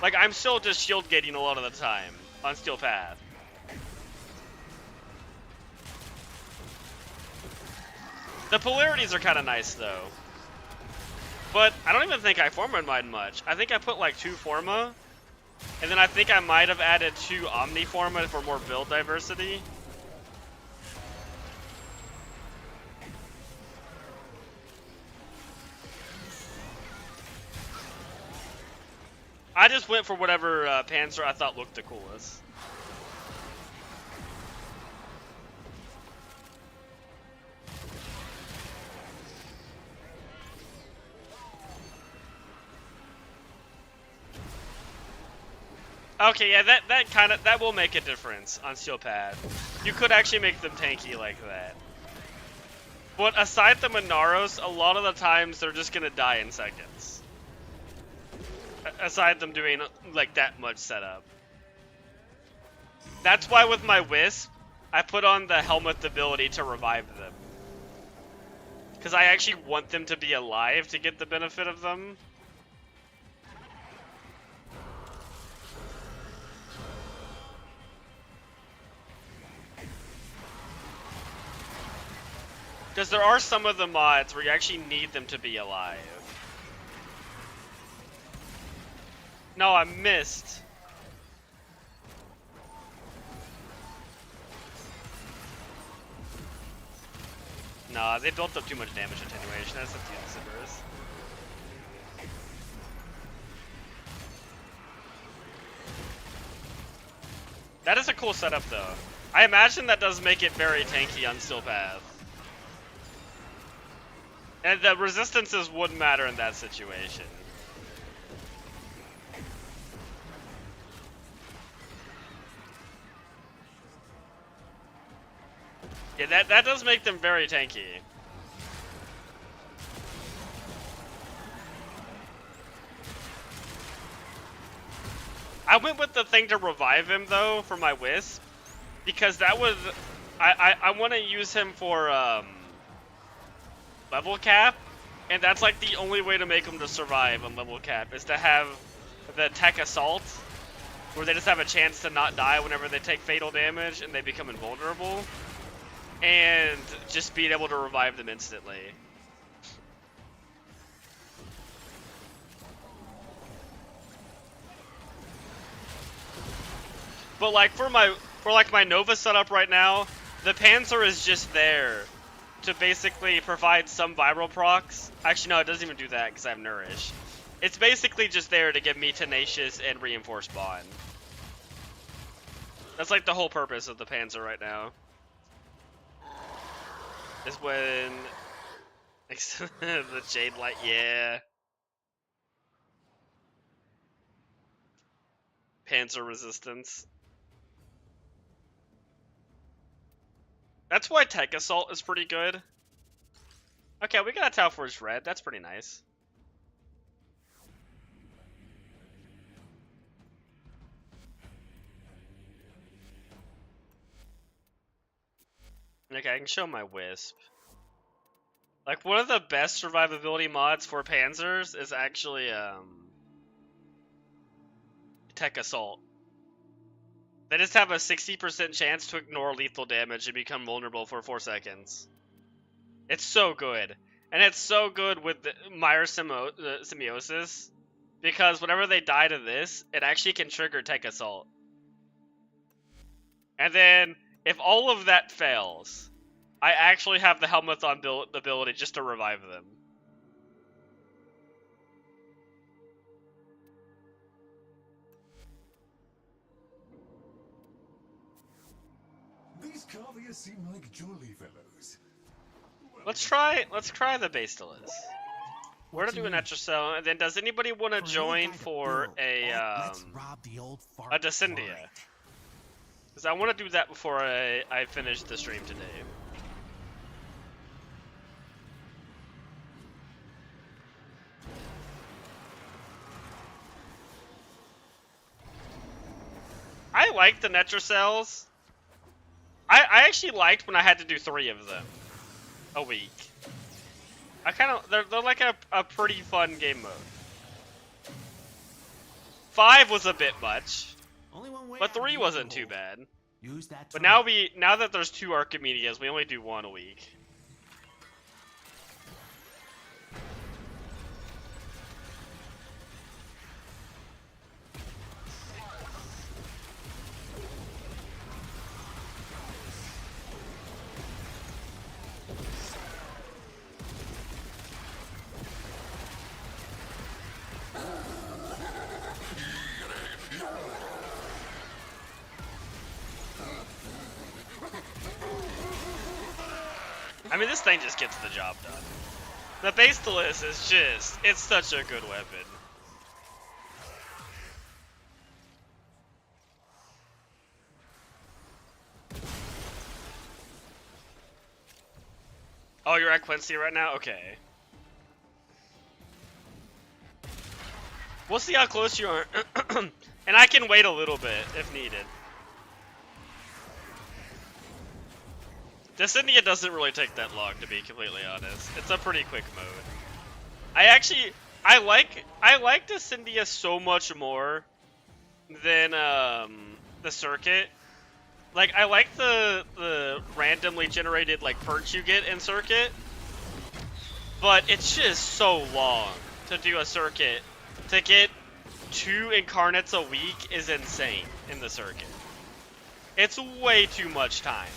Like, I'm still just shield gating a lot of the time on Steel Path. The polarities are kind of nice, though. But I don't even think I forma mine much. I think I put like 2 forma, and then I think I might have added 2 omni forma for more build diversity. I just went for whatever Panzer I thought looked the coolest. Okay, yeah, that will make a difference on Steel Pad. You could actually make them tanky like that. But aside the Minaros, a lot of the times they're just gonna die in seconds. Aside them doing like that much setup. That's why with my Wisp, I put on the helmet ability to revive them. Because I actually want them to be alive to get the benefit of them. Because there are some of the mods where you actually need them to be alive. No, I missed. Nah, they built up too much damage attenuation. That's up to the Simmers. That is a cool setup, though. I imagine that does make it very tanky on Steel Path. And the resistances wouldn't matter in that situation. Yeah, that does make them very tanky. I went with the thing to revive him though for my Wisp, because that was I want to use him for level cap, and that's like the only way to make him to survive on level cap is to have the tech assault, where they just have a chance to not die whenever they take fatal damage and they become invulnerable, and just being able to revive them instantly. But like for my Nova setup right now, the Panzer is just there to basically provide some viral procs. Actually, no, it doesn't even do that because I have Nourish. It's basically just there to give me Tenacious and Reinforced Bond. That's like the whole purpose of the Panzer right now. Is when the Jade Light, yeah. Panzer resistance. That's why Tech Assault is pretty good. Okay, we got a Tau Forge Red. That's pretty nice. Okay, I can show my Wisp. Like, one of the best survivability mods for Panzers is actually, Tech Assault. They just have a 60% chance to ignore lethal damage and become vulnerable for 4 seconds. It's so good. And it's so good with the Meyer Symbiosis, because whenever they die to this, it actually can trigger Tech Assault. And then, if all of that fails, I actually have the Helmathon ability just to revive them. These Carviers seem like jolly fellows. Let's try the Basilisk. We're gonna do an Etracell, and then does anybody want to join for a Descendia? Because I want to do that before I finish the stream today. I like the Netracells. I actually liked when I had to do 3 of them a week. I kind of they're like a pretty fun game mode. 5 was a bit much, but 3 wasn't too bad. But now that there's 2 Archimedias, we only do 1 a week. I mean, this thing just gets the job done. The Basilisk is just, it's such a good weapon. Oh, you're at Quincy right now? Okay. We'll see how close you are. And I can wait a little bit if needed. This India doesn't really take that long, to be completely honest. It's a pretty quick mode. I like this India so much more than the circuit. Like, I like the randomly generated like perks you get in circuit, but it's just so long to do a circuit. To get 2 incarnates a week is insane in the circuit. It's way too much time.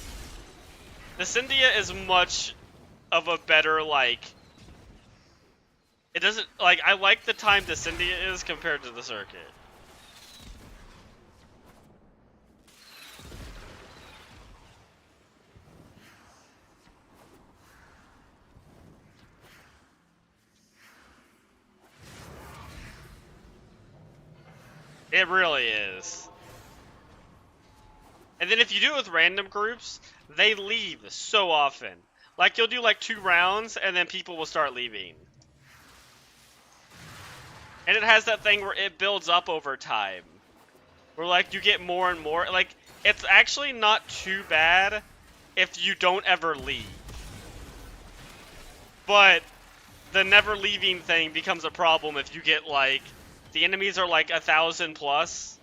The Syndia is much of a better, like... It doesn't... Like, I like the time the Syndia is compared to the circuit. It really is. And then if you do it with random groups, they leave so often. Like, you'll do like 2 rounds, and then people will start leaving. And it has that thing where it builds up over time. Where, like, you get more and more. Like, it's actually not too bad if you don't ever leave. But the never leaving thing becomes a problem if you get, like, the enemies are like 1,000 plus,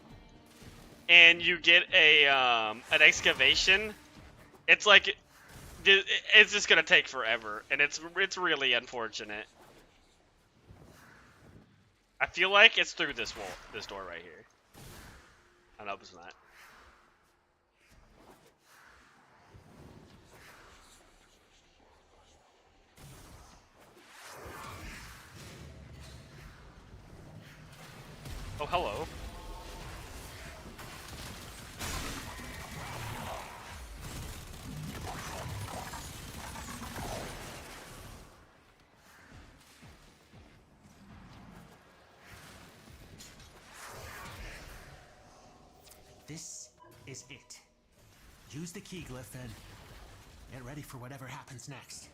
and you get a an excavation. It's like it's just gonna take forever, and it's really unfortunate. I feel like it's through this wall, this door right here. I know it's not. Oh, hello. This is it. Use the key glyph and get ready for whatever happens next.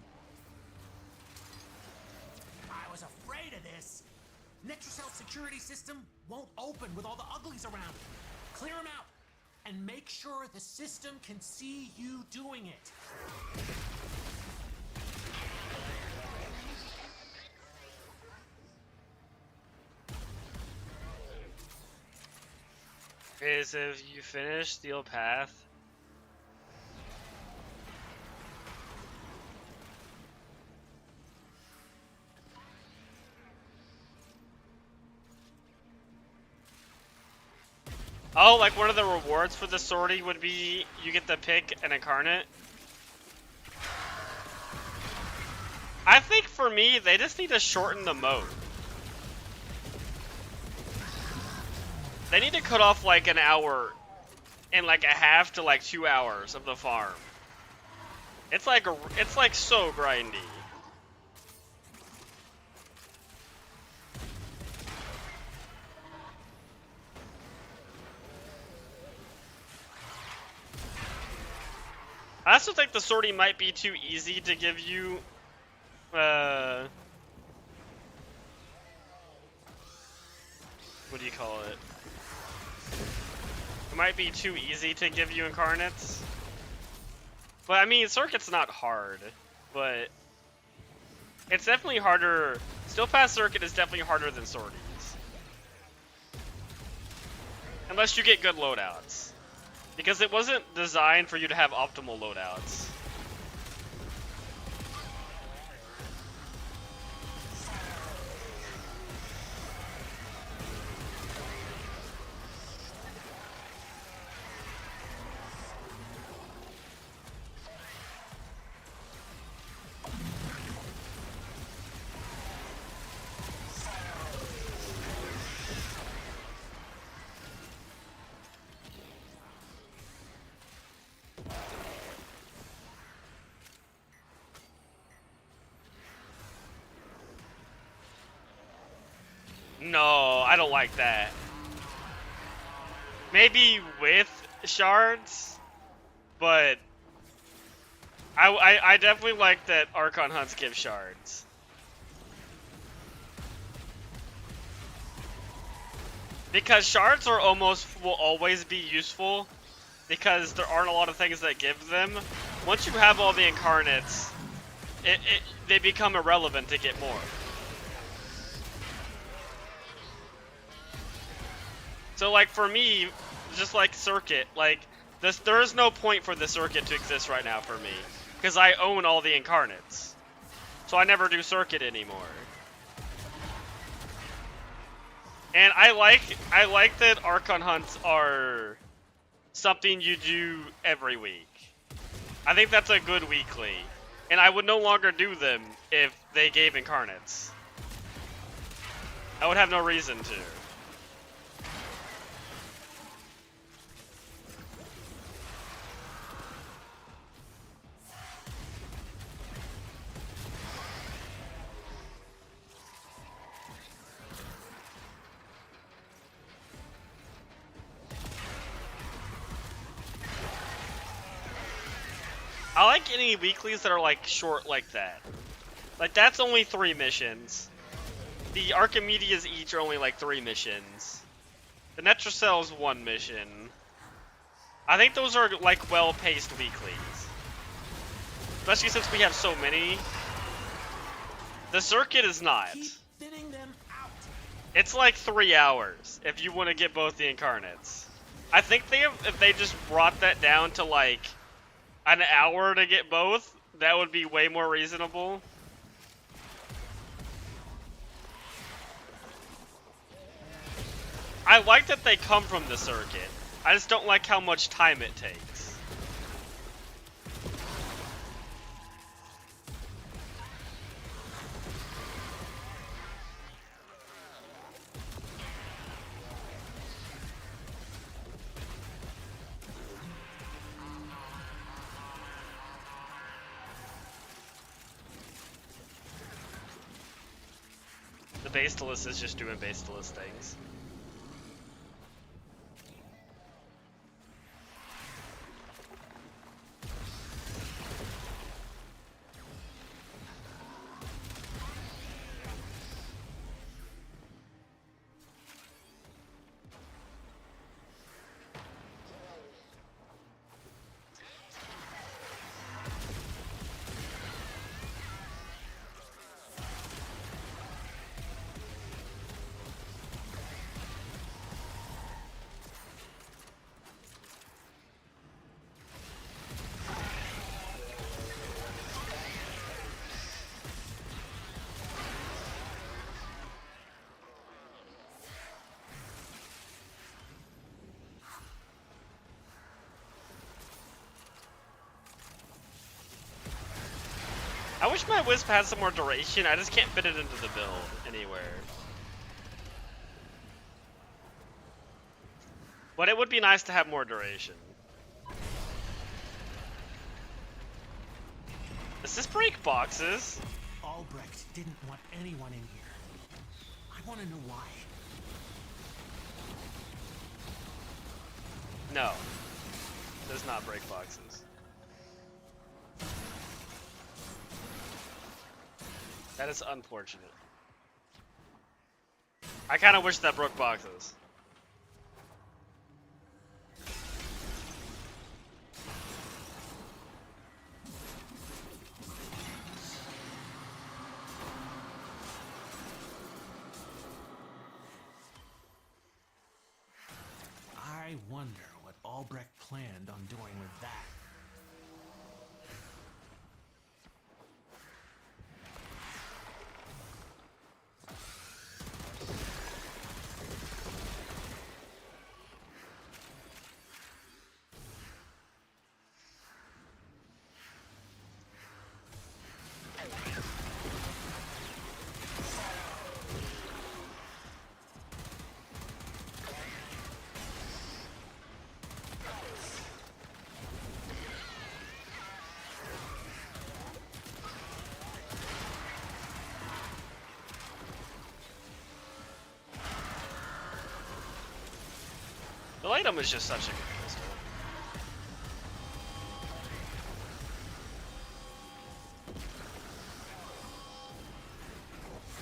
I was afraid of this. Netrocell's security system won't open with all the uglies around. Clear them out and make sure the system can see you doing it. Okay, so if you finish Steel Path. Oh, like one of the rewards for the sortie would be you get to pick an incarnate. I think for me, they just need to shorten the mode. They need to cut off like an hour and like a half to like 2 hours of the farm. It's like so grindy. I also think the sortie might be too easy to give you what do you call it? It might be too easy to give you incarnates. But I mean, circuit's not hard, but it's definitely harder. Steel Path circuit is definitely harder than sorties. Unless you get good loadouts. Because it wasn't designed for you to have optimal loadouts. No, I don't like that. Maybe with shards, but I definitely like that Archon hunts give shards. Because shards are will always be useful, because there aren't a lot of things that give them. Once you have all the incarnates, they become irrelevant to get more. So like for me, just like Circuit, like there is no point for the Circuit to exist right now for me, because I own all the incarnates. So I never do Circuit anymore. And I like that Archon hunts are something you do every week. I think that's a good weekly. And I would no longer do them if they gave incarnates. I would have no reason to. I like any weeklies that are like short like that. Like that's only 3 missions. The Archimedes each are only like 3 missions. The Netrocell's 1 mission. I think those are like well-paced weeklies. Especially since we have so many. The Circuit is not. Keep thinning them out. It's like 3 hours if you want to get both the incarnates. I think if they just brought that down to like an hour to get both, that would be way more reasonable. I like that they come from the Circuit. I just don't like how much time it takes. The Basilisk is just doing Basilisk things. I wish my Wisp had some more duration, I just can't fit it into the build anywhere. But it would be nice to have more duration. Does this break boxes? Albrecht didn't want anyone in here. I want to know why. No. Does not break boxes. That is unfortunate. I kind of wish that broke boxes. I wonder what Albrecht planned on doing with that. Inflatum is just such a good pistol.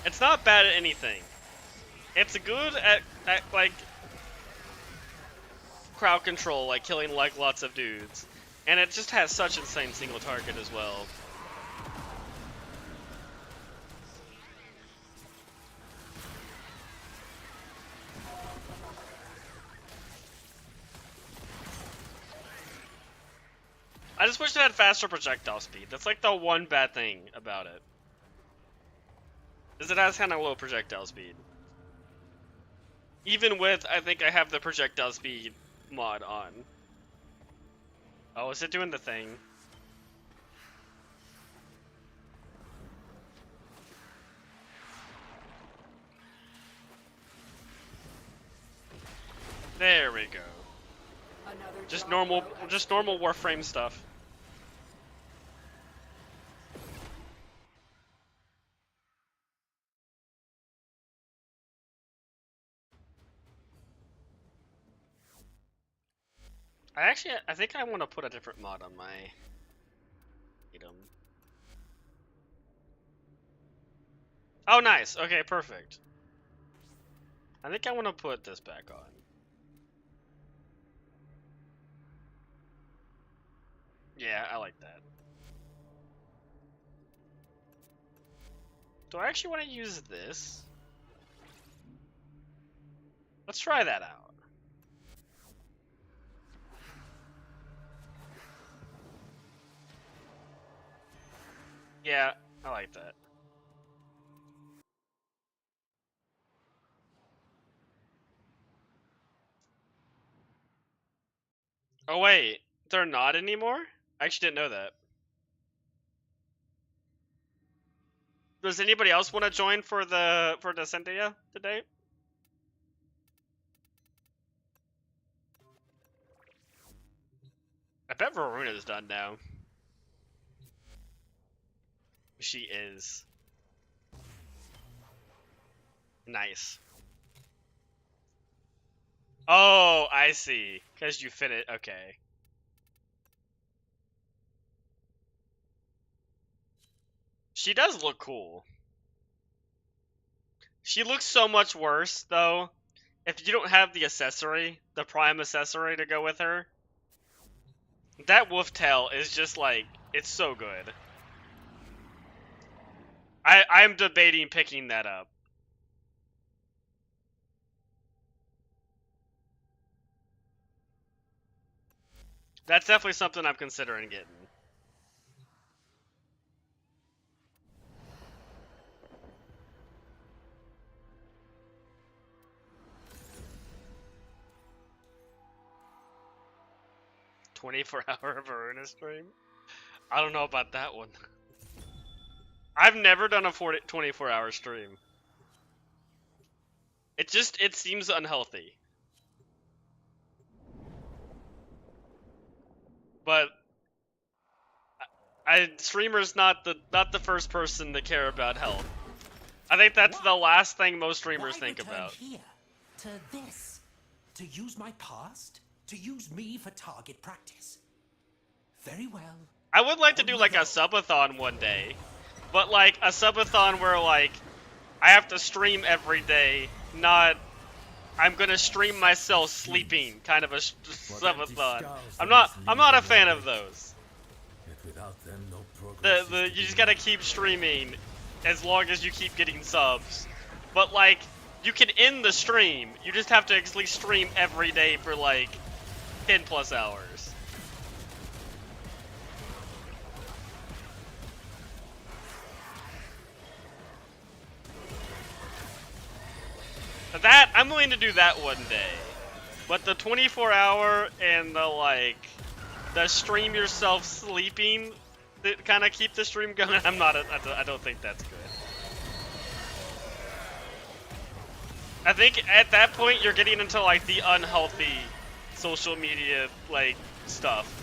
It's not bad at anything. It's good at like crowd control, like killing like lots of dudes. And it just has such insane single target as well. I just wish it had faster projectile speed. That's like the one bad thing about it. Is it has kind of low projectile speed. Even with, I think I have the projectile speed mod on. Oh, is it doing the thing? There we go. Just normal Warframe stuff. I think I want to put a different mod on my item. Oh, nice. Okay, perfect. I think I want to put this back on. Yeah, I like that. Do I actually want to use this? Let's try that out. Yeah, I like that. Oh wait, they're not anymore? I actually didn't know that. Does anybody else want to join for the Cynthia today? I bet Varuna's done now. She is. Nice. Oh, I see. Because you fit it. Okay. She does look cool. She looks so much worse, though, if you don't have the accessory, the prime accessory to go with her. That wolf tail is just like, it's so good. I'm debating picking that up. That's definitely something I'm considering getting. "24-hour Varuna stream?" I don't know about that one. I've never done a 24-hour stream. It seems unhealthy. But streamer's not the first person to care about health. I think that's the last thing most streamers think about. Here to this, to use my past, to use me for target practice. Very well. I would like to do like a subathon one day, but like a subathon where like I have to stream every day, not I'm gonna stream myself sleeping kind of a subathon. I'm not a fan of those. You just gotta keep streaming as long as you keep getting subs. But like you can end the stream, you just have to actually stream every day for like 10+ hours. That I'm willing to do that one day, but the 24-hour and the stream yourself sleeping that kind of keep the stream going. I don't think that's good. I think at that point you're getting into like the unhealthy social media like stuff.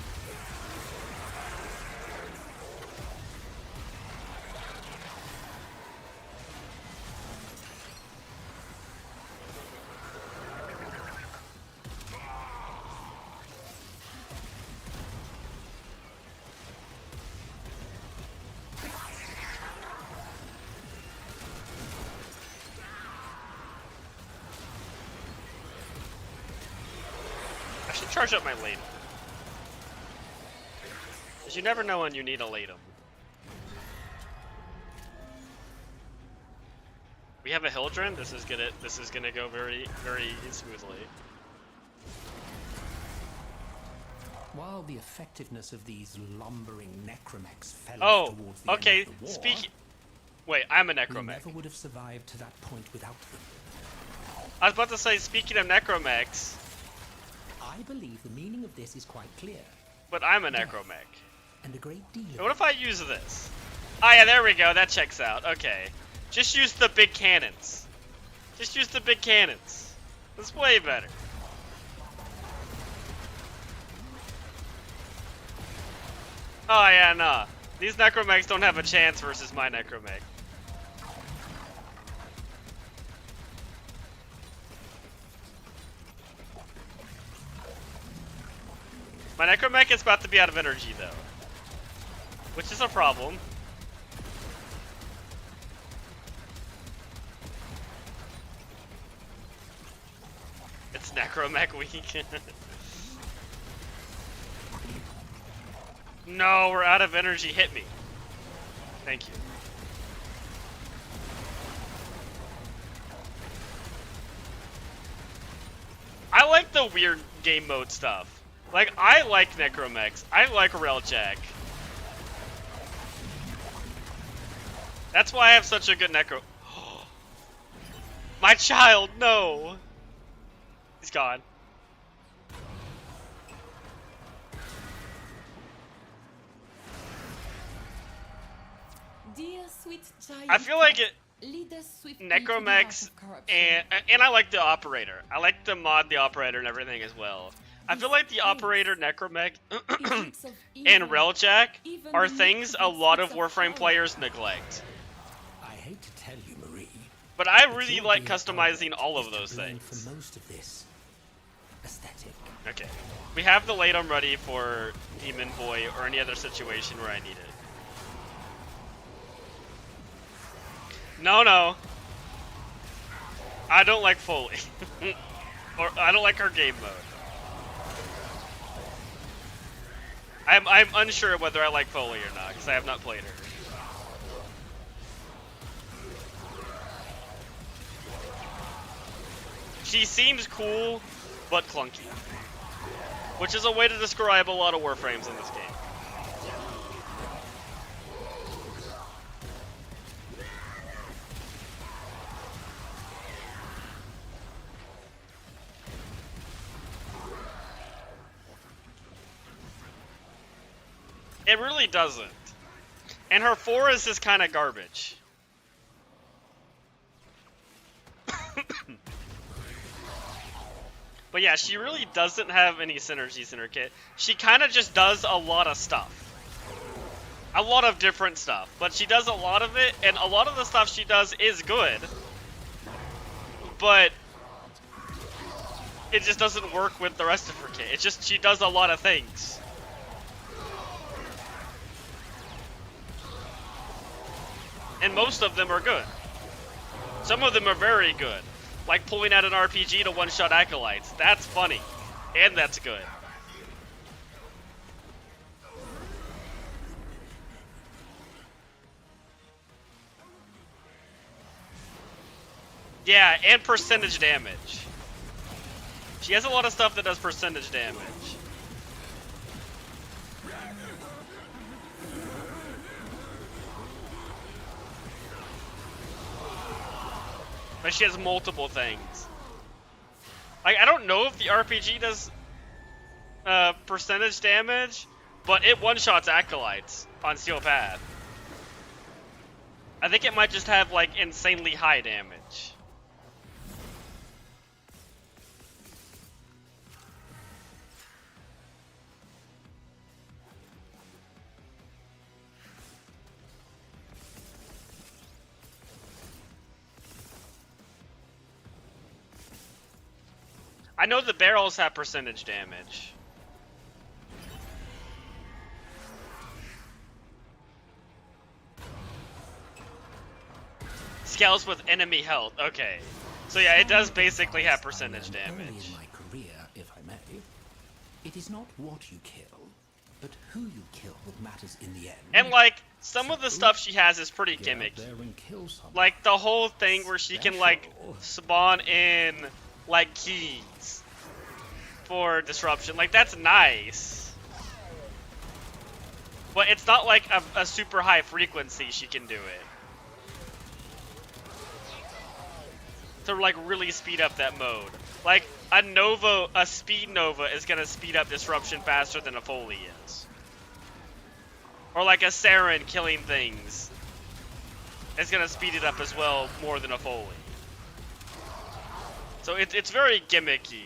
charge up my Latum. Because you never know when you need a Latum. We have a Hildren. This is gonna go very smoothly. While the effectiveness of these lumbering necromechs fell towards the okay. end of the war, Wait, I'm a we necromech. never would have survived to that point without them. I was about to say, speaking of necromechs, I believe the meaning of this is quite clear. but I'm a necromech. And a great deal of What if I use this? Oh yeah, there we go. That checks out. Okay. Just use the big cannons. Just use the big cannons. That's way better. Oh yeah, nah. These necromechs don't have a chance versus my necromech. My necromech is about to be out of energy though, which is a problem. It's necromech week. No, we're out of energy. Hit me. Thank you. I like the weird game mode stuff. Like, I like necromechs. I like Railjack. That's why I have such a good necro. My child, no. He's gone. Dear sweet child, I feel like it. lead us swiftly Necromechs to the heart of corruption. and I like the operator. I like to mod the operator and everything as well. I feel like the operator, necromech, and Railjack are things a lot of Warframe players neglect. I hate to tell you, Marie, But I really like customizing all of those things. for most of this aesthetic. Okay. We have the Latum ready for Demon Boy or any other situation where I need it. No. I don't like Foley. Or I don't like her game mode. I'm unsure whether I like Foley or not, because I have not played her. She seems cool, but clunky. Which is a way to describe a lot of Warframes in this game. It really doesn't. And her forest is kind of garbage. But yeah, she really doesn't have any synergies in her kit. She kind of just does a lot of stuff. A lot of different stuff. But she does a lot of it, and a lot of the stuff she does is good. But it just doesn't work with the rest of her kit. It's just she does a lot of things. And most of them are good. Some of them are very good. Like pulling out an RPG to one-shot acolytes. That's funny. And that's good. Yeah, and percentage damage. She has a lot of stuff that does percentage damage. But she has multiple things. Like, I don't know if the RPG does percentage damage, but it one-shots acolytes on Steel Path. I think it might just have, like, insanely high damage. I know the barrels have percentage damage. Scales with enemy health. Okay. So yeah, it does basically have percentage damage. Early in my career, if I may. is not what you kill, but who you kill that matters in the end. And like some of the stuff she has is pretty Get out gimmicky. there and kill someone. Like the whole thing where she can like spawn in like keys for disruption. Like that's nice. But it's not like a super high frequency she can do it. To like really speed up that mode. Like a speed Nova is gonna speed up disruption faster than a Foley is. Or like a Saren killing things is gonna speed it up as well more than a Foley. So it's very gimmicky.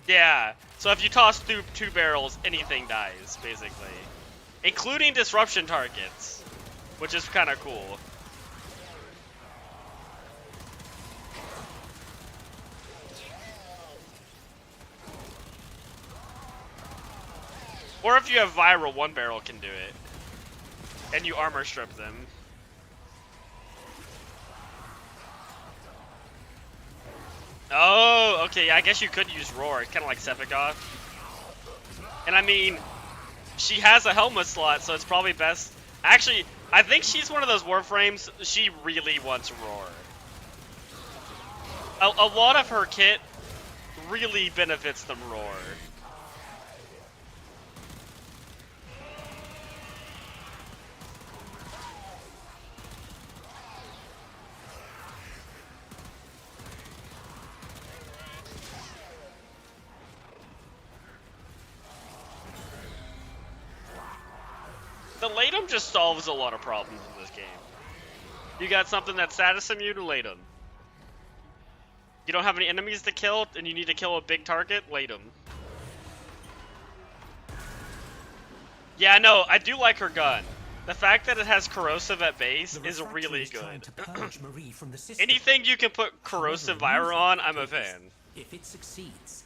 Yeah, so if you toss through 2 barrels, anything dies, basically. Including disruption targets, which is kind of cool. Or if you have viral, 1 barrel can do it. And you armor strip them. Oh, okay, I guess you could use Roar. It's kind of like Sephiroth. And I mean, she has a helmet slot, so it's probably best. Actually, I think she's one of those Warframes, she really wants Roar. A lot of her kit really benefits from Roar. The Latum just solves a lot of problems in this game. You got something that's status immune, Latum. You don't have any enemies to kill, and you need to kill a big target, Latum. Yeah, no, I do like her gun. The fact that it has corrosive at base is really good. Anything you can put corrosive Vira on, I'm a fan. If it succeeds,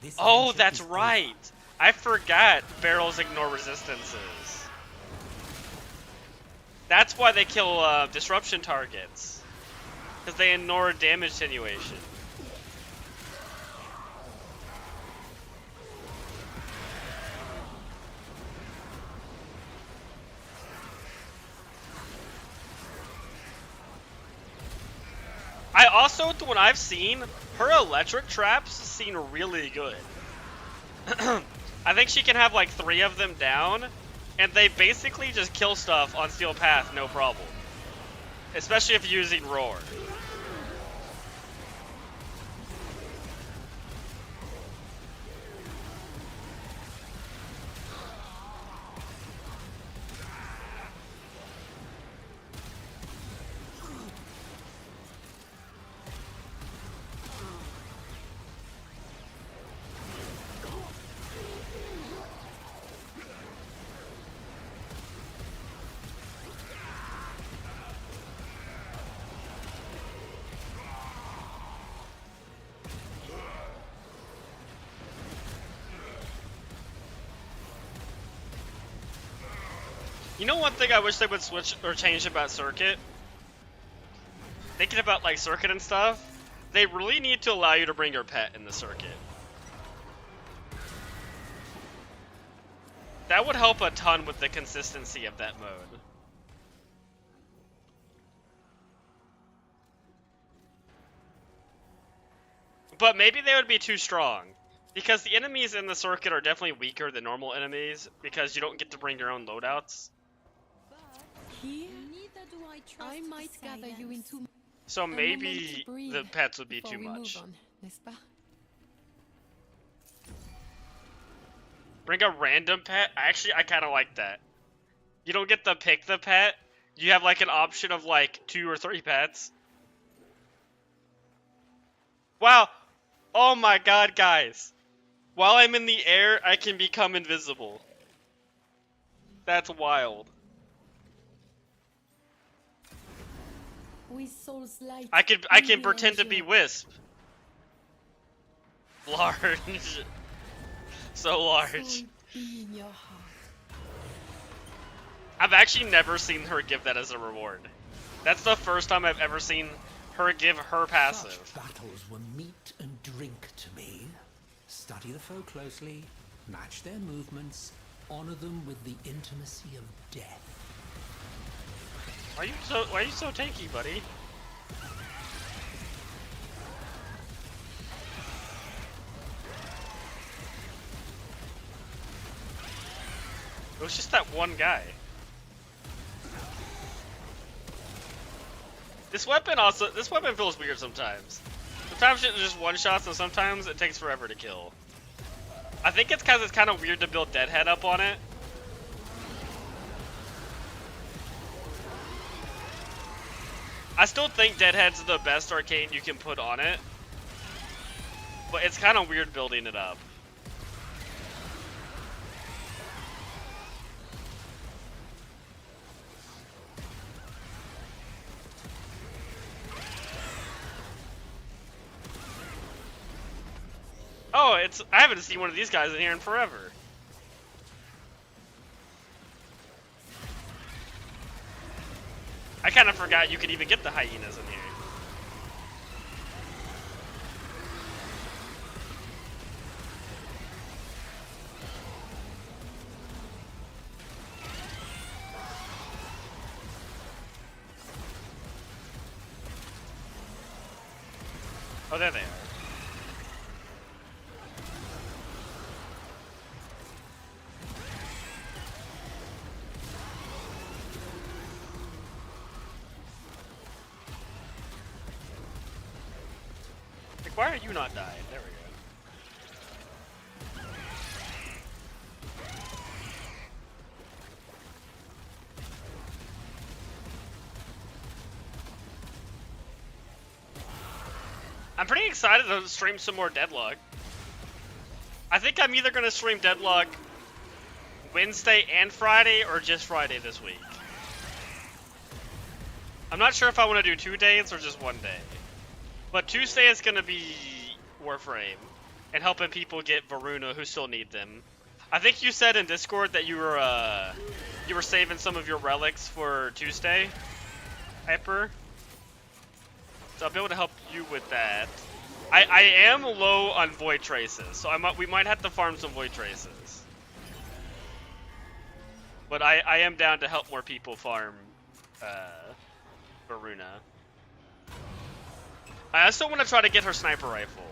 this Oh, adventure that's is right. I forgot barrels ignore resistances. That's why they kill disruption targets. Because they ignore damage attenuation. I also, when I've seen, her electric traps seem really good. I think she can have like 3 of them down, and they basically just kill stuff on Steel Path, no problem. Especially if you're using Roar. You know one thing I wish they would switch or change about Circuit? Thinking about like Circuit and stuff, they really need to allow you to bring your pet in the Circuit. That would help a ton with the consistency of that mode. But maybe they would be too strong. Because the enemies in the Circuit are definitely weaker than normal enemies, because you don't get to bring your own loadouts. Here, I might gather you into So a maybe moment to the breathe pets would be before too we much. move on, n'est-ce pas? Bring a random pet? Actually, I kind of like that. You don't get to pick the pet. You have like an option of like 2 or 3 pets. Wow. Oh my god, guys. While I'm in the air, I can become invisible. That's wild. With souls light I can beyond pretend to be you. Wisp. Large. So large. Soul be in your heart. I've actually never seen her give that as a reward. That's the first time I've ever seen her give her passive. Such battles were meat and drink to me. Study the foe closely, match their movements, honor them with the intimacy of death. Why are you so tanky, buddy? It was just that one guy. This weapon feels weird sometimes. Sometimes it just one shots and sometimes it takes forever to kill. I think it's because it's kind of weird to build Deadhead up on it. I still think Deadhead's the best arcane you can put on it, but it's kind of weird building it up. Oh, I haven't seen one of these guys in here in forever. I kind of forgot you could even get the hyenas in here. Oh, there they are. Why are you not dying? There we go. I'm pretty excited to stream some more Deadlock. I think I'm either going to stream Deadlock Wednesday and Friday or just Friday this week. I'm not sure if I want to do 2 days or just 1 day. But Tuesday is going to be Warframe and helping people get Varuna who still need them. I think you said in Discord that you were saving some of your relics for Tuesday, Hyper. So I'll be able to help you with that. I am low on Void Traces, so we might have to farm some Void Traces. But I am down to help more people farm Varuna. I also want to try to get her sniper rifle.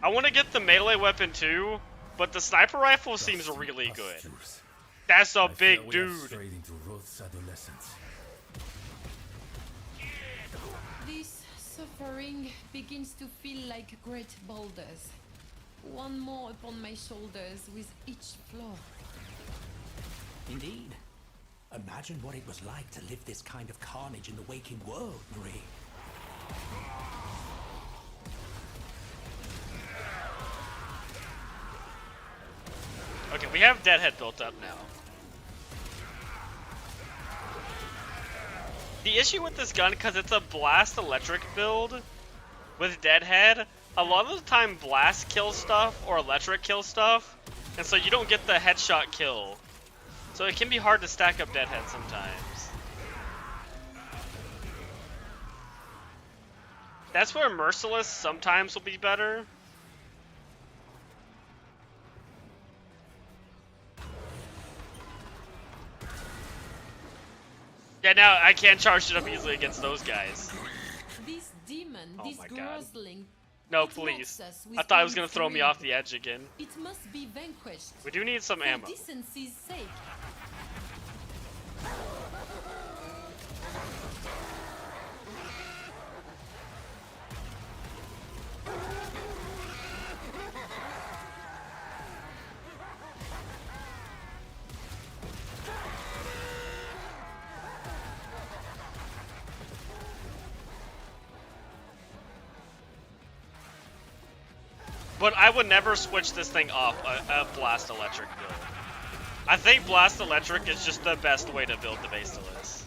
I want to get the melee weapon too, but the sniper rifle seems really good. That's a big dude. This suffering begins to feel like great boulders. One more upon my shoulders with each floor. Indeed. Imagine what it was like to live this kind of carnage in the waking world, Marie. Okay, we have Deadhead built up now. The issue with this gun, because it's a blast electric build with Deadhead, a lot of the time blast kills stuff or electric kills stuff, and so you don't get the headshot kill. So it can be hard to stack up Deadhead sometimes. That's where Merciless sometimes will be better. Yeah, now I can't charge it up easily against those guys. This demon, Oh this my God. grossling. No, it please. mocks us with I thought it was gonna throw me greed. off the edge again. It must be vanquished. We do need some For ammo. decency's sake. But I would never switch this thing off a Blast Electric build. I think Blast Electric is just the best way to build the Basilisk.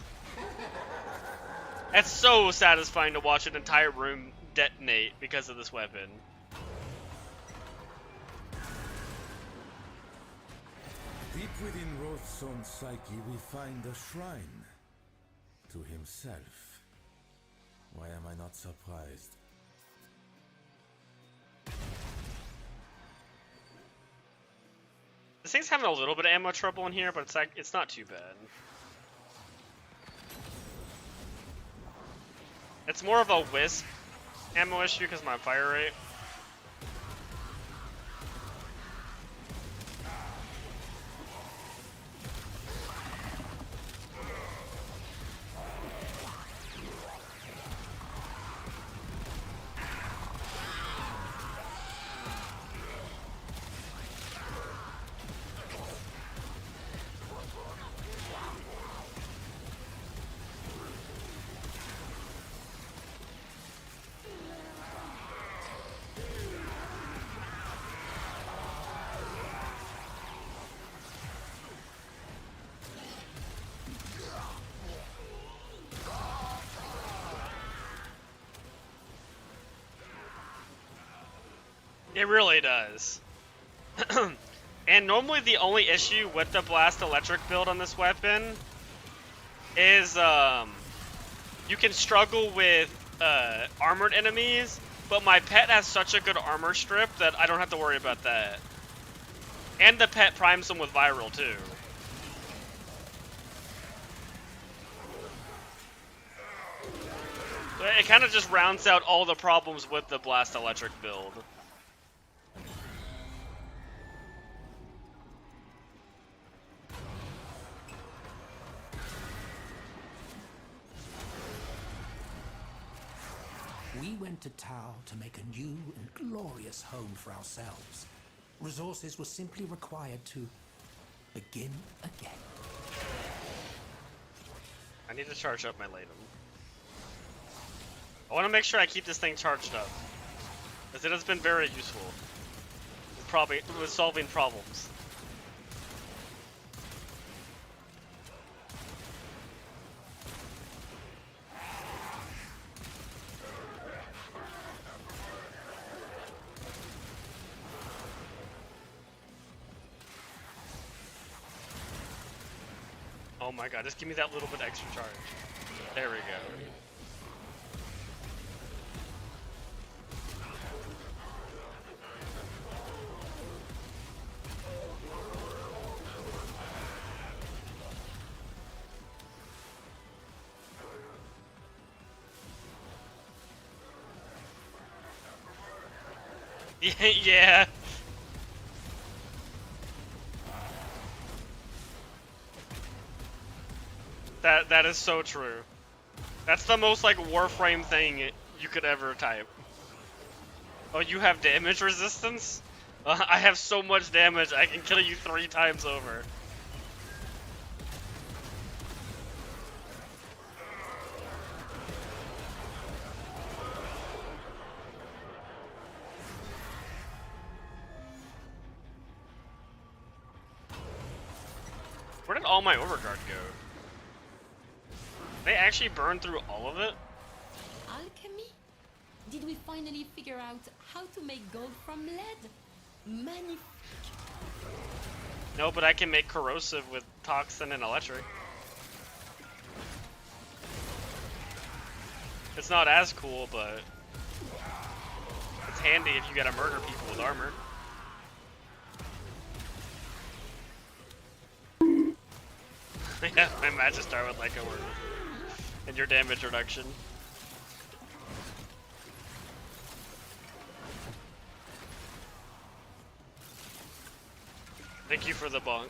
It's so satisfying to watch an entire room detonate because of this weapon. Deep within Roth's own psyche, we find a shrine to himself. Why am I not surprised? This thing's having a little bit of ammo trouble in here, but it's like it's not too bad. It's more of a wisp ammo issue because of my fire rate. It really does. And normally the only issue with the blast electric build on this weapon is you can struggle with armored enemies, but my pet has such a good armor strip that I don't have to worry about that. And the pet primes them with viral too. So it kind of just rounds out all the problems with the blast electric build. We went to Tau to make a new and glorious home for ourselves. Resources were simply required to begin again. I need to charge up my Latum. I want to make sure I keep this thing charged up, because it has been very useful. With solving problems. Oh my god, just give me that little bit extra charge. There we go. Yeah. That is so true. That's the most like Warframe thing you could ever type. Oh, you have damage resistance? I have so much damage, I can kill you 3 times over. Where did all my overguard go? They actually burned through all of it? Alchemy? Did we finally figure out how to make gold from lead? Magnifique. No, but I can make corrosive with toxin and electric. It's not as cool, but it's handy if you gotta murder people with armor. Yeah, my Magistar would like a word. And your damage reduction. Thank you for the bonk.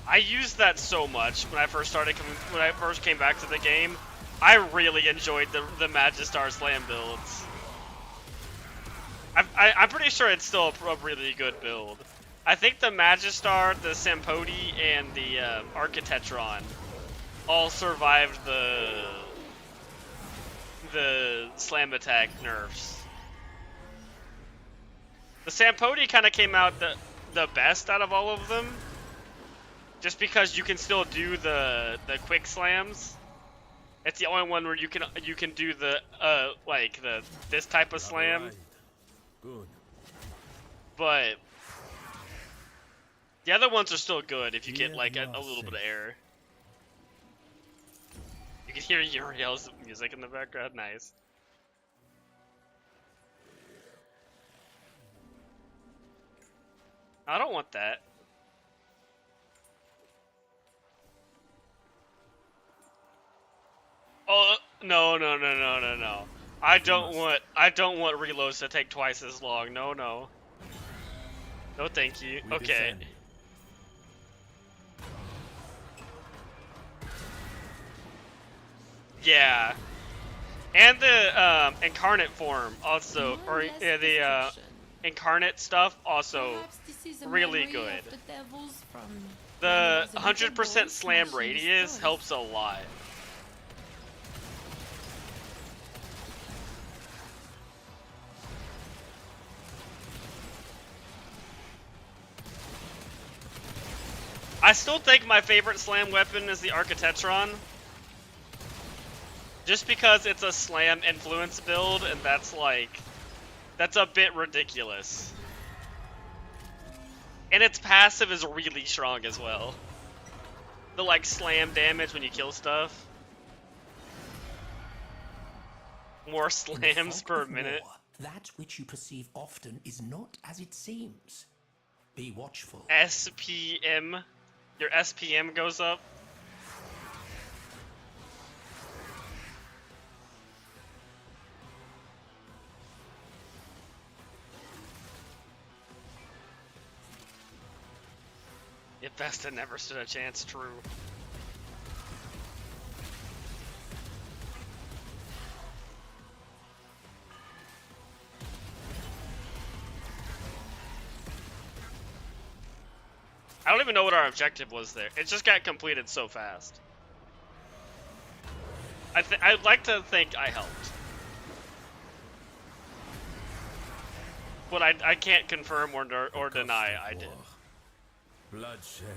I used that so much when I first came back to the game. I really enjoyed the Magistar slam builds. I'm pretty sure it's still a really good build. I think the Magistar, the Sampodi, and the Architectron all survived the slam attack nerfs. The Sampodi kind of came out the best out of all of them, just because you can still do the quick slams. It's the only one where you can do the like this type of slam. Good. But the other ones are still good if you get like a little bit of error. You can hear Uriel's music in the background. Nice. I don't want that. Oh no no no no no no! I don't want reloads to take twice as long. No no. No thank you. We Okay. defend. Yeah. And the incarnate form also, or yeah, the incarnate stuff also Perhaps this is a really memory good. of the devils from The when I was a little 100% boy slam smashing radius toys. helps a lot. I still think my favorite slam weapon is the Architetron. Just because it's a slam influence build, and that's a bit ridiculous. And its passive is really strong as well. The like slam damage when you kill stuff. More slams per minute. That which you perceive often is not as it seems. Be watchful. SPM. Your SPM goes up. If Vesta never stood a chance, true. I don't even know what our objective was there. It just got completed so fast. I'd like to think I helped. But I can't confirm or deny I did. Bloodshed.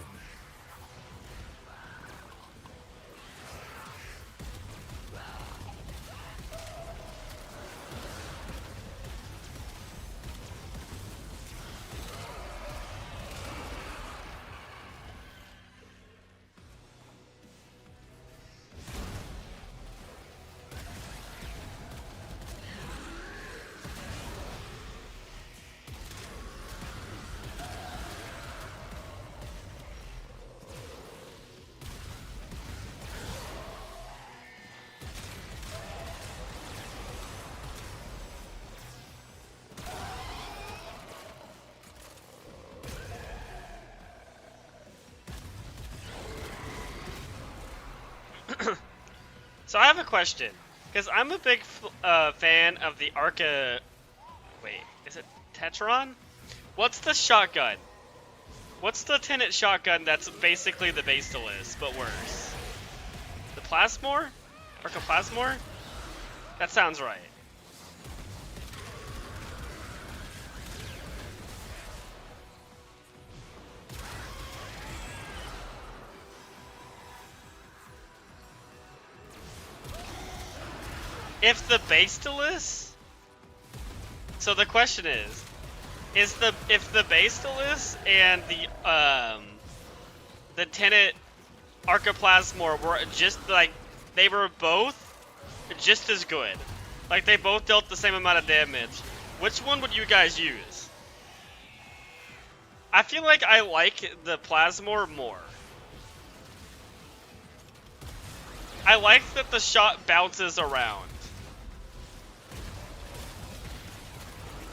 So I have a question, because I'm a big fan of the Wait, is it Tetron? What's the shotgun? What's the Tenet shotgun that's basically the Basilisk, but worse? The Plasmor? Arcaplasmor? That sounds right. If the Basilisk, so the question is if the Basilisk and the Tenet Arcaplasmor were just like, they were both just as good, like they both dealt the same amount of damage, which one would you guys use? I feel like I like the Plasmor more. I like that the shot bounces around.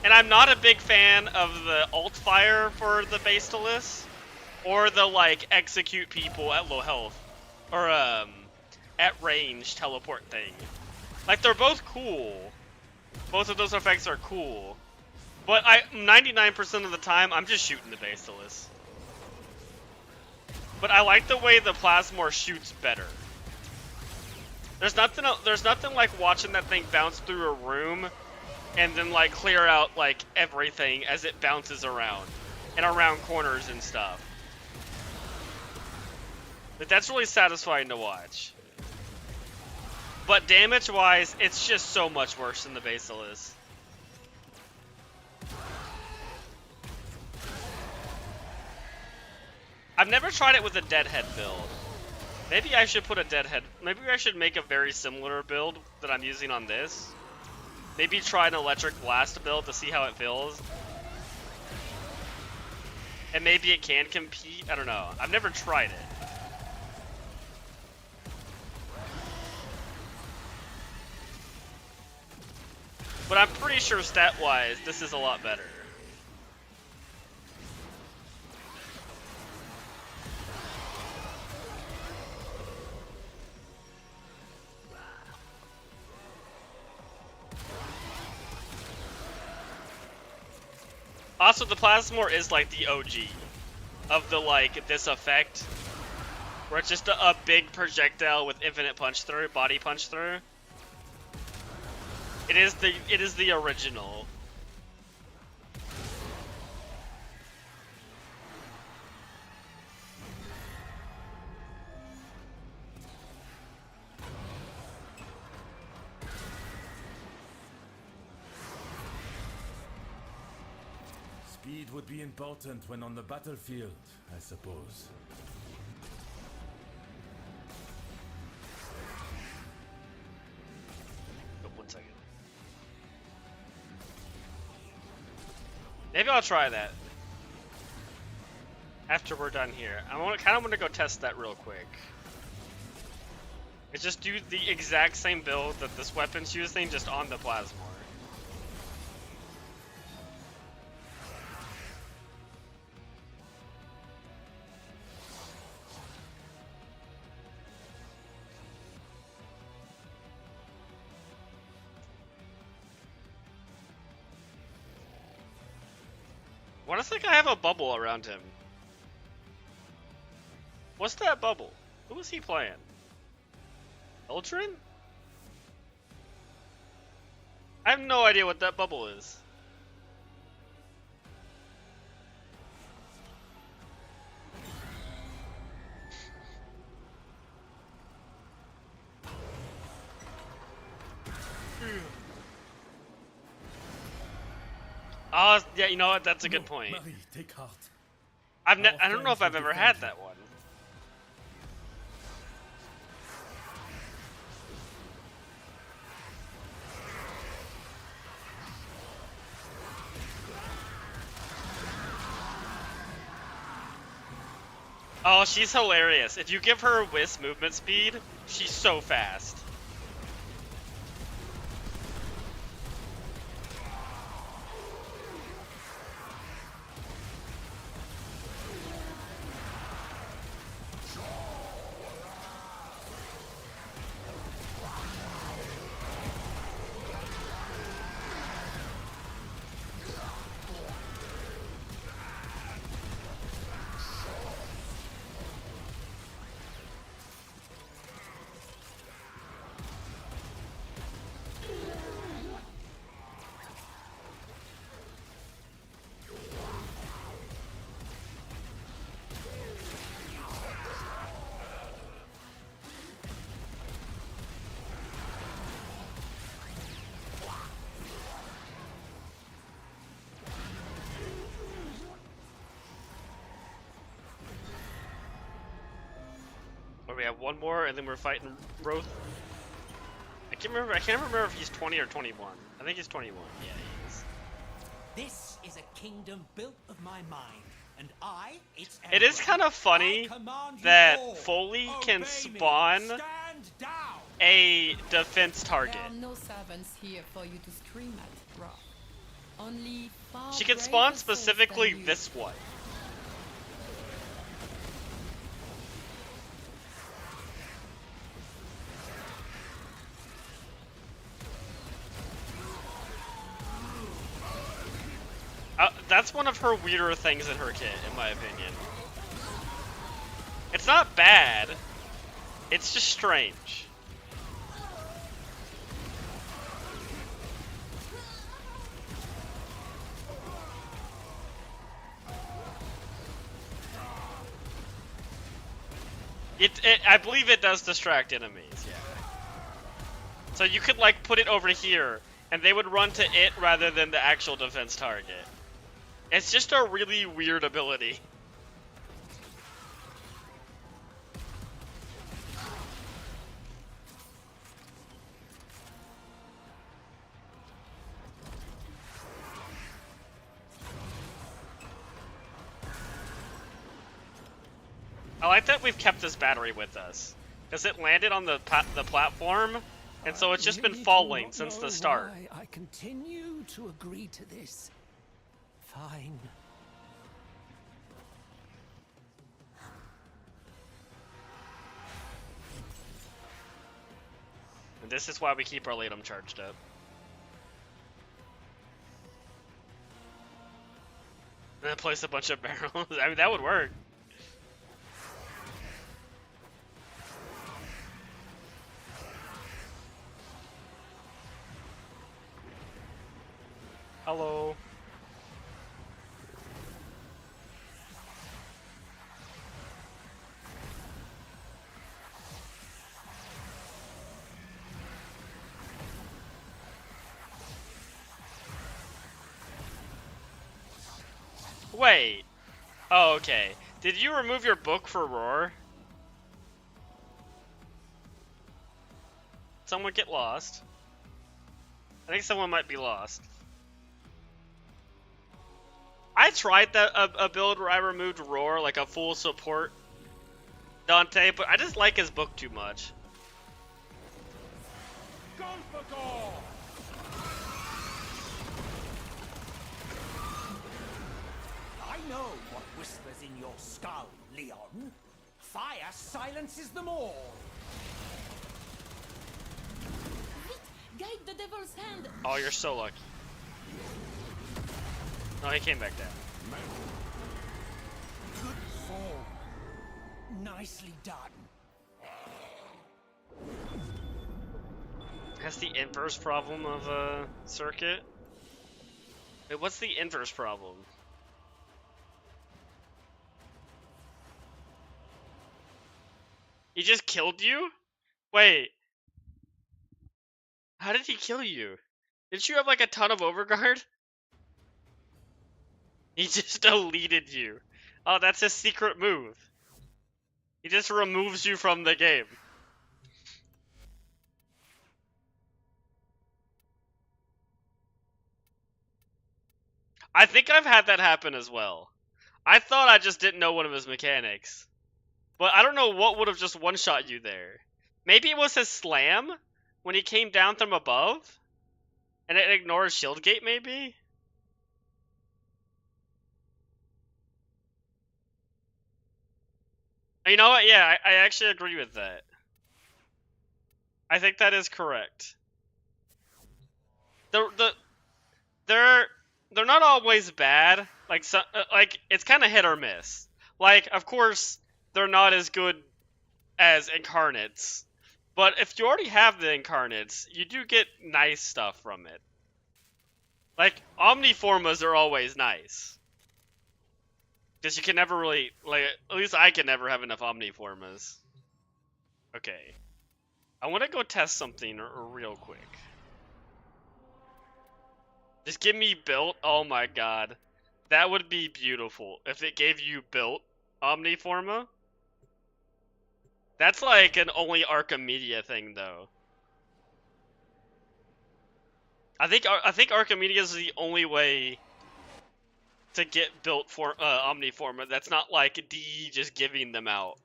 And I'm not a big fan of the alt fire for the Basilisk, or the like execute people at low health, or at range teleport thing. Like, they're both cool. Both of those effects are cool. But 99% of the time I'm just shooting the Basilisk. But I like the way the Plasmor shoots better. There's nothing like watching that thing bounce through a room and then like clear out like everything as it bounces around and around corners and stuff. But that's really satisfying to watch. But damage wise, it's just so much worse than the Basilisk. I've never tried it with a Deadhead build. Maybe I should put a Deadhead. Maybe I should make a very similar build that I'm using on this. Maybe try an Electric Blast build to see how it feels. and maybe it can compete. I don't know. I've never tried it. But I'm pretty sure stat-wise, this is a lot better. Also, the Plasmor is like the OG of the like this effect, where it's just a big projectile with infinite punch through, body punch through. It is the original. Speed would be important when on the battlefield, I suppose. Oh, 1 second. Maybe I'll try that after we're done here. I kind of want to go test that real quick. It's just do the exact same build that this weapon's using, just on the Plasmor. Why does that guy have a bubble around him? What's that bubble? Who is he playing? Ultron? I have no idea what that bubble is. Oh, yeah, you know what? That's a good point. Marie, take heart. I don't know if I've ever had that one. Oh, she's hilarious. If you give her Whis movement speed, she's so fast. We have one more, and then we're fighting Roth. I can't remember if he's 20 or 21. I think he's 21. Yeah, he is. This is a kingdom built of my mind, and its It is kind of funny that Foley can spawn a defense target. There are no servants here for you to scream at, Roth. Only far She can braver spawn souls specifically than you. this one. That's one of her weirder things in her kit, in my opinion. It's not bad. It's just strange. I believe it does distract enemies, yeah. So you could like put it over here, and they would run to it rather than the actual defense target. It's just a really weird ability. I like that we've kept this battery with us, because it landed on the platform, and so it's just been falling since the start. Why I continue to agree to this. Fine. And this is why we keep our Latum charged up. And then place a bunch of barrels. I mean, that would work. Hello. Wait. Oh, okay. Did you remove your book for Roar? Someone get lost. I think someone might be lost. I tried that a build where I removed Roar, like a full support Dante, but I just like his book too much. I know what whispers in your skull, Leon. Fire silences them all. Guide the devil's hand. Oh, you're so lucky. No, he came back down. Good form. Nicely done. That's the inverse problem of a circuit. Wait, what's the inverse problem? He just killed you? Wait. How did he kill you? Didn't you have like a ton of overguard? He just deleted you. Oh, that's his secret move. He just removes you from the game. I think I've had that happen as well. I thought I just didn't know one of his mechanics. But I don't know what would have just one-shot you there. Maybe it was his slam? When he came down from above? And it ignored shield gate, maybe? You know what? Yeah, I actually agree with that. I think that is correct. They're not always bad. Like it's kind of hit or miss. Like, of course, they're not as good as incarnates, but if you already have the incarnates, you do get nice stuff from it. Like, Omniformas are always nice. Because you can never really, like, at least I can never have enough Omniformas. Okay. I want to go test something real quick. Just give me built. Oh my god. That would be beautiful if it gave you built Omniforma. That's like an only Archimedia thing, though. I think Archimedia is the only way to get built for Omniforma. That's not like D just giving them out.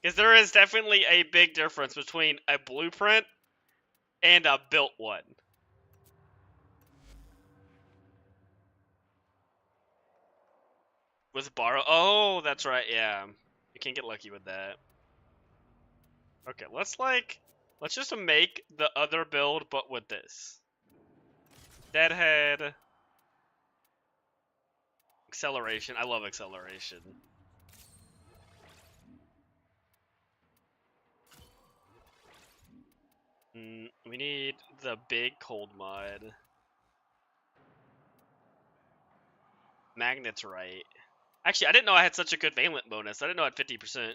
Because there is definitely a big difference between a blueprint and a built one. With borrow. Oh, that's right. Yeah, you can't get lucky with that. Okay, let's just make the other build, but with this. Deadhead. Acceleration. I love acceleration. We need the big cold mod. Magnet's right. Actually, I didn't know I had such a good Valent bonus. I didn't know I had 50%.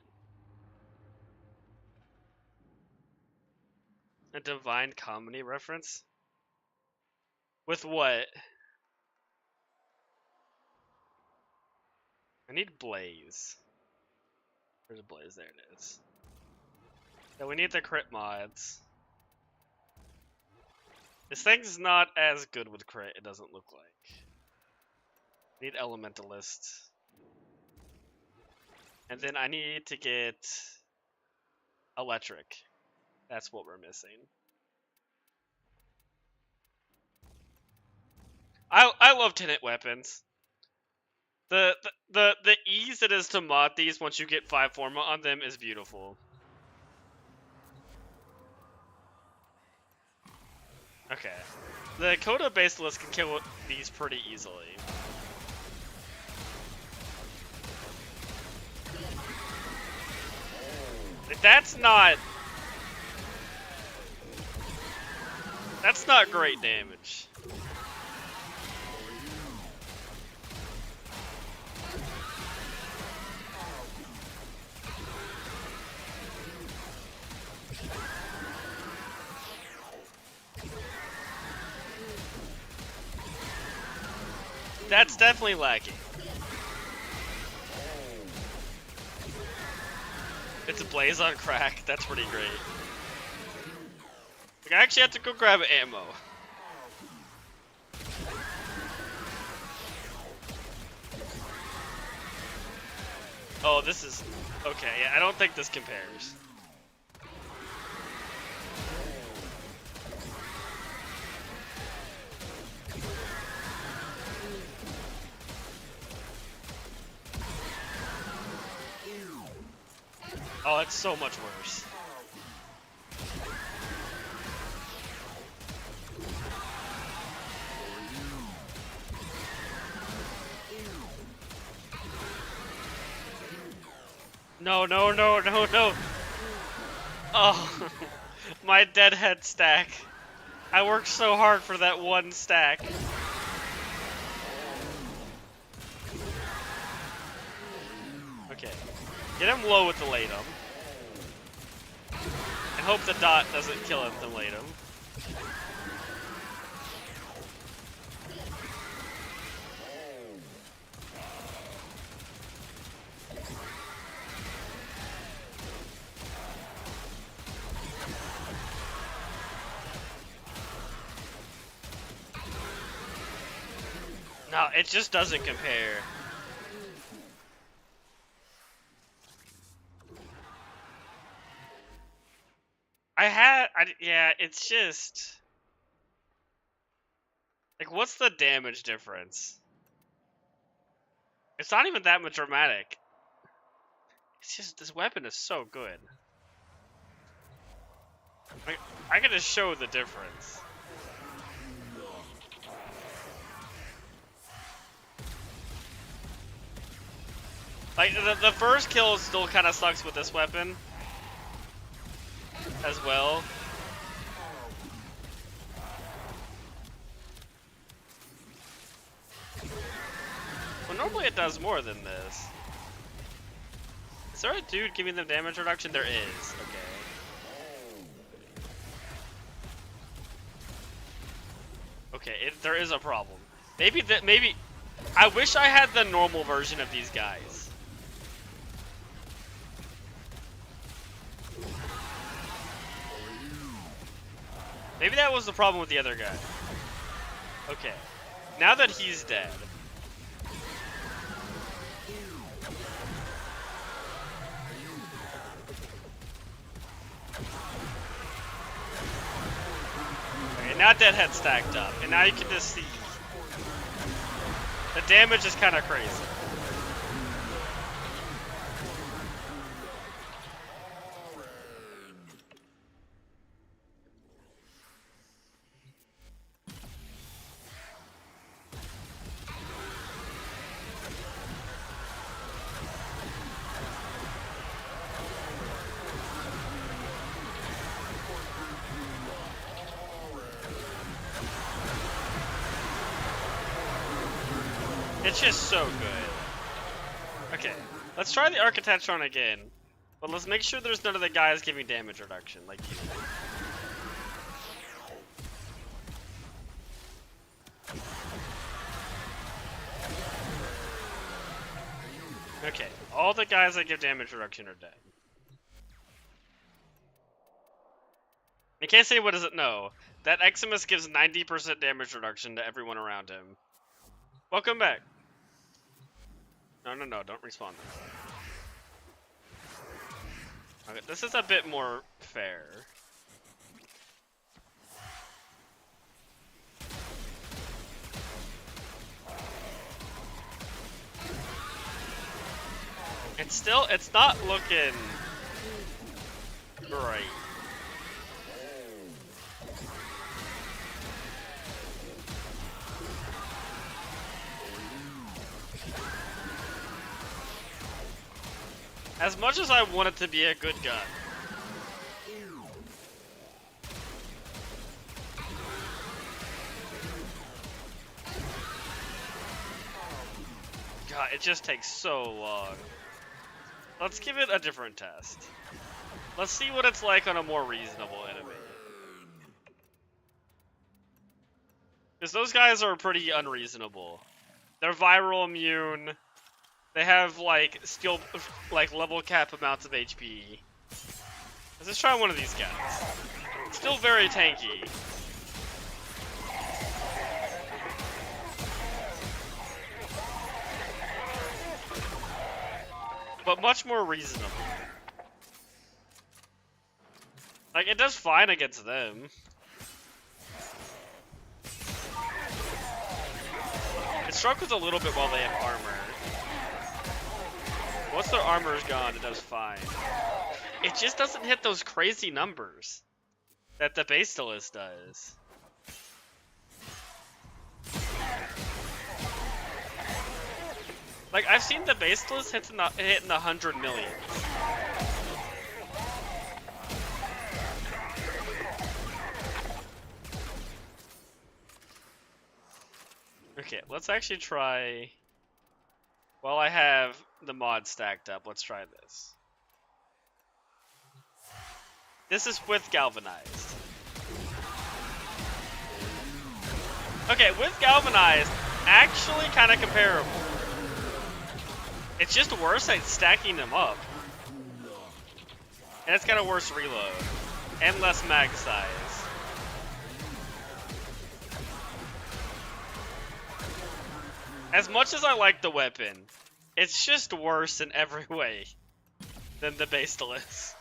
A Divine Comedy reference? With what? I need Blaze. Where's Blaze? There it is. Yeah, we need the crit mods. This thing's not as good with crit, it doesn't look like. Need Elementalist. And then I need to get Electric. That's what we're missing. I love Tenet weapons. The ease it is to mod these once you get 5 Forma on them is beautiful. Okay. The Coda Basilisk can kill these pretty easily. That's not great damage. That's definitely lacking. It's a Blaze on crack. That's pretty great. Like, I actually have to go grab ammo. Oh, this is... Okay, yeah, I don't think this compares. Oh, it's so much worse. No, no, no, no, no. Oh, my deadhead stack. I worked so hard for that one stack. Okay. Get him low with the Latum. And hope the dot doesn't kill him with the Latum. No, it just doesn't compare. Yeah, it's just... Like, what's the damage difference? It's not even that much dramatic. It's just, this weapon is so good. Like, I can just show the difference. Like, the first kill still kind of sucks with this weapon. As well. Well, normally it does more than this. Is there a dude giving them damage reduction? There is. Okay. Okay, there is a problem. Maybe... I wish I had the normal version of these guys. Maybe that was the problem with the other guy. Okay. Now that he's dead. Okay, now Deadhead stacked up. And now you can just see. The damage is kind of crazy. It's just so good. Okay, let's try the Architectron again. But let's make sure there's none of the guys giving damage reduction, like you. Okay, all the guys that give damage reduction are dead. In case anyone doesn't know, That Eximus gives 90% damage reduction to everyone around him. Welcome back. No, don't respawn them. Okay, this is a bit more fair. It's not looking great. As much as I want it to be a good gun. God, it just takes so long. Let's give it a different test. Let's see what it's like on a more reasonable enemy. Because those guys are pretty unreasonable. They're viral immune. They have like skill, like level cap amounts of HP. Let's just try one of these guys. Still very tanky. But much more reasonable. Like, it does fine against them. It struggles a little bit while they have armor. Once their armor is gone, it does fine. It just doesn't hit those crazy numbers that the Basilisk does. Like, I've seen the Basilisk hit in the 100 million. Okay, let's actually try... While I have the mod stacked up, let's try this. This is with Galvanized. Okay, with Galvanized, actually kind of comparable. It's just worse at stacking them up. And it's got a worse reload. And less mag size. As much as I like the weapon, it's just worse in every way than the Basilisk.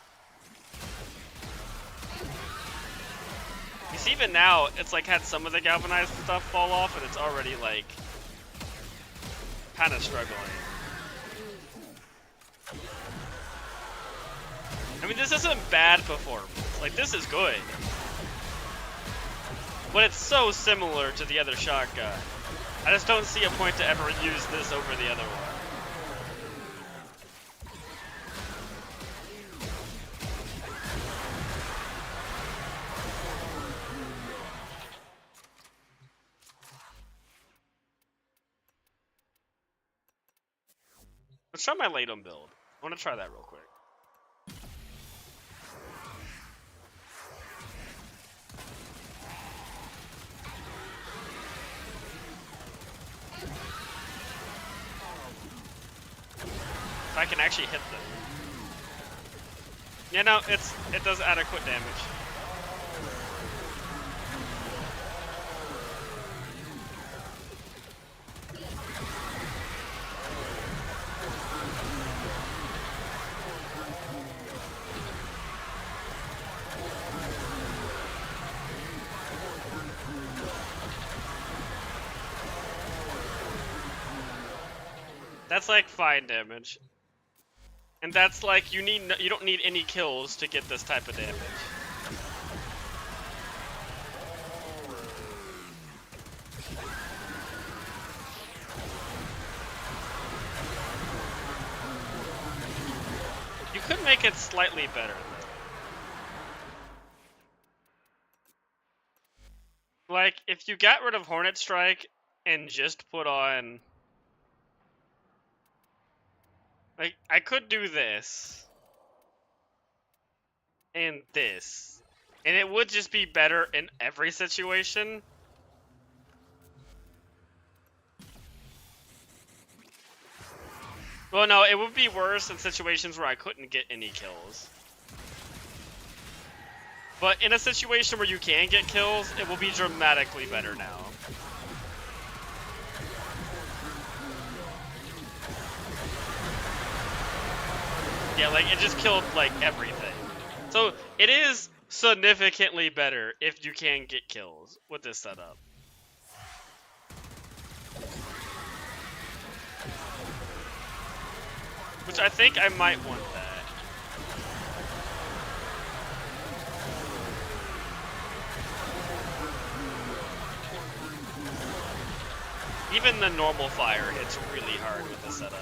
You see, even now, it's like had some of the galvanized stuff fall off, and it's already like kind of struggling. I mean, this isn't bad performance. Like, this is good. But it's so similar to the other shotgun. I just don't see a point to ever use this over the other one. Let's try my Latum build. I want to try that real quick. If I can actually hit them. Yeah, no, it does adequate damage. That's like fine damage. And that's like you don't need any kills to get this type of damage. You could make it slightly better though. Like if you got rid of Hornet Strike and just put on, like, I could do this. And this. And it would just be better in every situation. Well, no, it would be worse in situations where I couldn't get any kills. But in a situation where you can get kills, it will be dramatically better now. Yeah, like, it just killed, like, everything. So, it is significantly better if you can get kills with this setup. Which I think I might want that. Even the normal fire hits really hard with this setup.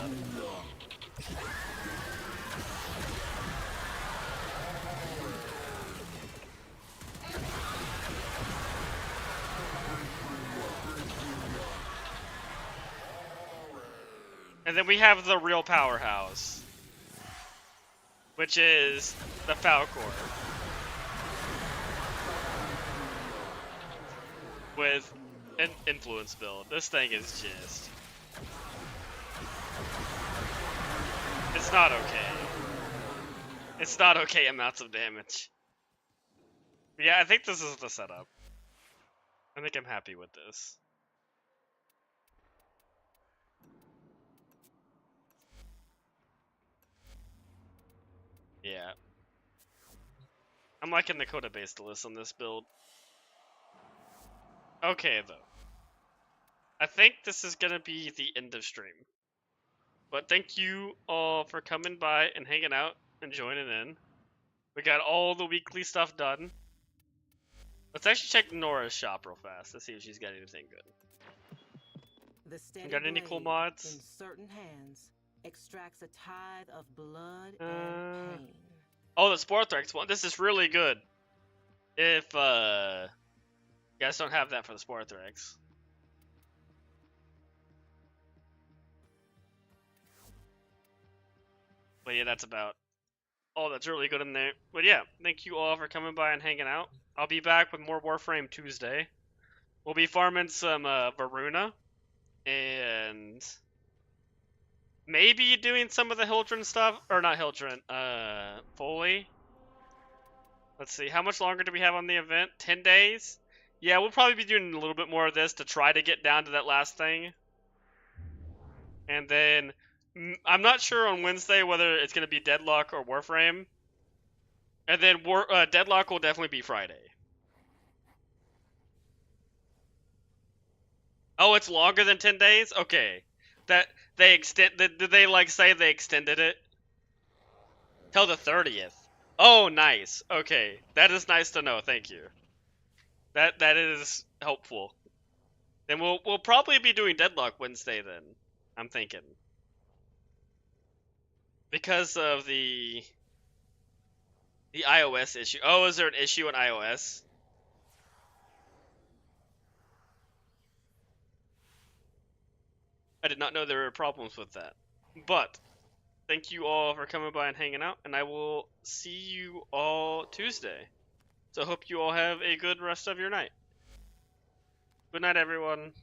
And then we have the real powerhouse, which is the Falcor. With an influence build. This thing is just... It's not okay. It's not okay amounts of damage. But yeah, I think this is the setup. I think I'm happy with this. Yeah. I'm liking the Coda-based list on this build. Okay, though. I think this is gonna be the end of stream. But thank you all for coming by and hanging out and joining in. We got all the weekly stuff done. Let's actually check Nora's shop real fast to see if she's got anything good. The steady Got any cool blade mods? in certain hands extracts a tide of blood and pain. Oh, the Sporthrex one. This is really good. If you guys don't have that for the Sporthrex. But yeah, that's about all that's really good in there. But yeah, thank you all for coming by and hanging out. I'll be back with more Warframe Tuesday. We'll be farming some Varuna. And maybe doing some of the Hildren stuff. Or not Hildren, Foley. Let's see, how much longer do we have on the event? 10 days? Yeah, we'll probably be doing a little bit more of this to try to get down to that last thing. And then, I'm not sure on Wednesday whether it's going to be Deadlock or Warframe. And then Deadlock will definitely be Friday. Oh, it's longer than 10 days? Okay. That they did they like say they extended it till the 30th? Oh, nice. Okay. That is nice to know. Thank you. That is helpful. Then we'll probably be doing Deadlock Wednesday then. I'm thinking. Because of the iOS issue. Oh, is there an issue on iOS? I did not know there were problems with that. But thank you all for coming by and hanging out, and I will see you all Tuesday. So hope you all have a good rest of your night. Good night, everyone.